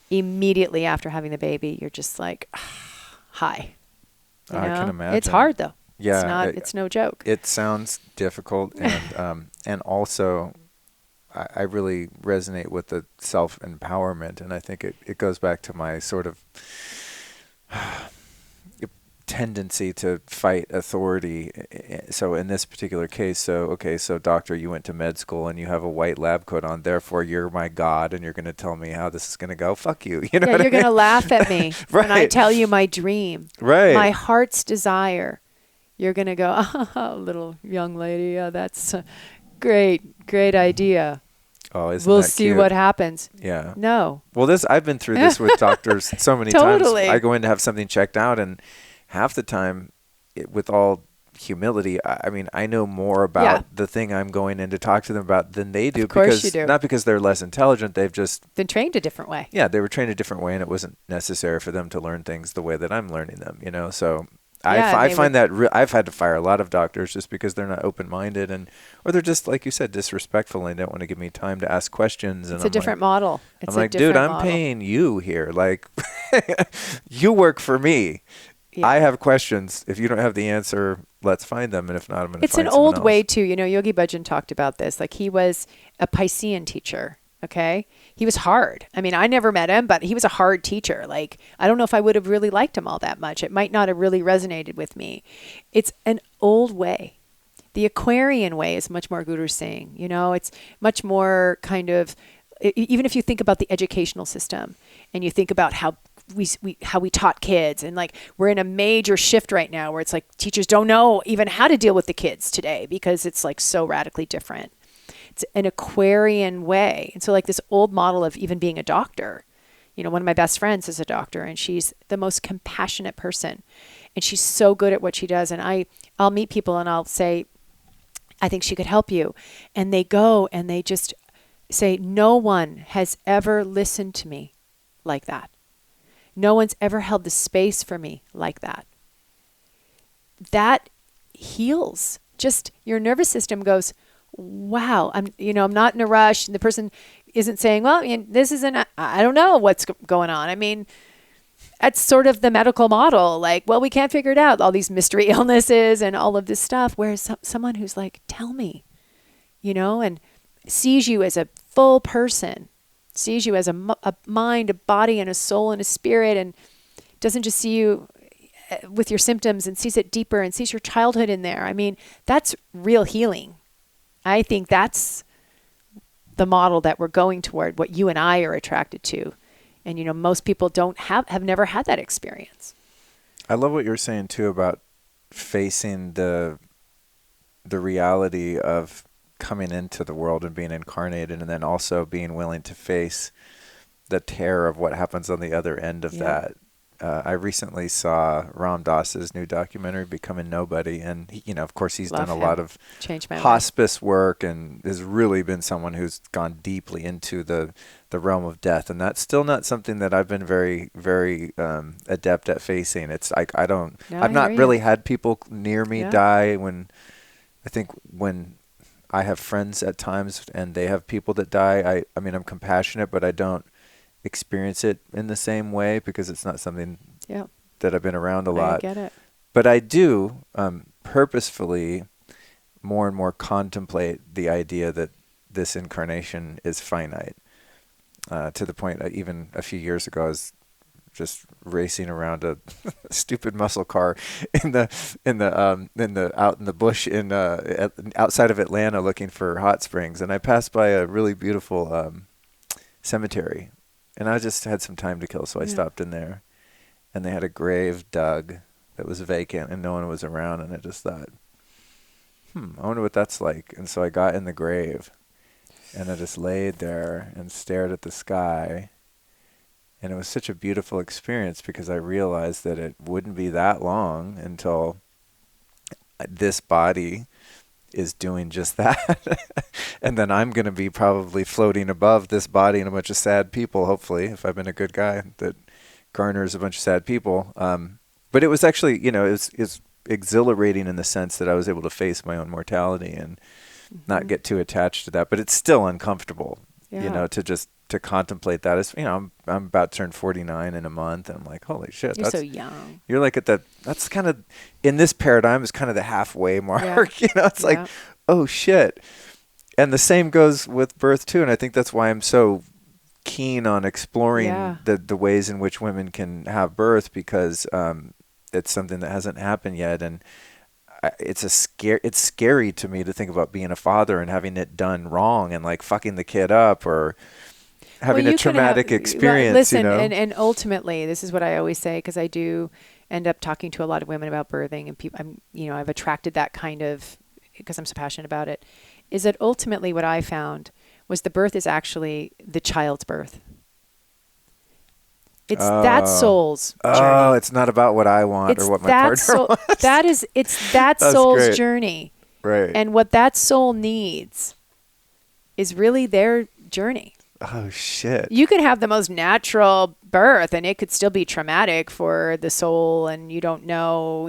immediately after having the baby, you're just like, hi. I can imagine. It's hard, though. Yeah. It's no joke. It sounds difficult. And also, I really resonate with the self-empowerment. And I think it goes back to my sort of tendency to fight authority. So in this particular case, so doctor, you went to med school and you have a white lab coat on, therefore you're my God and you're going to tell me how this is going to go. Fuck you. You know what you're going to laugh at me when I tell you my dream, my heart's desire. You're going to go, oh, little young lady, that's a great idea. Oh, isn't we'll that see cute? What happens. Yeah. No. Well, I've been through this with doctors so many Totally. times. I go in to have something checked out, and half the time, with all humility, I mean, I know more about the thing I'm going in to talk to them about than they do. Of course you do. Not because they're less intelligent. They've just been trained a different way. Yeah, they were trained a different way, and it wasn't necessary for them to learn things the way that I'm learning them, you know, so... I find that I've had to fire a lot of doctors just because they're not open-minded or they're just, like you said, disrespectful and don't want to give me time to ask questions. And it's a different model. I'm like, dude, I'm paying you here. Like, you work for me. Yeah. I have questions. If you don't have the answer, let's find them. And if not, I'm going to find someone else. It's an old way, too. You know, Yogi Bhajan talked about this. Like, he was a Piscean teacher. Okay. He was hard. I mean, I never met him, but he was a hard teacher. Like, I don't know if I would have really liked him all that much. It might not have really resonated with me. It's an old way. The Aquarian way is much more Guru's saying, you know, it's much more kind of, even if you think about the educational system and you think about how we taught kids, and like we're in a major shift right now where it's like teachers don't know even how to deal with the kids today because it's like so radically different. It's an Aquarian way. And so like this old model of even being a doctor, you know, one of my best friends is a doctor and she's the most compassionate person and she's so good at what she does. And I'll meet people and I'll say, I think she could help you. And they go and they just say, no one has ever listened to me like that. No one's ever held the space for me like that. That heals. Just your nervous system goes, wow, I'm not in a rush. And the person isn't saying, well, this isn't, I don't know what's going on. I mean, that's sort of the medical model. Like, well, we can't figure it out. All these mystery illnesses and all of this stuff. Whereas someone who's like, tell me, you know, and sees you as a full person, sees you as a mind, a body, and a soul and a spirit, and doesn't just see you with your symptoms and sees it deeper and sees your childhood in there. I mean, that's real healing. I think that's the model that we're going toward, what you and I are attracted to. And, you know, most people have never had that experience. I love what you're saying, too, about facing the reality of coming into the world and being incarnated, and then also being willing to face the terror of what happens on the other end of that. I recently saw Ram Dass's new documentary, Becoming Nobody. And, he, you know, of course, he's done a lot of hospice work and has really been someone who's gone deeply into the realm of death. And that's still not something that I've been very, very adept at facing. It's like I've not really had people near me die when I have friends at times and they have people that die. I mean, I'm compassionate, but I don't experience it in the same way because it's not something that I've been around a lot. I get it. But I do purposefully more and more contemplate the idea that this incarnation is finite. To the point, even a few years ago, I was just racing around a stupid muscle car out in the bush outside of Atlanta looking for hot springs, and I passed by a really beautiful cemetery. And I just had some time to kill, so I stopped in there. And they had a grave dug that was vacant, and no one was around. And I just thought, I wonder what that's like. And so I got in the grave, and I just laid there and stared at the sky. And it was such a beautiful experience because I realized that it wouldn't be that long until this body is doing just that. And then I'm going to be probably floating above this body and a bunch of sad people, hopefully, if I've been a good guy that garners a bunch of sad people. But it was actually, it's exhilarating in the sense that I was able to face my own mortality and not get too attached to that. But it's still uncomfortable, to contemplate that. As I'm about to turn 49 in a month, and I'm like, holy shit, You're so young. You're like that's kind of, in this paradigm, is kind of the halfway mark. Yeah. It's like, oh shit. And the same goes with birth too. And I think that's why I'm so keen on exploring the ways in which women can have birth, because it's something that hasn't happened yet. And it's scary to me to think about being a father and having it done wrong and like fucking the kid up or having a traumatic experience. Listen, and ultimately, this is what I always say, because I do end up talking to a lot of women about birthing, and people, I've attracted that kind of, because I'm so passionate about it, is that ultimately what I found was the birth is actually the child's birth. It's that soul's journey. Oh, it's not about what I want or what my partner wants. It's that soul's journey. Right. And what that soul needs is really their journey. Oh, shit. You could have the most natural birth and it could still be traumatic for the soul, and you don't know,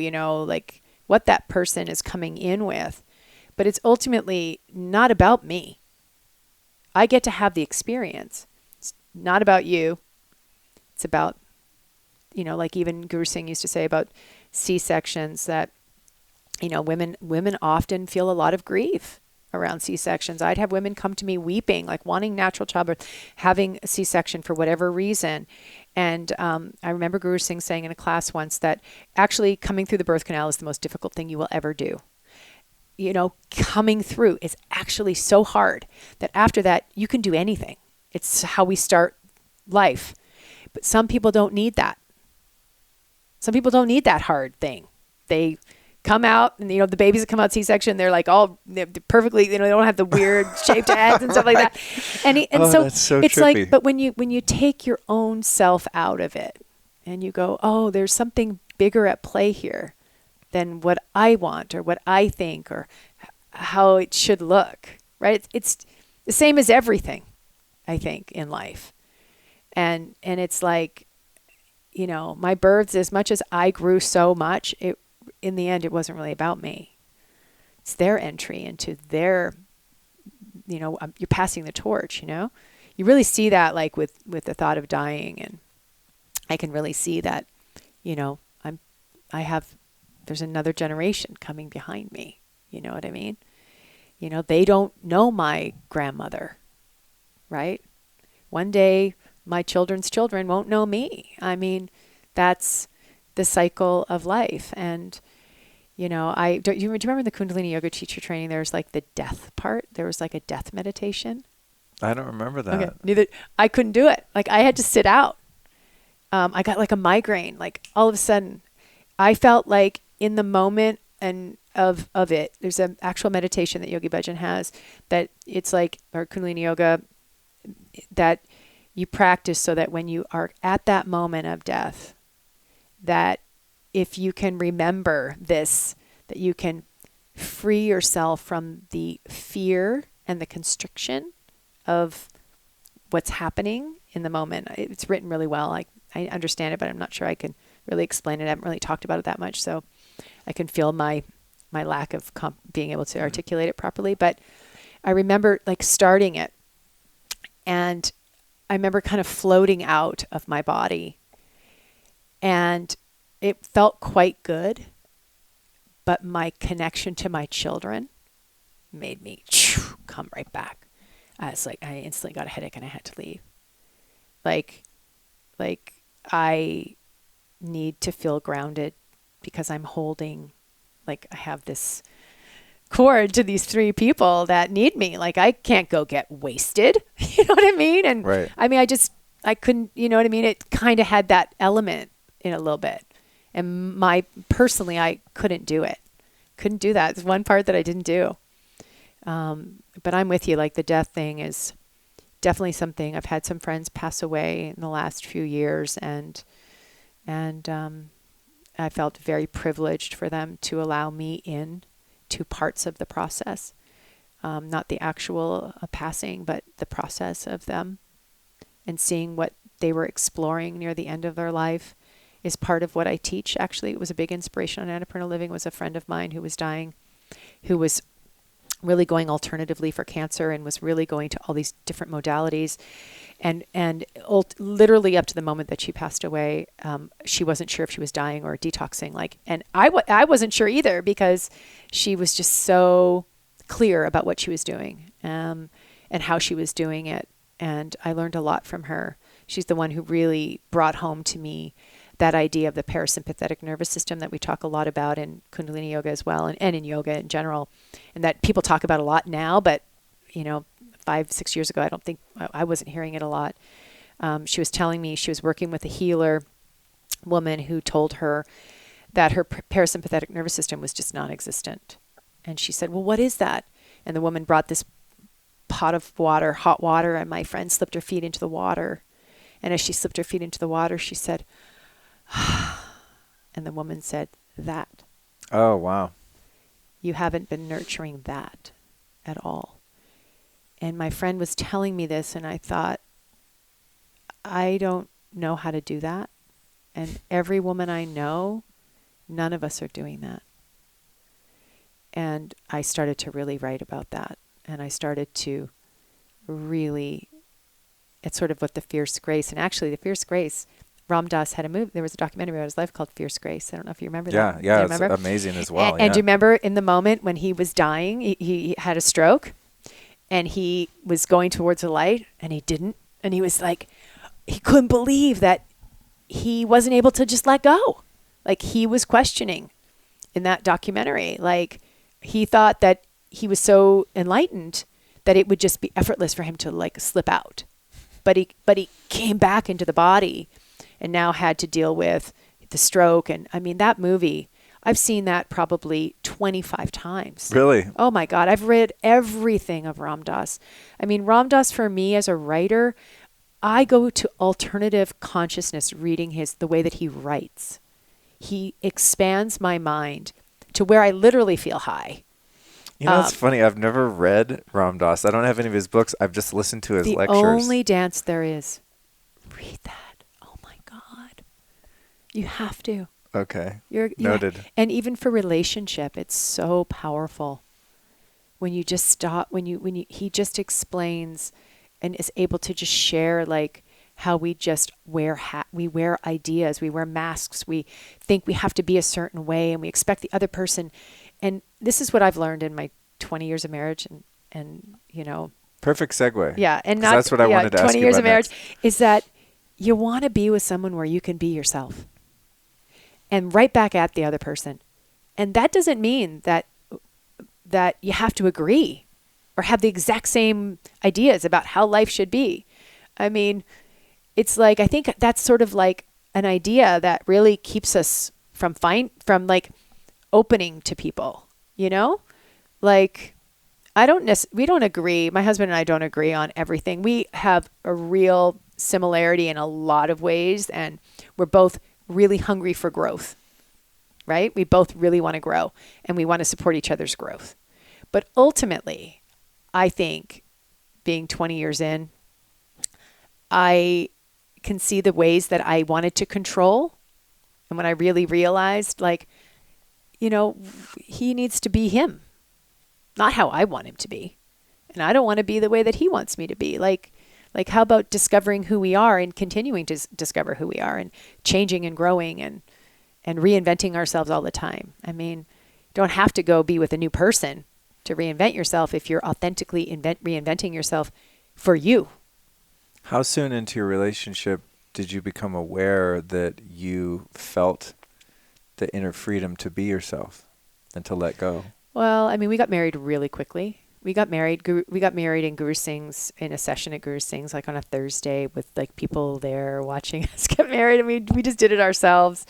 like what that person is coming in with. But it's ultimately not about me. I get to have the experience. It's not about you. It's about, like even Guru Singh used to say about C-sections, that, women often feel a lot of grief around C-sections. I'd have women come to me weeping, like wanting natural childbirth, having a C-section for whatever reason. And I remember Guru Singh saying in a class once that actually coming through the birth canal is the most difficult thing you will ever do. Coming through is actually so hard that after that, you can do anything. It's how we start life. But some people don't need that. Some people don't need that hard thing. They come out and, the babies that come out C-section, they're like they're perfectly, they don't have the weird shaped heads and stuff like that. So that's so it's trippy. like, but when you take your own self out of it and you go, oh, there's something bigger at play here than what I want or what I think or how it should look, right? It's the same as everything, I think, in life. And it's like, my births, as much as I grew so much, in the end, it wasn't really about me. It's their entry into their, you're passing the torch, You really see that like with the thought of dying. And I can really see that, there's another generation coming behind me. You know what I mean? They don't know my grandmother, right? One day, my children's children won't know me. I mean, that's the cycle of life. And, do you remember the Kundalini yoga teacher training? There was like the death part. There was like a death meditation. I don't remember that. Okay. I couldn't do it. Like I had to sit out. I got like a migraine. Like all of a sudden, I felt like in the moment and of it, there's an actual meditation that Yogi Bhajan has that it's like, or Kundalini yoga, that you practice so that when you are at that moment of death, that if you can remember this, that you can free yourself from the fear and the constriction of what's happening in the moment. It's written really well. I understand it, but I'm not sure I can really explain it. I haven't really talked about it that much, so I can feel my lack of being able to articulate it properly. But I remember like starting it, and I remember kind of floating out of my body, and it felt quite good, but my connection to my children made me come right back. I was like, I instantly got a headache and I had to leave. Like I need to feel grounded because I'm holding, like I have this cord to these 3 people that need me. Like I can't go get wasted. You know what I mean? And right. I mean, I couldn't, you know what I mean? It kind of had that element in a little bit. And personally, I couldn't do it. Couldn't do that. It's one part that I didn't do. But I'm with you. Like the death thing is definitely something. I've had some friends pass away in the last few years, and I felt very privileged for them to allow me in to parts of the process, not the actual passing, but the process of them, and seeing what they were exploring near the end of their life is part of what I teach. Actually, it was a big inspiration on Annapurna Living. Was a friend of mine who was dying, who was really going alternatively for cancer and was really going to all these different modalities. And literally up to the moment that she passed away, she wasn't sure if she was dying or detoxing. And I wasn't sure either, because she was just so clear about what she was doing, and how she was doing it. And I learned a lot from her. She's the one who really brought home to me that idea of the parasympathetic nervous system that we talk a lot about in Kundalini yoga as well, and in yoga in general, and that people talk about a lot now, but 5-6 years ago, I wasn't hearing it a lot. She was telling me she was working with a healer woman who told her that her parasympathetic nervous system was just non-existent. And she said, well, what is that? And the woman brought this pot of water, hot water, and my friend slipped her feet into the water. And as she slipped her feet into the water, she said, and the woman said, that. Oh, wow. You haven't been nurturing that at all. And my friend was telling me this, and I thought, I don't know how to do that. And every woman I know, none of us are doing that. And I started to really write about that. And I started to really, it's sort of what the Fierce Grace, and actually the Fierce Grace, Ram Dass had a movie. There was a documentary about his life called Fierce Grace. I don't know if you remember that. Yeah, it's amazing as well. And do you remember in the moment when he was dying, he had a stroke, and he was going towards the light, and he didn't. And he was like, he couldn't believe that he wasn't able to just let go. Like, he was questioning in that documentary. Like, he thought that he was so enlightened that it would just be effortless for him to like slip out. But he came back into the body, and now had to deal with the stroke. And I mean, that movie, I've seen that probably 25 times. Really? Oh my God. I've read everything of Ram Dass. I mean, Ram Dass, for me as a writer, I go to alternative consciousness reading the way that he writes. He expands my mind to where I literally feel high. It's funny. I've never read Ram Dass. I don't have any of his books. I've just listened to his lectures. The only dance there is, read that. You have to. Okay. Noted. And even for relationship, it's so powerful when you just stop, he just explains and is able to just share like how we just we wear ideas, we wear masks, we think we have to be a certain way, and we expect the other person. And this is what I've learned in my 20 years of marriage, and Perfect segue. Yeah. And that's what I wanted to ask you about 20 years of marriage next. is that you want to be with someone where you can be yourself. And right back at the other person. And that doesn't mean that you have to agree or have the exact same ideas about how life should be. I mean, it's like, I think that's sort of like an idea that really keeps us from like opening to people, Like, we don't agree. My husband and I don't agree on everything. We have a real similarity in a lot of ways, and we're both really hungry for growth, right? We both really want to grow, and we want to support each other's growth. But ultimately, I think being 20 years in, I can see the ways that I wanted to control. And when I really realized, like, he needs to be him, not how I want him to be. And I don't want to be the way that he wants me to be. Like, how about discovering who we are and continuing to discover who we are and changing and growing and reinventing ourselves all the time? I mean, you don't have to go be with a new person to reinvent yourself if you're authentically reinventing yourself for you. How soon into your relationship did you become aware that you felt the inner freedom to be yourself and to let go? Well, I mean, we got married really quickly. We got married in Guru Singh's, in a session at Guru Singh's, like on a Thursday with like people there watching us get married. And we just did it ourselves.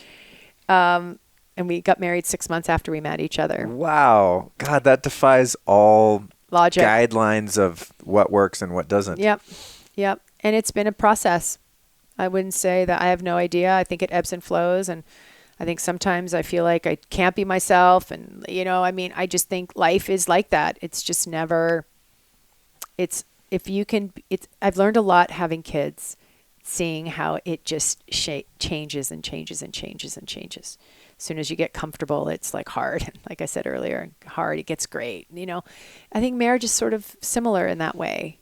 And we got married 6 months after we met each other. Wow. God, that defies all logic, guidelines of what works and what doesn't. Yep. And it's been a process. I wouldn't say that I have no idea. I think it ebbs and flows. And I think sometimes I feel like I can't be myself. And, I mean, I just think life is like that. It's just never, it's, if you can, I've learned a lot having kids, seeing how it just changes and changes and changes and changes. As soon as you get comfortable, it's like hard. Like I said earlier, hard, it gets great. I think marriage is sort of similar in that way.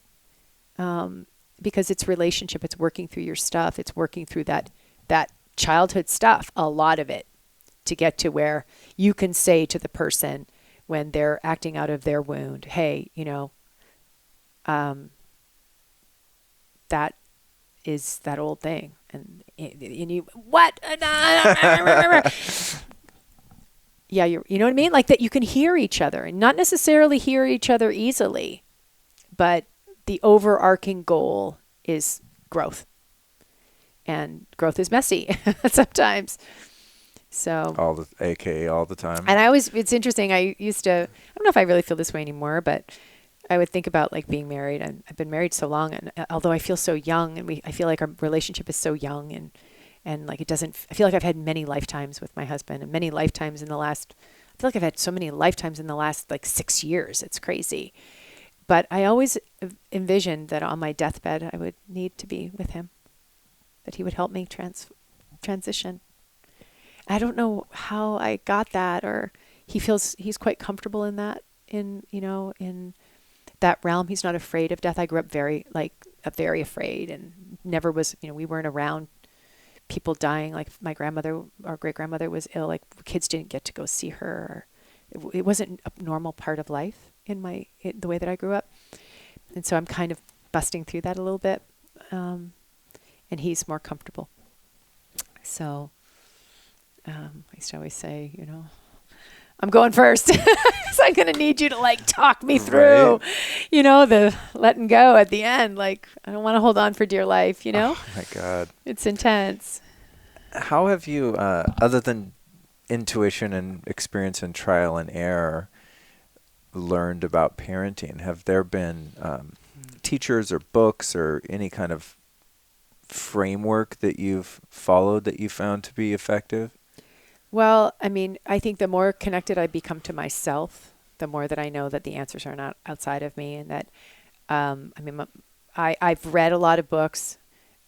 Because it's relationship, it's working through your stuff. It's working through that childhood stuff, a lot of it, to get to where you can say to the person when they're acting out of their wound, hey, that is that old thing. And you, what? Yeah, you know what I mean? Like that you can hear each other and not necessarily hear each other easily, but the overarching goal is growth. And growth is messy sometimes. So AKA all the time. And it's interesting. I don't know if I really feel this way anymore, but I would think about like being married. I've been married so long, and although I feel so young, and I feel like our relationship is so young, and like I feel like I've had many lifetimes with my husband, and many lifetimes I feel like I've had so many lifetimes in the last like 6 years. It's crazy. But I always envisioned that on my deathbed, I would need to be with him, that he would help me transition. I don't know how I got that, or he's quite comfortable in that, in that realm. He's not afraid of death. I grew up very afraid, and never was, we weren't around people dying. Like my grandmother, our great grandmother was ill. Like kids didn't get to go see her. It wasn't a normal part of life in the way that I grew up. And so I'm kind of busting through that a little bit. And he's more comfortable. So I used to always say, I'm going first. So I'm going to need you to like talk me through, right. The letting go at the end. Like, I don't want to hold on for dear life, Oh my God. It's intense. How have you, other than intuition and experience and trial and error, learned about parenting? Have there been teachers or books or any kind of framework that you've followed that you found to be effective? Well, I mean, I think the more connected I become to myself, the more that I know that the answers are not outside of me, and that, I've read a lot of books.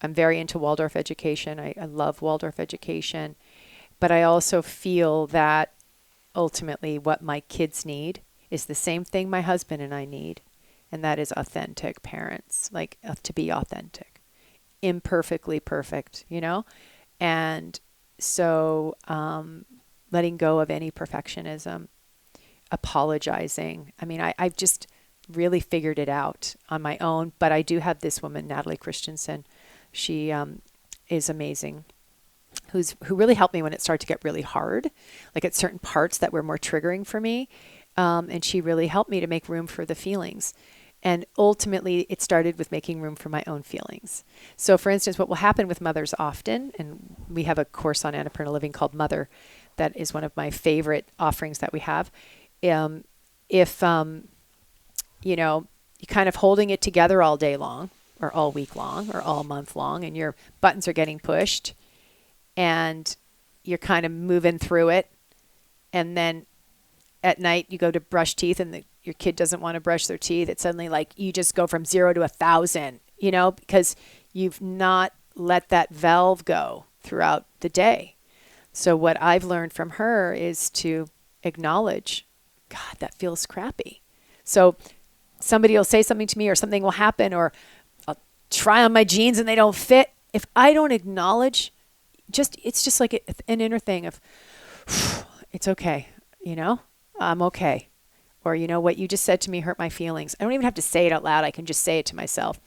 I'm very into Waldorf education. I love Waldorf education, but I also feel that ultimately what my kids need is the same thing my husband and I need, and that is authentic parents, like to be authentic, imperfectly perfect, And so letting go of any perfectionism, apologizing. I mean, I've just really figured it out on my own, but I do have this woman, Natalie Christensen. She is amazing, who really helped me when it started to get really hard, like at certain parts that were more triggering for me. And she really helped me to make room for the feelings. And ultimately, it started with making room for my own feelings. So, for instance, what will happen with mothers often, and we have a course on annapurna living called Mother, that is one of my favorite offerings that we have. If you're kind of holding it together all day long, or all week long, or all month long, and your buttons are getting pushed, and you're kind of moving through it, and then at night you go to brush teeth and your kid doesn't want to brush their teeth. It's suddenly like you just go from 0 to 1,000, because you've not let that valve go throughout the day. So what I've learned from her is to acknowledge, God, that feels crappy. So somebody will say something to me, or something will happen, or I'll try on my jeans and they don't fit. If I don't acknowledge, it's just like an inner thing of, it's okay, I'm okay. Or, what you just said to me hurt my feelings. I don't even have to say it out loud. I can just say it to myself,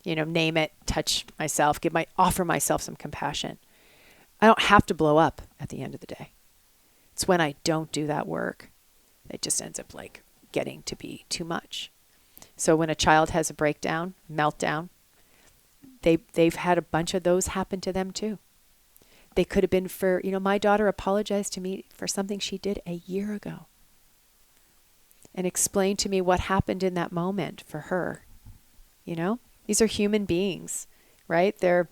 name it, touch myself, offer myself some compassion. I don't have to blow up at the end of the day. It's when I don't do that work, it just ends up like getting to be too much. So when a child has a breakdown, meltdown, they've had a bunch of those happen to them too. They could have been for, my daughter apologized to me for something she did a year ago, and explain to me what happened in that moment for her. These are human beings, right? They're,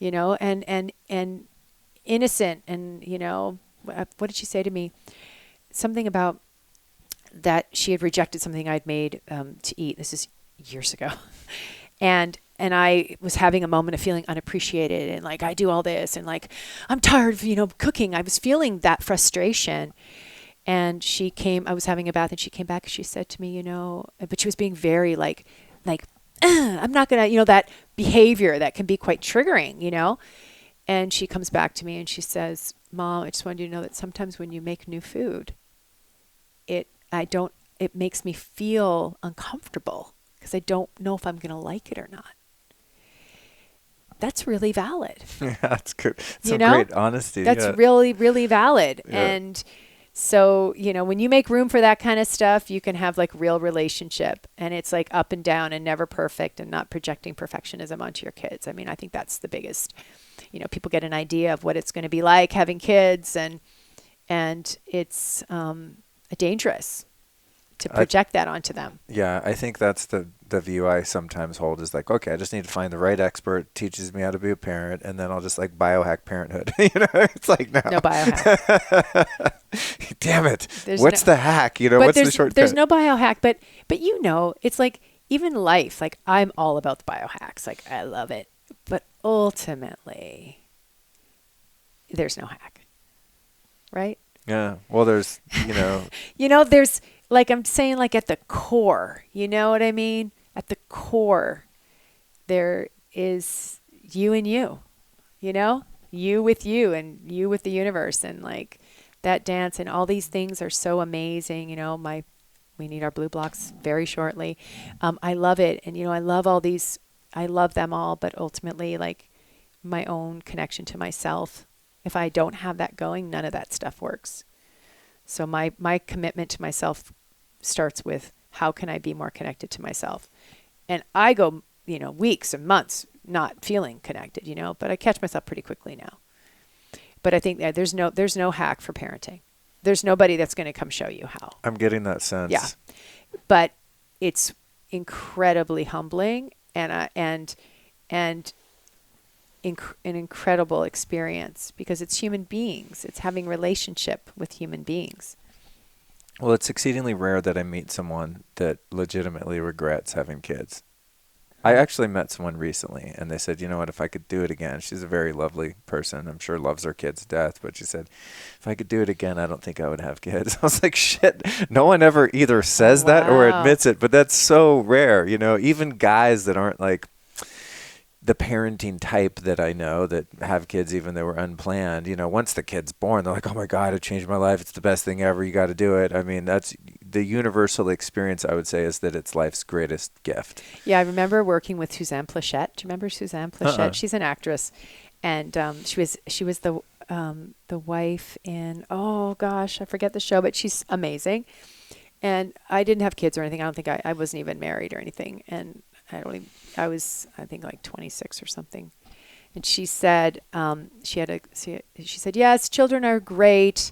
and innocent. And, what did she say to me? Something about that she had rejected something I'd made to eat. This is years ago. And I was having a moment of feeling unappreciated, and like, I do all this, and like, I'm tired of, cooking. I was feeling that frustration. And I was having a bath, and she came back and she said to me, but she was being very like, I'm not going to, that behavior that can be quite triggering. And she comes back to me and she says, Mom, I just wanted you to know that sometimes when you make new food, it makes me feel uncomfortable because I don't know if I'm going to like it or not. That's really valid. Yeah, that's good. Some great honesty. That's really, really valid. Yeah. And so, when you make room for that kind of stuff, you can have like real relationship, and it's like up and down and never perfect, and not projecting perfectionism onto your kids. I mean, I think that's the biggest, people get an idea of what it's going to be like having kids, and it's dangerous to project that onto them. Yeah, I think that's the view I sometimes hold is like, okay, I just need to find the right expert, teaches me how to be a parent, and then I'll just like biohack parenthood. It's like, no biohack. Damn it. What's the hack? What's the shortcut? There's no biohack, but it's like even life, like I'm all about the biohacks. Like I love it. But ultimately, there's no hack. Right? Yeah. Well, there's, there's like, I'm saying like at the core, you know what I mean? At the core, there is you and you, you with you and you with the universe, and like that dance, and all these things are so amazing. We need our blue blocks very shortly. I love it. And, I love all these, I love them all, but ultimately like my own connection to myself. If I don't have that going, none of that stuff works. So my commitment to myself starts with how can I be more connected to myself? And I go, weeks and months not feeling connected, but I catch myself pretty quickly now. But I think that there's no hack for parenting. There's nobody that's going to come show you how. I'm getting that sense. Yeah. But it's incredibly humbling and an incredible experience because it's human beings. It's having relationship with human beings. Well, it's exceedingly rare that I meet someone that legitimately regrets having kids. I actually met someone recently, and they said, you know what, if I could do it again, she's a very lovely person, I'm sure loves her kids to death, but she said, if I could do it again, I don't think I would have kids. I was like, shit, no one ever either says that or admits it, but that's so rare, even guys that aren't like the parenting type that I know that have kids even though were unplanned, once the kid's born, they're like, oh my God, it changed my life. It's the best thing ever. You got to do it. I mean, that's the universal experience, I would say, is that it's life's greatest gift. Yeah, I remember working with Suzanne Plachette. Do you remember Suzanne Plachette? She's an actress. And she was the wife in, oh gosh, I forget the show, but she's amazing. And I didn't have kids or anything. I don't think I wasn't even married or anything. And I was, I think, like 26 or something. And she said, she said, yes, children are great.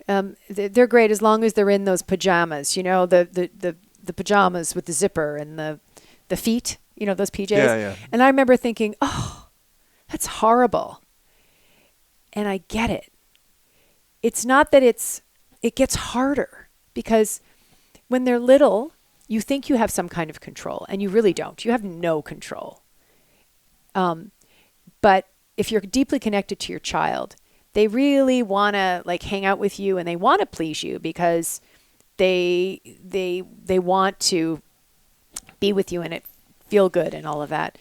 They're great as long as they're in those pajamas, the pajamas with the zipper and the feet, those PJs. Yeah. And I remember thinking, oh, that's horrible. And I get it. It's not that it gets harder because when they're little, you think you have some kind of control, and you really don't. You have no control. But if you're deeply connected to your child, they really want to like hang out with you, and they want to please you because they want to be with you and it feel good and all of that.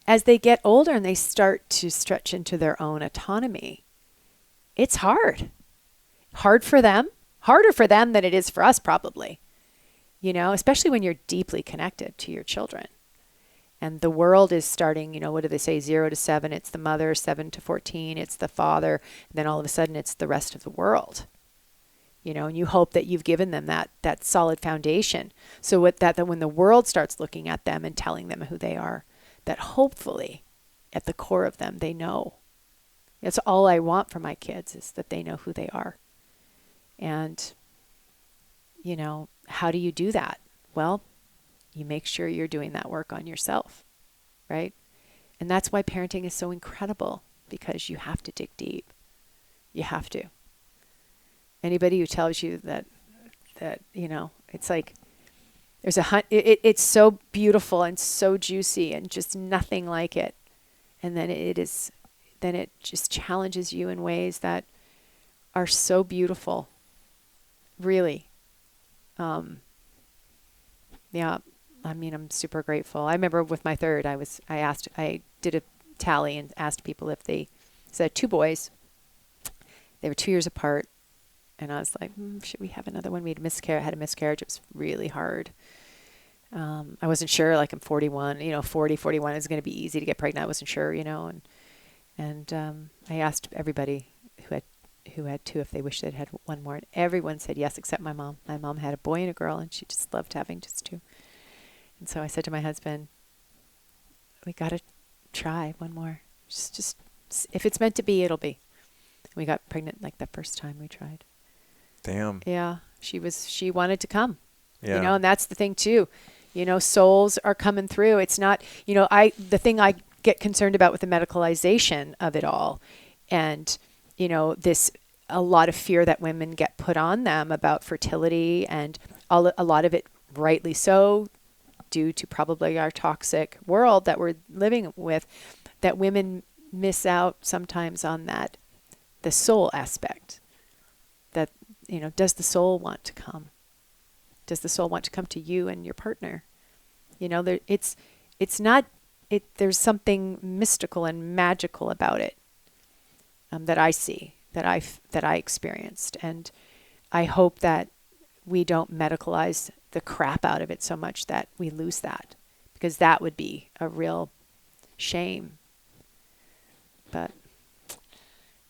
As they get older and they start to stretch into their own autonomy, it's hard. Hard for them. Harder for them than it is for us probably. Especially when you're deeply connected to your children. And the world is starting, what do they say, 0 to 7, it's the mother, 7 to 14, it's the father, and then all of a sudden it's the rest of the world. And you hope that you've given them that solid foundation. So with that when the world starts looking at them and telling them who they are, that hopefully at the core of them, they know. That's all I want for my kids is that they know who they are. And, how do you do that? Well, you make sure you're doing that work on yourself, right? And that's why parenting is so incredible, because you have to dig deep. You have to. Anybody who tells you that, it's like there's it's so beautiful and so juicy and just nothing like it. And then it just challenges you in ways that are so beautiful. Really. Yeah. I mean, I'm super grateful. I remember with my third, I did a tally and asked people if they said 2 boys. They were 2 years apart. And I was like, should we have another one? We had had a miscarriage. It was really hard. I wasn't sure, like I'm 41, 40, 41 is going to be easy to get pregnant. I wasn't sure, and I asked everybody who had 2 if they wished they'd had one more. And everyone said yes, except my mom. My mom had a boy and a girl, and she just loved having just 2. And so I said to my husband, we got to try one more. Just if it's meant to be, it'll be. We got pregnant like the first time we tried. Damn. Yeah. She wanted to come, Yeah. and that's the thing too. Souls are coming through. It's not, the thing I get concerned about with the medicalization of it all, and, a lot of fear that women get put on them about fertility, and a lot of it rightly so, due to probably our toxic world that we're living with, that women miss out sometimes on the soul aspect. That, does the soul want to come? Does the soul want to come to you and your partner? It's not, there's something mystical and magical about it, that I see, that I experienced. And I hope that we don't medicalize the crap out of it so much that we lose that, because that would be a real shame. But,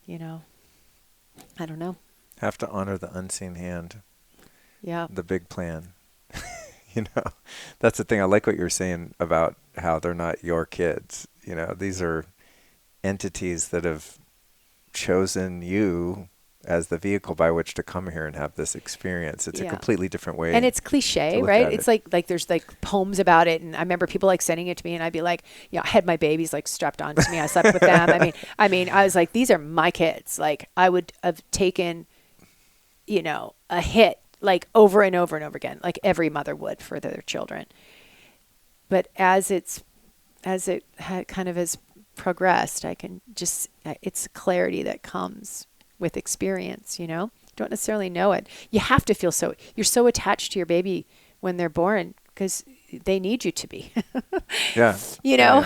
I don't know. Have to honor the unseen hand. Yeah. The big plan. That's the thing. I like what you're saying about how they're not your kids. These are entities that have chosen you as the vehicle by which to come here and have this experience. It's a completely different way. And it's cliche, right? It's like there's like poems about it. And I remember people like sending it to me, and I'd be like, I had my babies like strapped onto me. I slept with them. I mean, I was like, these are my kids. Like I would have taken, a hit like over and over and over again, like every mother would for their children. But as it kind of has progressed, I can just, it's clarity that comes with experience, don't necessarily know it. You have to feel you're so attached to your baby when they're born, because they need you to be. Yeah. You're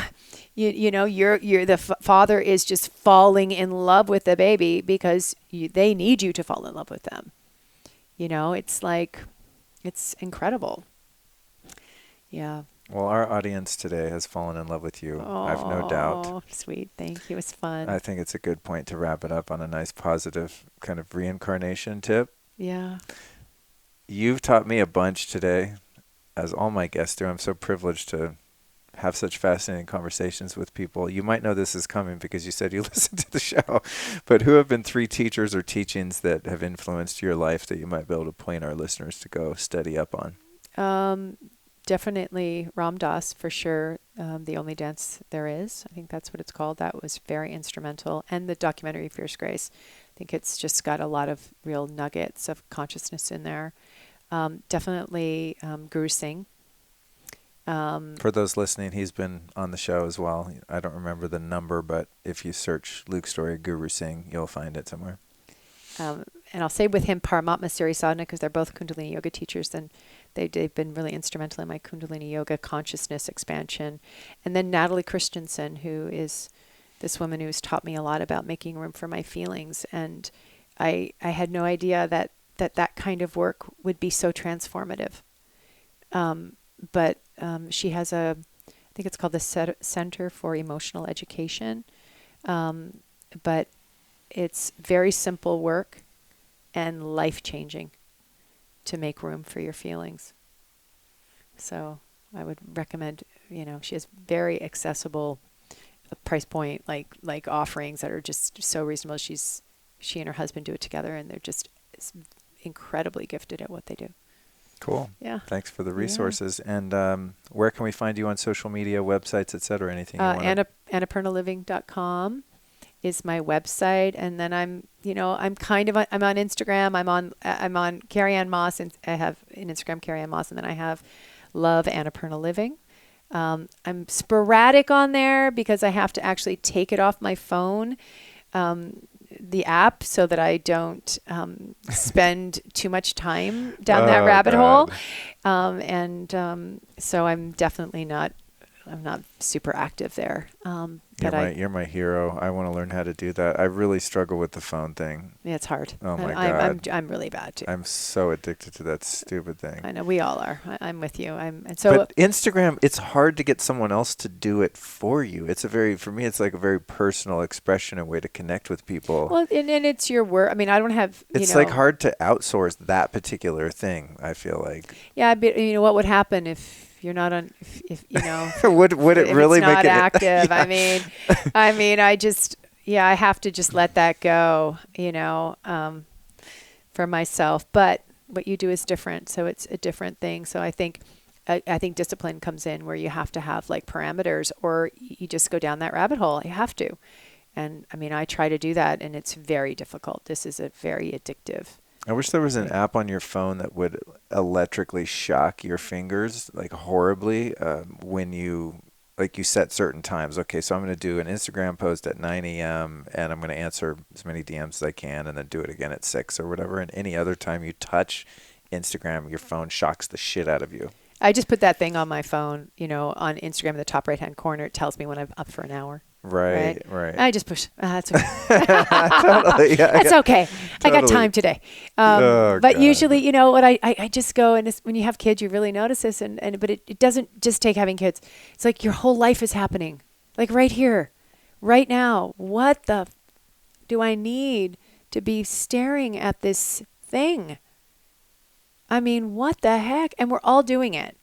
the father is just falling in love with the baby because they need you to fall in love with them. It's like, it's incredible. Yeah. Well, our audience today has fallen in love with you. I have no doubt. Oh, sweet. Thank you. It was fun. I think it's a good point to wrap it up on a nice positive kind of reincarnation tip. Yeah. You've taught me a bunch today, as all my guests do. I'm so privileged to have such fascinating conversations with people. You might know this is coming because you said you listened to the show, but who have been 3 teachers or teachings that have influenced your life that you might be able to point our listeners to go study up on? Definitely Ram Dass, for sure. The Only Dance There Is. I think that's what it's called. That was very instrumental. And the documentary Fierce Grace. I think it's just got a lot of real nuggets of consciousness in there. Definitely Guru Singh. For those listening, he's been on the show as well. I don't remember the number, but if you search Luke Story Guru Singh, you'll find it somewhere. And I'll say with him Paramatma Siri Sadhana, because they're both Kundalini yoga teachers, and they've been really instrumental in my Kundalini yoga consciousness expansion. And then Natalie Christensen, who is this woman who's taught me a lot about making room for my feelings. And I had no idea that kind of work would be so transformative. But she has I think it's called the Center for Emotional Education. But it's very simple work and life-changing to make room for your feelings. So I would recommend, she has very accessible price point, like offerings that are just so reasonable. She and her husband do it together, and they're just incredibly gifted at what they do. Cool. Yeah. Thanks for the resources. Yeah. And where can we find you on social media, websites, et cetera? Anything you want? AnnaPurnaliving.com. is my website. And then I'm on Instagram. I'm on Carrie-Anne Moss, and I have an Instagram, Carrie-Anne Moss, and then I have Love Annapurna Living. I'm sporadic on there because I have to actually take it off my phone, the app, so that I don't spend too much time down that rabbit hole. So I'm definitely not. I'm not super active there. You're my hero. I want to learn how to do that. I really struggle with the phone thing. Yeah, it's hard. Oh my God. I'm really bad too. I'm so addicted to that stupid thing. I know we all are. I'm with you. But Instagram, it's hard to get someone else to do it for you. For me, it's like a very personal expression and way to connect with people. Well, and it's your work. I mean, I don't have. It's like hard to outsource that particular thing, I feel like. Yeah, but what would happen if you're not on, if would it really make it active? Yeah. I mean, I have to just let that go, for myself. But what you do is different, so it's a different thing. So I think discipline comes in where you have to have like parameters, or you just go down that rabbit hole. You have to, and I mean, I try to do that, and it's very difficult. This is a very addictive. I wish there was an app on your phone that would electrically shock your fingers like horribly when you set certain times. Okay, so I'm going to do an Instagram post at 9 a.m. and I'm going to answer as many DMs as I can and then do it again at 6 or whatever. And any other time you touch Instagram, your phone shocks the shit out of you. I just put that thing on my phone, on Instagram in the top right-hand corner. It tells me when I'm up for an hour. Right. I just push. That's okay. Totally, yeah, that's okay. Totally. I got time today. But God. Usually, what I just go, and when you have kids, you really notice this. But it doesn't just take having kids. It's like your whole life is happening, like right here, right now. What the do I need to be staring at this thing? I mean, what the heck? And we're all doing it.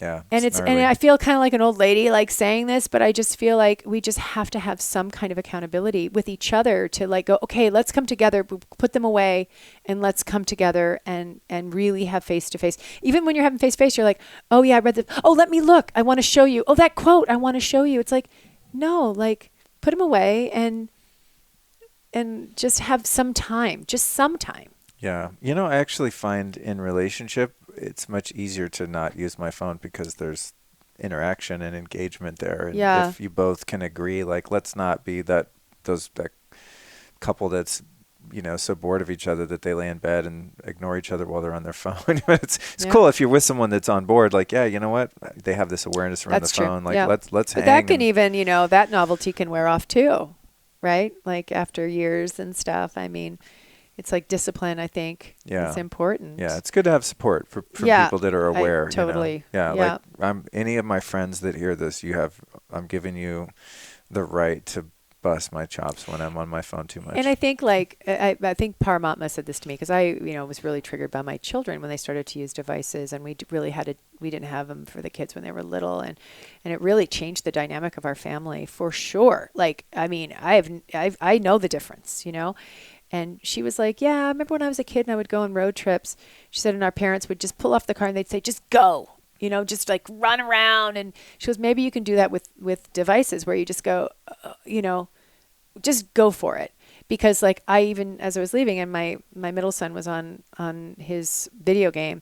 Yeah. And I feel kind of like an old lady like saying this, but I just feel like we just have to have some kind of accountability with each other to like go, okay, let's come together, put them away, and let's come together and really have face to face. Even when you're having face to face, you're like, oh yeah, I read this. Oh, let me look. I want to show you. Oh, that quote, I want to show you. It's like, no, like put them away and just have some time, just some time. Yeah. I actually find in relationship, it's much easier to not use my phone because there's interaction and engagement there. And if you both can agree, like, let's not be that couple that's, so bored of each other that they lay in bed and ignore each other while they're on their phone. It's cool if you're with someone that's on board, like, yeah, you know what? They have this awareness around the phone. Like, let's hang. But that can even, that novelty can wear off too, right? Like after years and stuff. I mean, it's like discipline, I think. Yeah. It's important. Yeah, it's good to have support for people that are aware. Totally. Yeah, like any of my friends that hear this, I'm giving you the right to bust my chops when I'm on my phone too much. And I think I think Paramatma said this to me because I was really triggered by my children when they started to use devices, and we didn't have them for the kids when they were little, and it really changed the dynamic of our family for sure. Like, I mean, I know the difference, And she was like, yeah, I remember when I was a kid and I would go on road trips. She said, and our parents would just pull off the car and they'd say, just go, just like run around. And she goes, maybe you can do that with devices where you just go, just go for it. Because like as I was leaving and my middle son was on his video game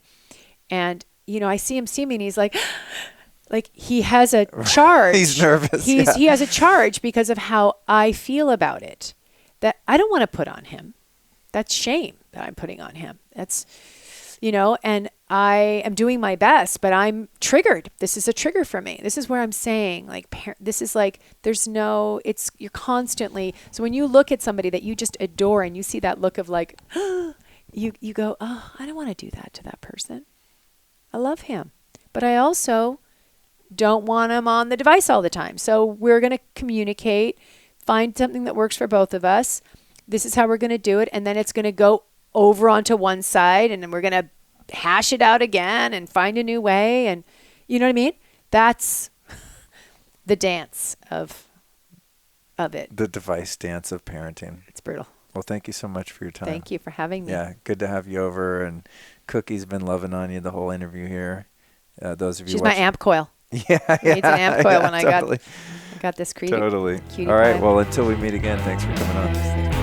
and, I see him see me and he's like he has a charge. He's nervous. He has a charge because of how I feel about it. That I don't want to put on him. That's shame that I'm putting on him. That's, and I am doing my best, but I'm triggered. This is a trigger for me. This is where I'm saying this is like, you're constantly, so when you look at somebody that you just adore and you see that look of like, you go, oh, I don't want to do that to that person. I love him, but I also don't want him on the device all the time. So we're going to communicate, find something that works for both of us. This is how we're going to do it. And then it's going to go over onto one side and then we're going to hash it out again and find a new way. And you know what I mean? That's the dance of it. The device dance of parenting. It's brutal. Well, thank you so much for your time. Thank you for having me. Yeah, good to have you over. And Cookie's been loving on you the whole interview here. Those of you She's my amp coil. Yeah. Needs an amp coil when I got I got this Totally. cutie All right. pie. Well, until we meet again, thanks for coming on. Thanks.